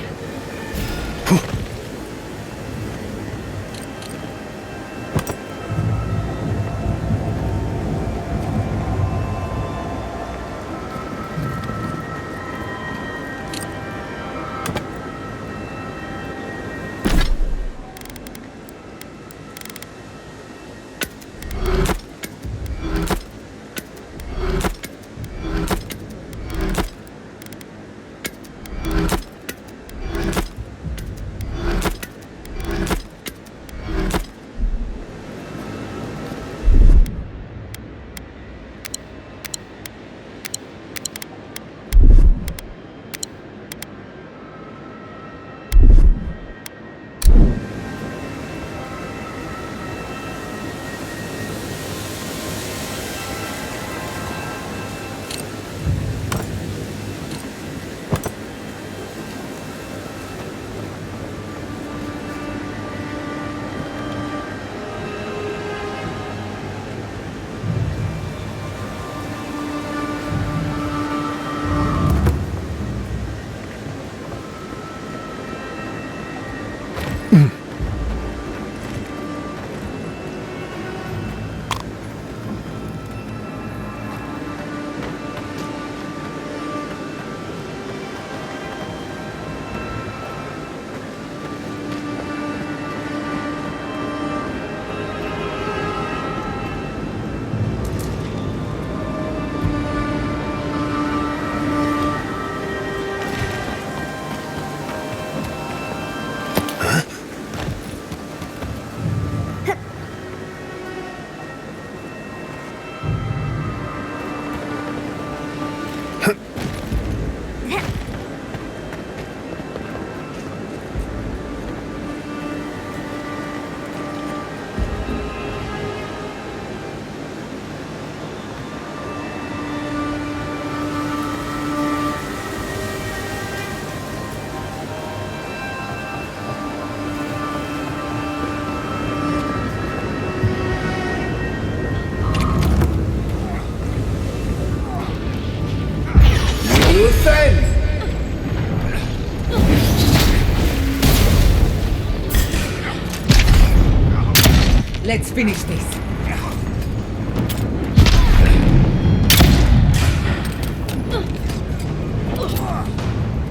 Let's finish this.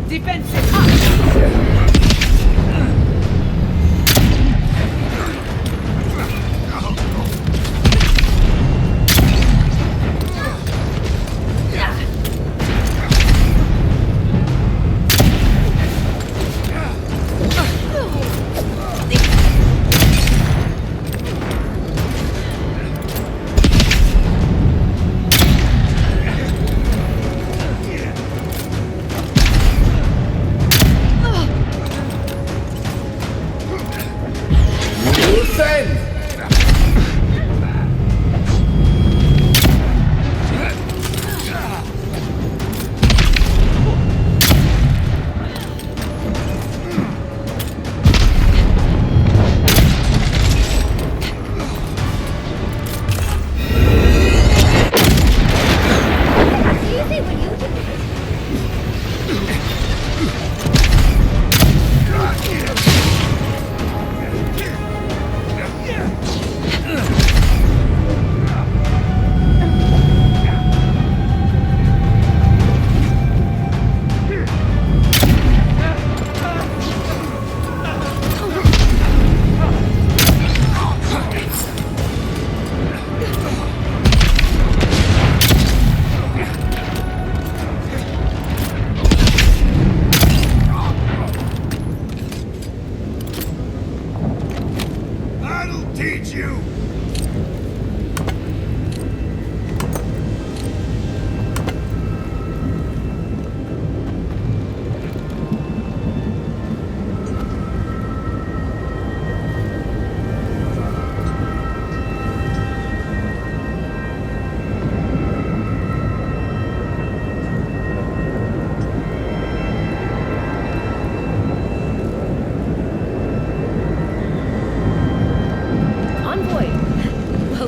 Defensive up!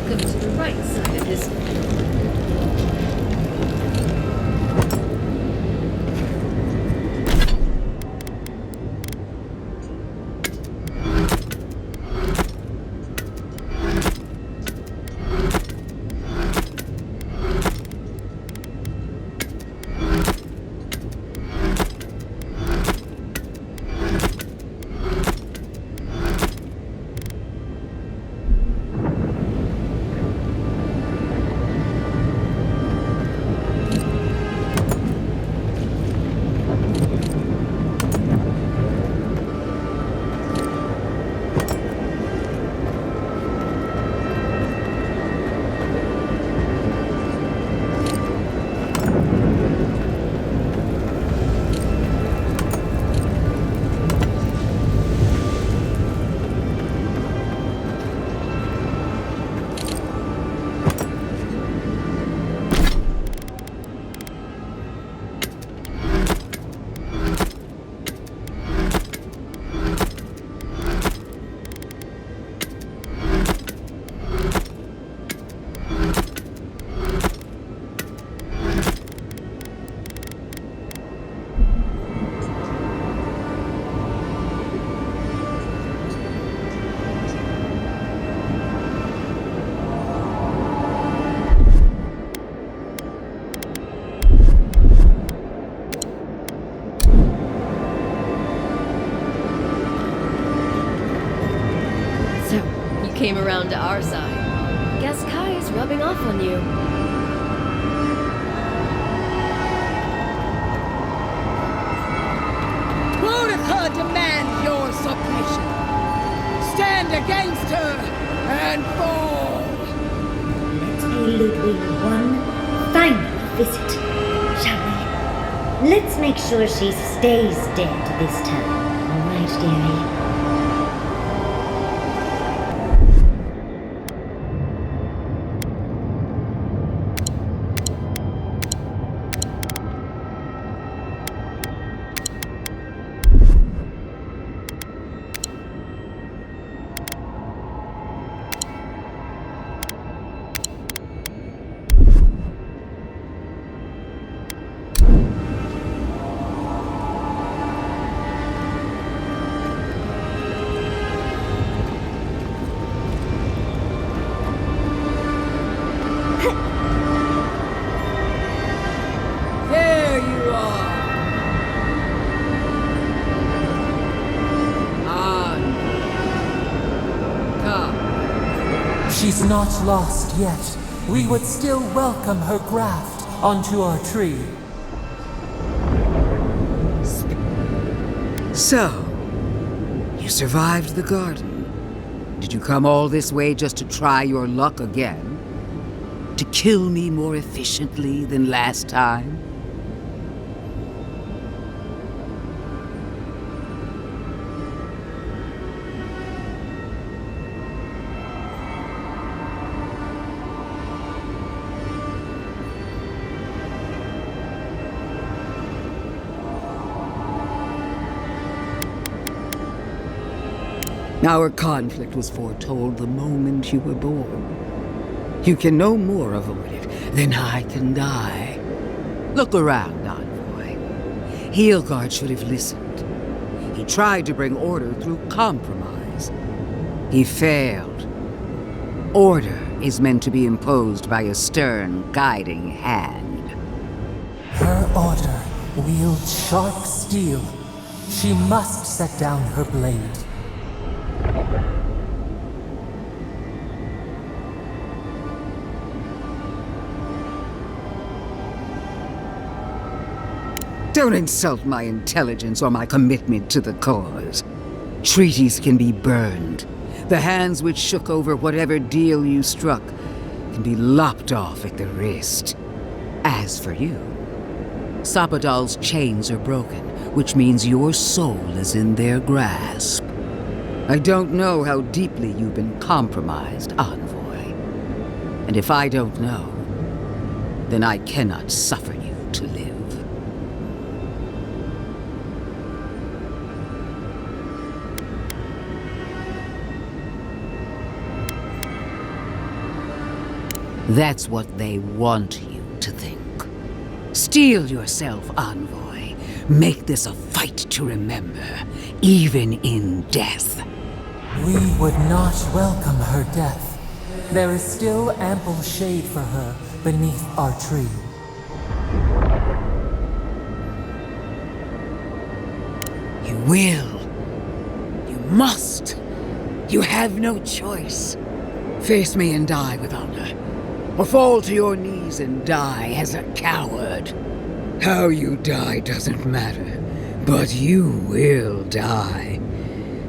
Welcome to the right side of this. Came around to our side. Guess Kai is rubbing off on you. Boudica demands your submission. Stand against her and fall. Let's pay Ludwig one final visit, shall we? Let's make sure she stays dead this time. All right, dearie? She's not lost yet. We would still welcome her graft onto our tree. So, you survived the garden. Did you come all this way just to try your luck again? To kill me more efficiently than last time? Our conflict was foretold the moment you were born. You can no more avoid it than I can die. Look around, Envoy. Heelguard should have listened. He tried to bring order through compromise. He failed. Order is meant to be imposed by a stern, guiding hand. Her order wields sharp steel. She must set down her blade. Don't insult my intelligence or my commitment to the cause. Treaties can be burned. The hands which shook over whatever deal you struck can be lopped off at the wrist. As for you, Sapadal's chains are broken, which means your soul is in their grasp. I don't know how deeply you've been compromised, Envoy. And if I don't know, then I cannot suffer you to live. That's what they want you to think. Steel yourself, envoy. Make this a fight to remember, even in death. We would not welcome her death. There is still ample shade for her beneath our tree. You will. You must. You have no choice. Face me and die with honor, or fall to your knees and die as a coward. How you die doesn't matter, but you will die.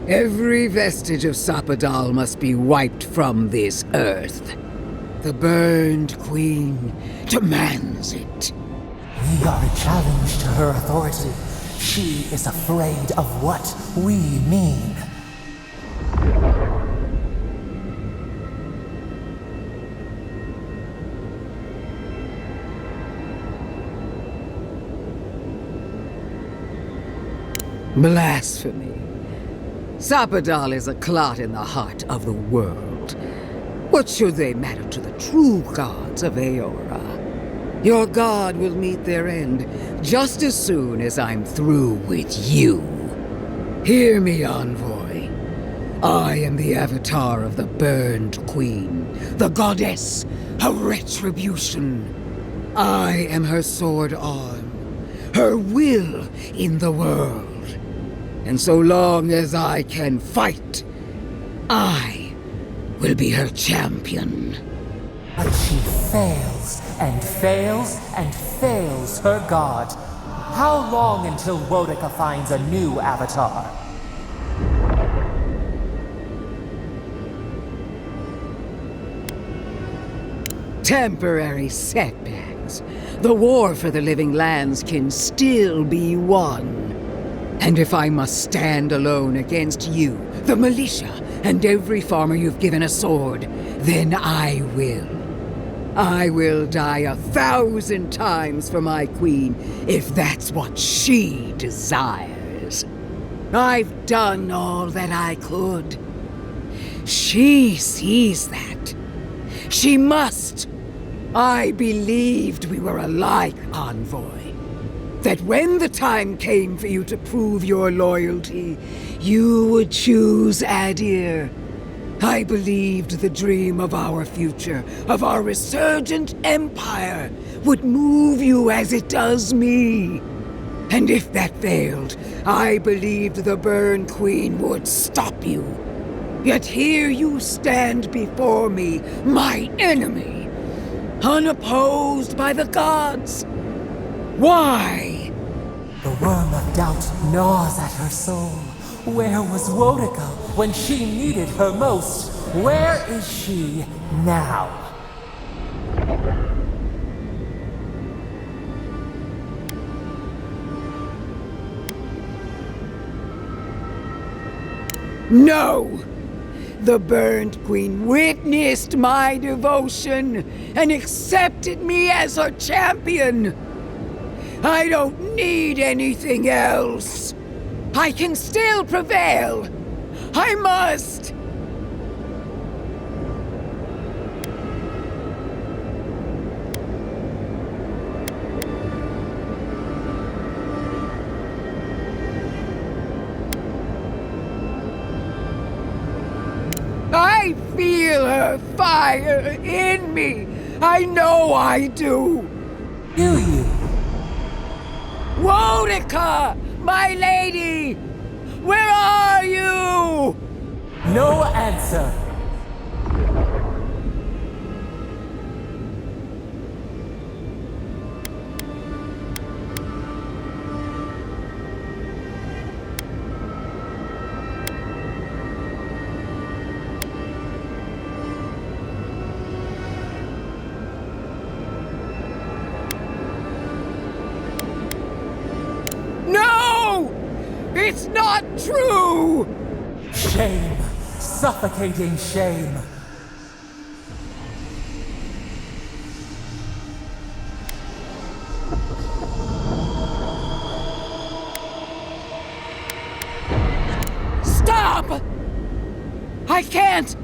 Every vestige of Sapadal must be wiped from this earth. The burned queen demands it. We are a challenge to her authority. She is afraid of what we mean. Blasphemy. Sapadal is a clot in the heart of the world. What should they matter to the true gods of Eora? Your god will meet their end just as soon as I'm through with you. Hear me, envoy. I am the avatar of the burned queen, the goddess of retribution. I am her sword arm, her will in the world. And so long as I can fight, I will be her champion. But she fails and fails and fails her god. How long until Wodica finds a new avatar? Temporary setbacks. The war for the living lands can still be won. And if I must stand alone against you, the militia, and every farmer you've given a sword, then I will. I will die 1,000 times for my queen, if that's what she desires. I've done all that I could. She sees that. She must. I believed we were alike, envoy. That when the time came for you to prove your loyalty, you would choose Adir. I believed the dream of our future, of our resurgent empire, would move you as it does me. And if that failed, I believed the Burn Queen would stop you. Yet here you stand before me, my enemy, unopposed by the gods. Why? The worm of doubt gnaws at her soul. Where was Wodica when she needed her most? Where is she now? No! The Burned Queen witnessed my devotion and accepted me as her champion. I don't need anything else. I can still prevail. I must. I feel her fire in me. I know I do. Do you? Wodica, my lady! Where are you? No answer. It's not true! Shame. Suffocating shame. Stop! I can't!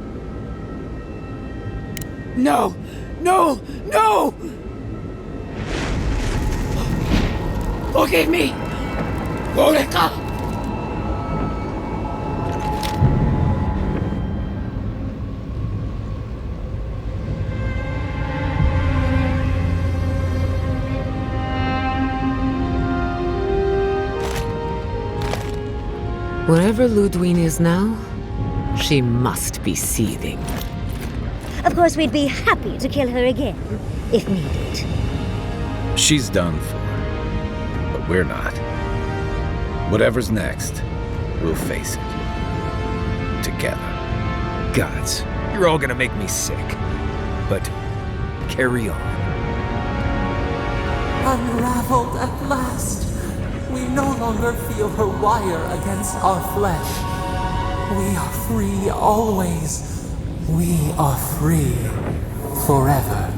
No! No! No! Forgive me! Wodeka! Wherever Ludwine is now, she must be seething. Of course, we'd be happy to kill her again, if needed. She's done for. But we're not. Whatever's next, we'll face it. Together. Gods, you're all gonna make me sick. But carry on. Unraveled at last. We no longer feel her wire against our flesh. We are free always. We are free forever.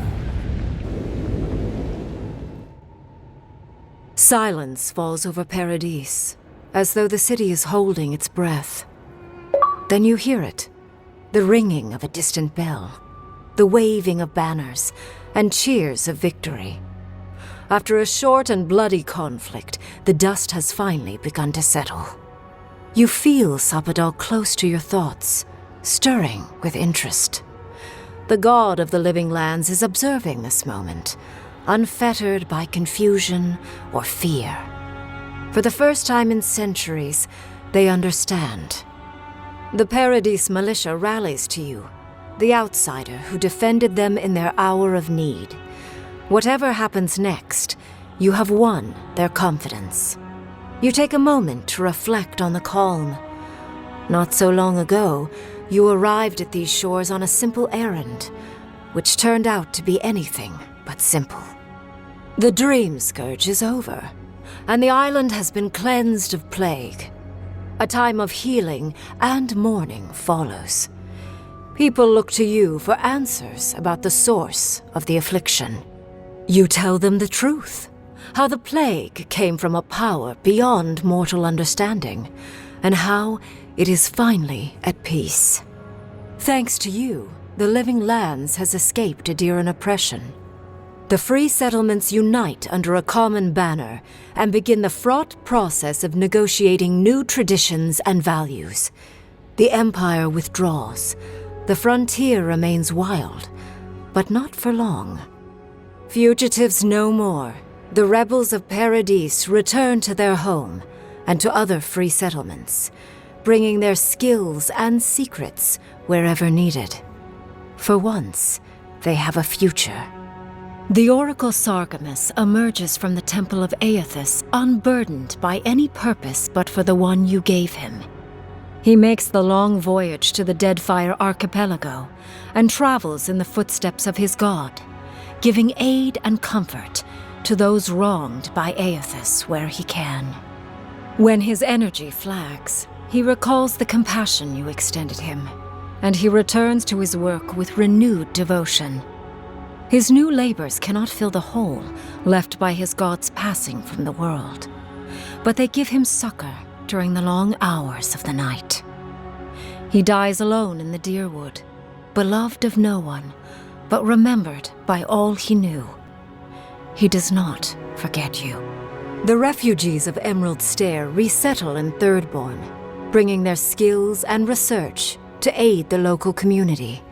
Silence falls over Paradise, as though the city is holding its breath. Then you hear it, the ringing of a distant bell, the waving of banners, and cheers of victory. After a short and bloody conflict, the dust has finally begun to settle. You feel Sapadal close to your thoughts, stirring with interest. The god of the living lands is observing this moment, unfettered by confusion or fear. For the first time in centuries, they understand. The Paradise militia rallies to you, the outsider who defended them in their hour of need. Whatever happens next, you have won their confidence. You take a moment to reflect on the calm. Not so long ago, you arrived at these shores on a simple errand, which turned out to be anything but simple. The dream scourge is over, and the island has been cleansed of plague. A time of healing and mourning follows. People look to you for answers about the source of the affliction. You tell them the truth, how the plague came from a power beyond mortal understanding, and how it is finally at peace. Thanks to you, the living lands has escaped Ediran oppression. The free settlements unite under a common banner and begin the fraught process of negotiating new traditions and values. The Empire withdraws. The frontier remains wild, but not for long. Fugitives no more. The rebels of Paradise return to their home and to other free settlements, bringing their skills and secrets wherever needed. For once, they have a future. The Oracle Sargamus emerges from the Temple of Aethys unburdened by any purpose but for the one you gave him. He makes the long voyage to the Deadfire Archipelago and travels in the footsteps of his god, giving aid and comfort to those wronged by Aethys where he can. When his energy flags, he recalls the compassion you extended him, and he returns to his work with renewed devotion. His new labors cannot fill the hole left by his god's passing from the world, but they give him succor during the long hours of the night. He dies alone in the Deerwood, beloved of no one, but remembered by all he knew. He does not forget you. The refugees of Emerald Stair resettle in Thirdborn, bringing their skills and research to aid the local community.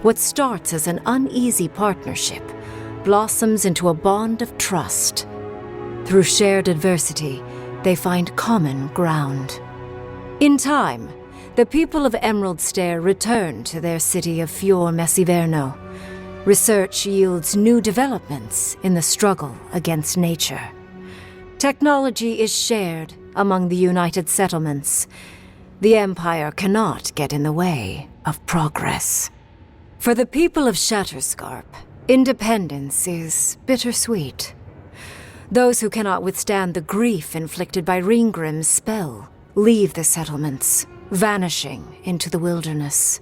What starts as an uneasy partnership blossoms into a bond of trust. Through shared adversity, they find common ground. In time, the people of Emerald Stair return to their city of Fior Messiverno. Research yields new developments in the struggle against nature. Technology is shared among the united settlements. The Empire cannot get in the way of progress. For the people of Shatterscarp, independence is bittersweet. Those who cannot withstand the grief inflicted by Ringgrim's spell leave the settlements, vanishing into the wilderness.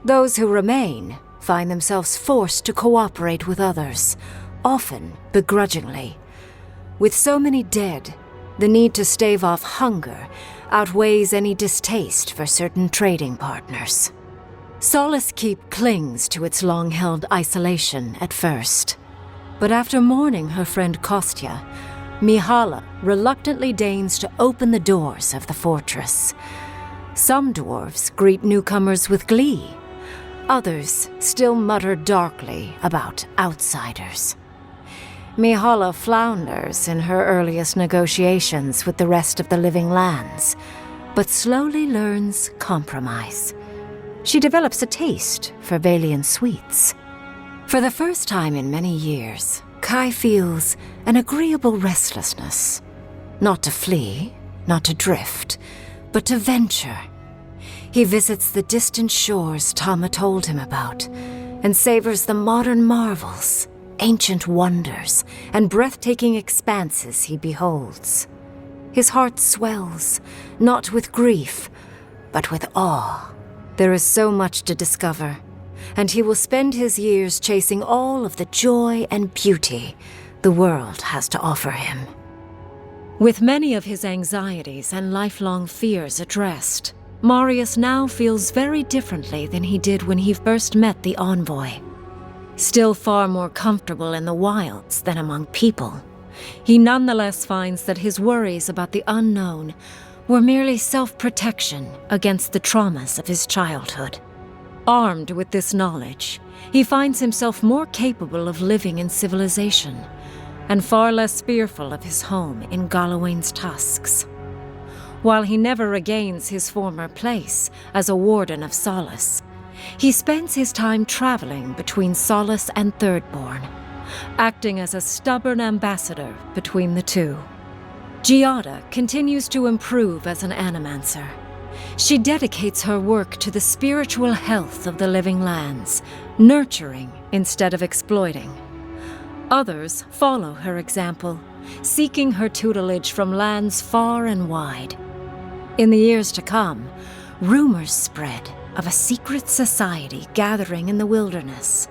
Those who remain find themselves forced to cooperate with others, often begrudgingly. With so many dead, the need to stave off hunger outweighs any distaste for certain trading partners. Solace Keep clings to its long-held isolation at first. But after mourning her friend Kostya, Mihala reluctantly deigns to open the doors of the fortress. Some dwarves greet newcomers with glee. Others still mutter darkly about outsiders. Mihala flounders in her earliest negotiations with the rest of the living lands, but slowly learns compromise. She develops a taste for Valian sweets. For the first time in many years, Kai feels an agreeable restlessness. Not to flee, not to drift, but to venture. He visits the distant shores Tama told him about, and savors the modern marvels, ancient wonders, and breathtaking expanses he beholds. His heart swells, not with grief, but with awe. There is so much to discover, and he will spend his years chasing all of the joy and beauty the world has to offer him. With many of his anxieties and lifelong fears addressed, Marius now feels very differently than he did when he first met the envoy. Still far more comfortable in the wilds than among people, he nonetheless finds that his worries about the unknown were merely self-protection against the traumas of his childhood. Armed with this knowledge, he finds himself more capable of living in civilization, and far less fearful of his home in Galawain's tusks. While he never regains his former place as a warden of Solace, he spends his time traveling between Solace and Thirdborn, acting as a stubborn ambassador between the two. Giada continues to improve as an animancer. She dedicates her work to the spiritual health of the living lands, nurturing instead of exploiting. Others follow her example, seeking her tutelage from lands far and wide. In the years to come, rumors spread of a secret society gathering in the wilderness,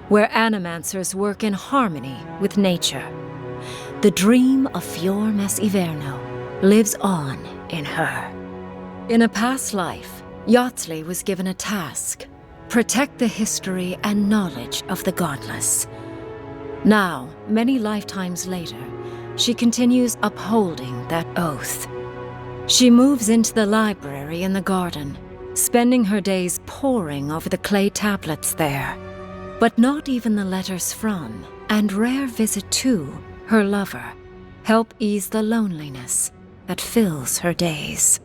where animancers work in harmony with nature. The dream of Fiormes Iverno lives on in her. In a past life, Yatsley was given a task: protect the history and knowledge of the godless. Now, many lifetimes later, she continues upholding that oath. She moves into the library in the garden, spending her days poring over the clay tablets there. But not even the letters from, and rare visit to, her lover help ease the loneliness that fills her days.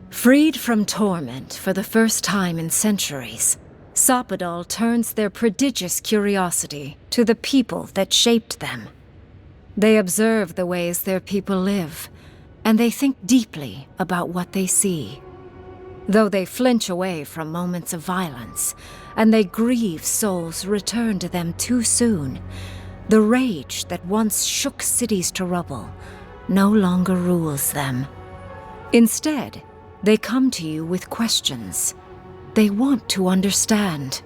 Freed from torment for the first time in centuries, Sopadal turns their prodigious curiosity to the people that shaped them. They observe the ways their people live, and they think deeply about what they see. Though they flinch away from moments of violence, and they grieve souls returned to them too soon, the rage that once shook cities to rubble no longer rules them. Instead, they come to you with questions. They want to understand.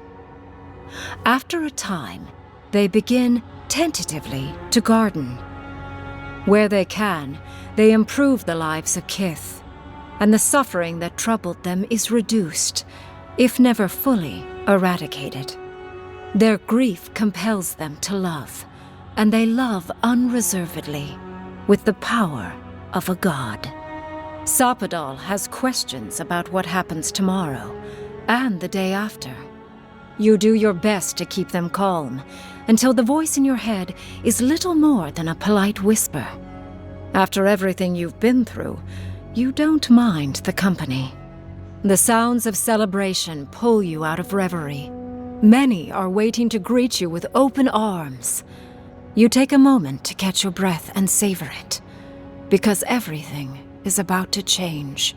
After a time, they begin tentatively to garden. Where they can, they improve the lives of Kith, and the suffering that troubled them is reduced, if never fully eradicated. Their grief compels them to love, and they love unreservedly, with the power of a god. Sopadal has questions about what happens tomorrow, and the day after. You do your best to keep them calm, until the voice in your head is little more than a polite whisper. After everything you've been through, you don't mind the company. The sounds of celebration pull you out of reverie. Many are waiting to greet you with open arms. You take a moment to catch your breath and savor it, because everything is about to change.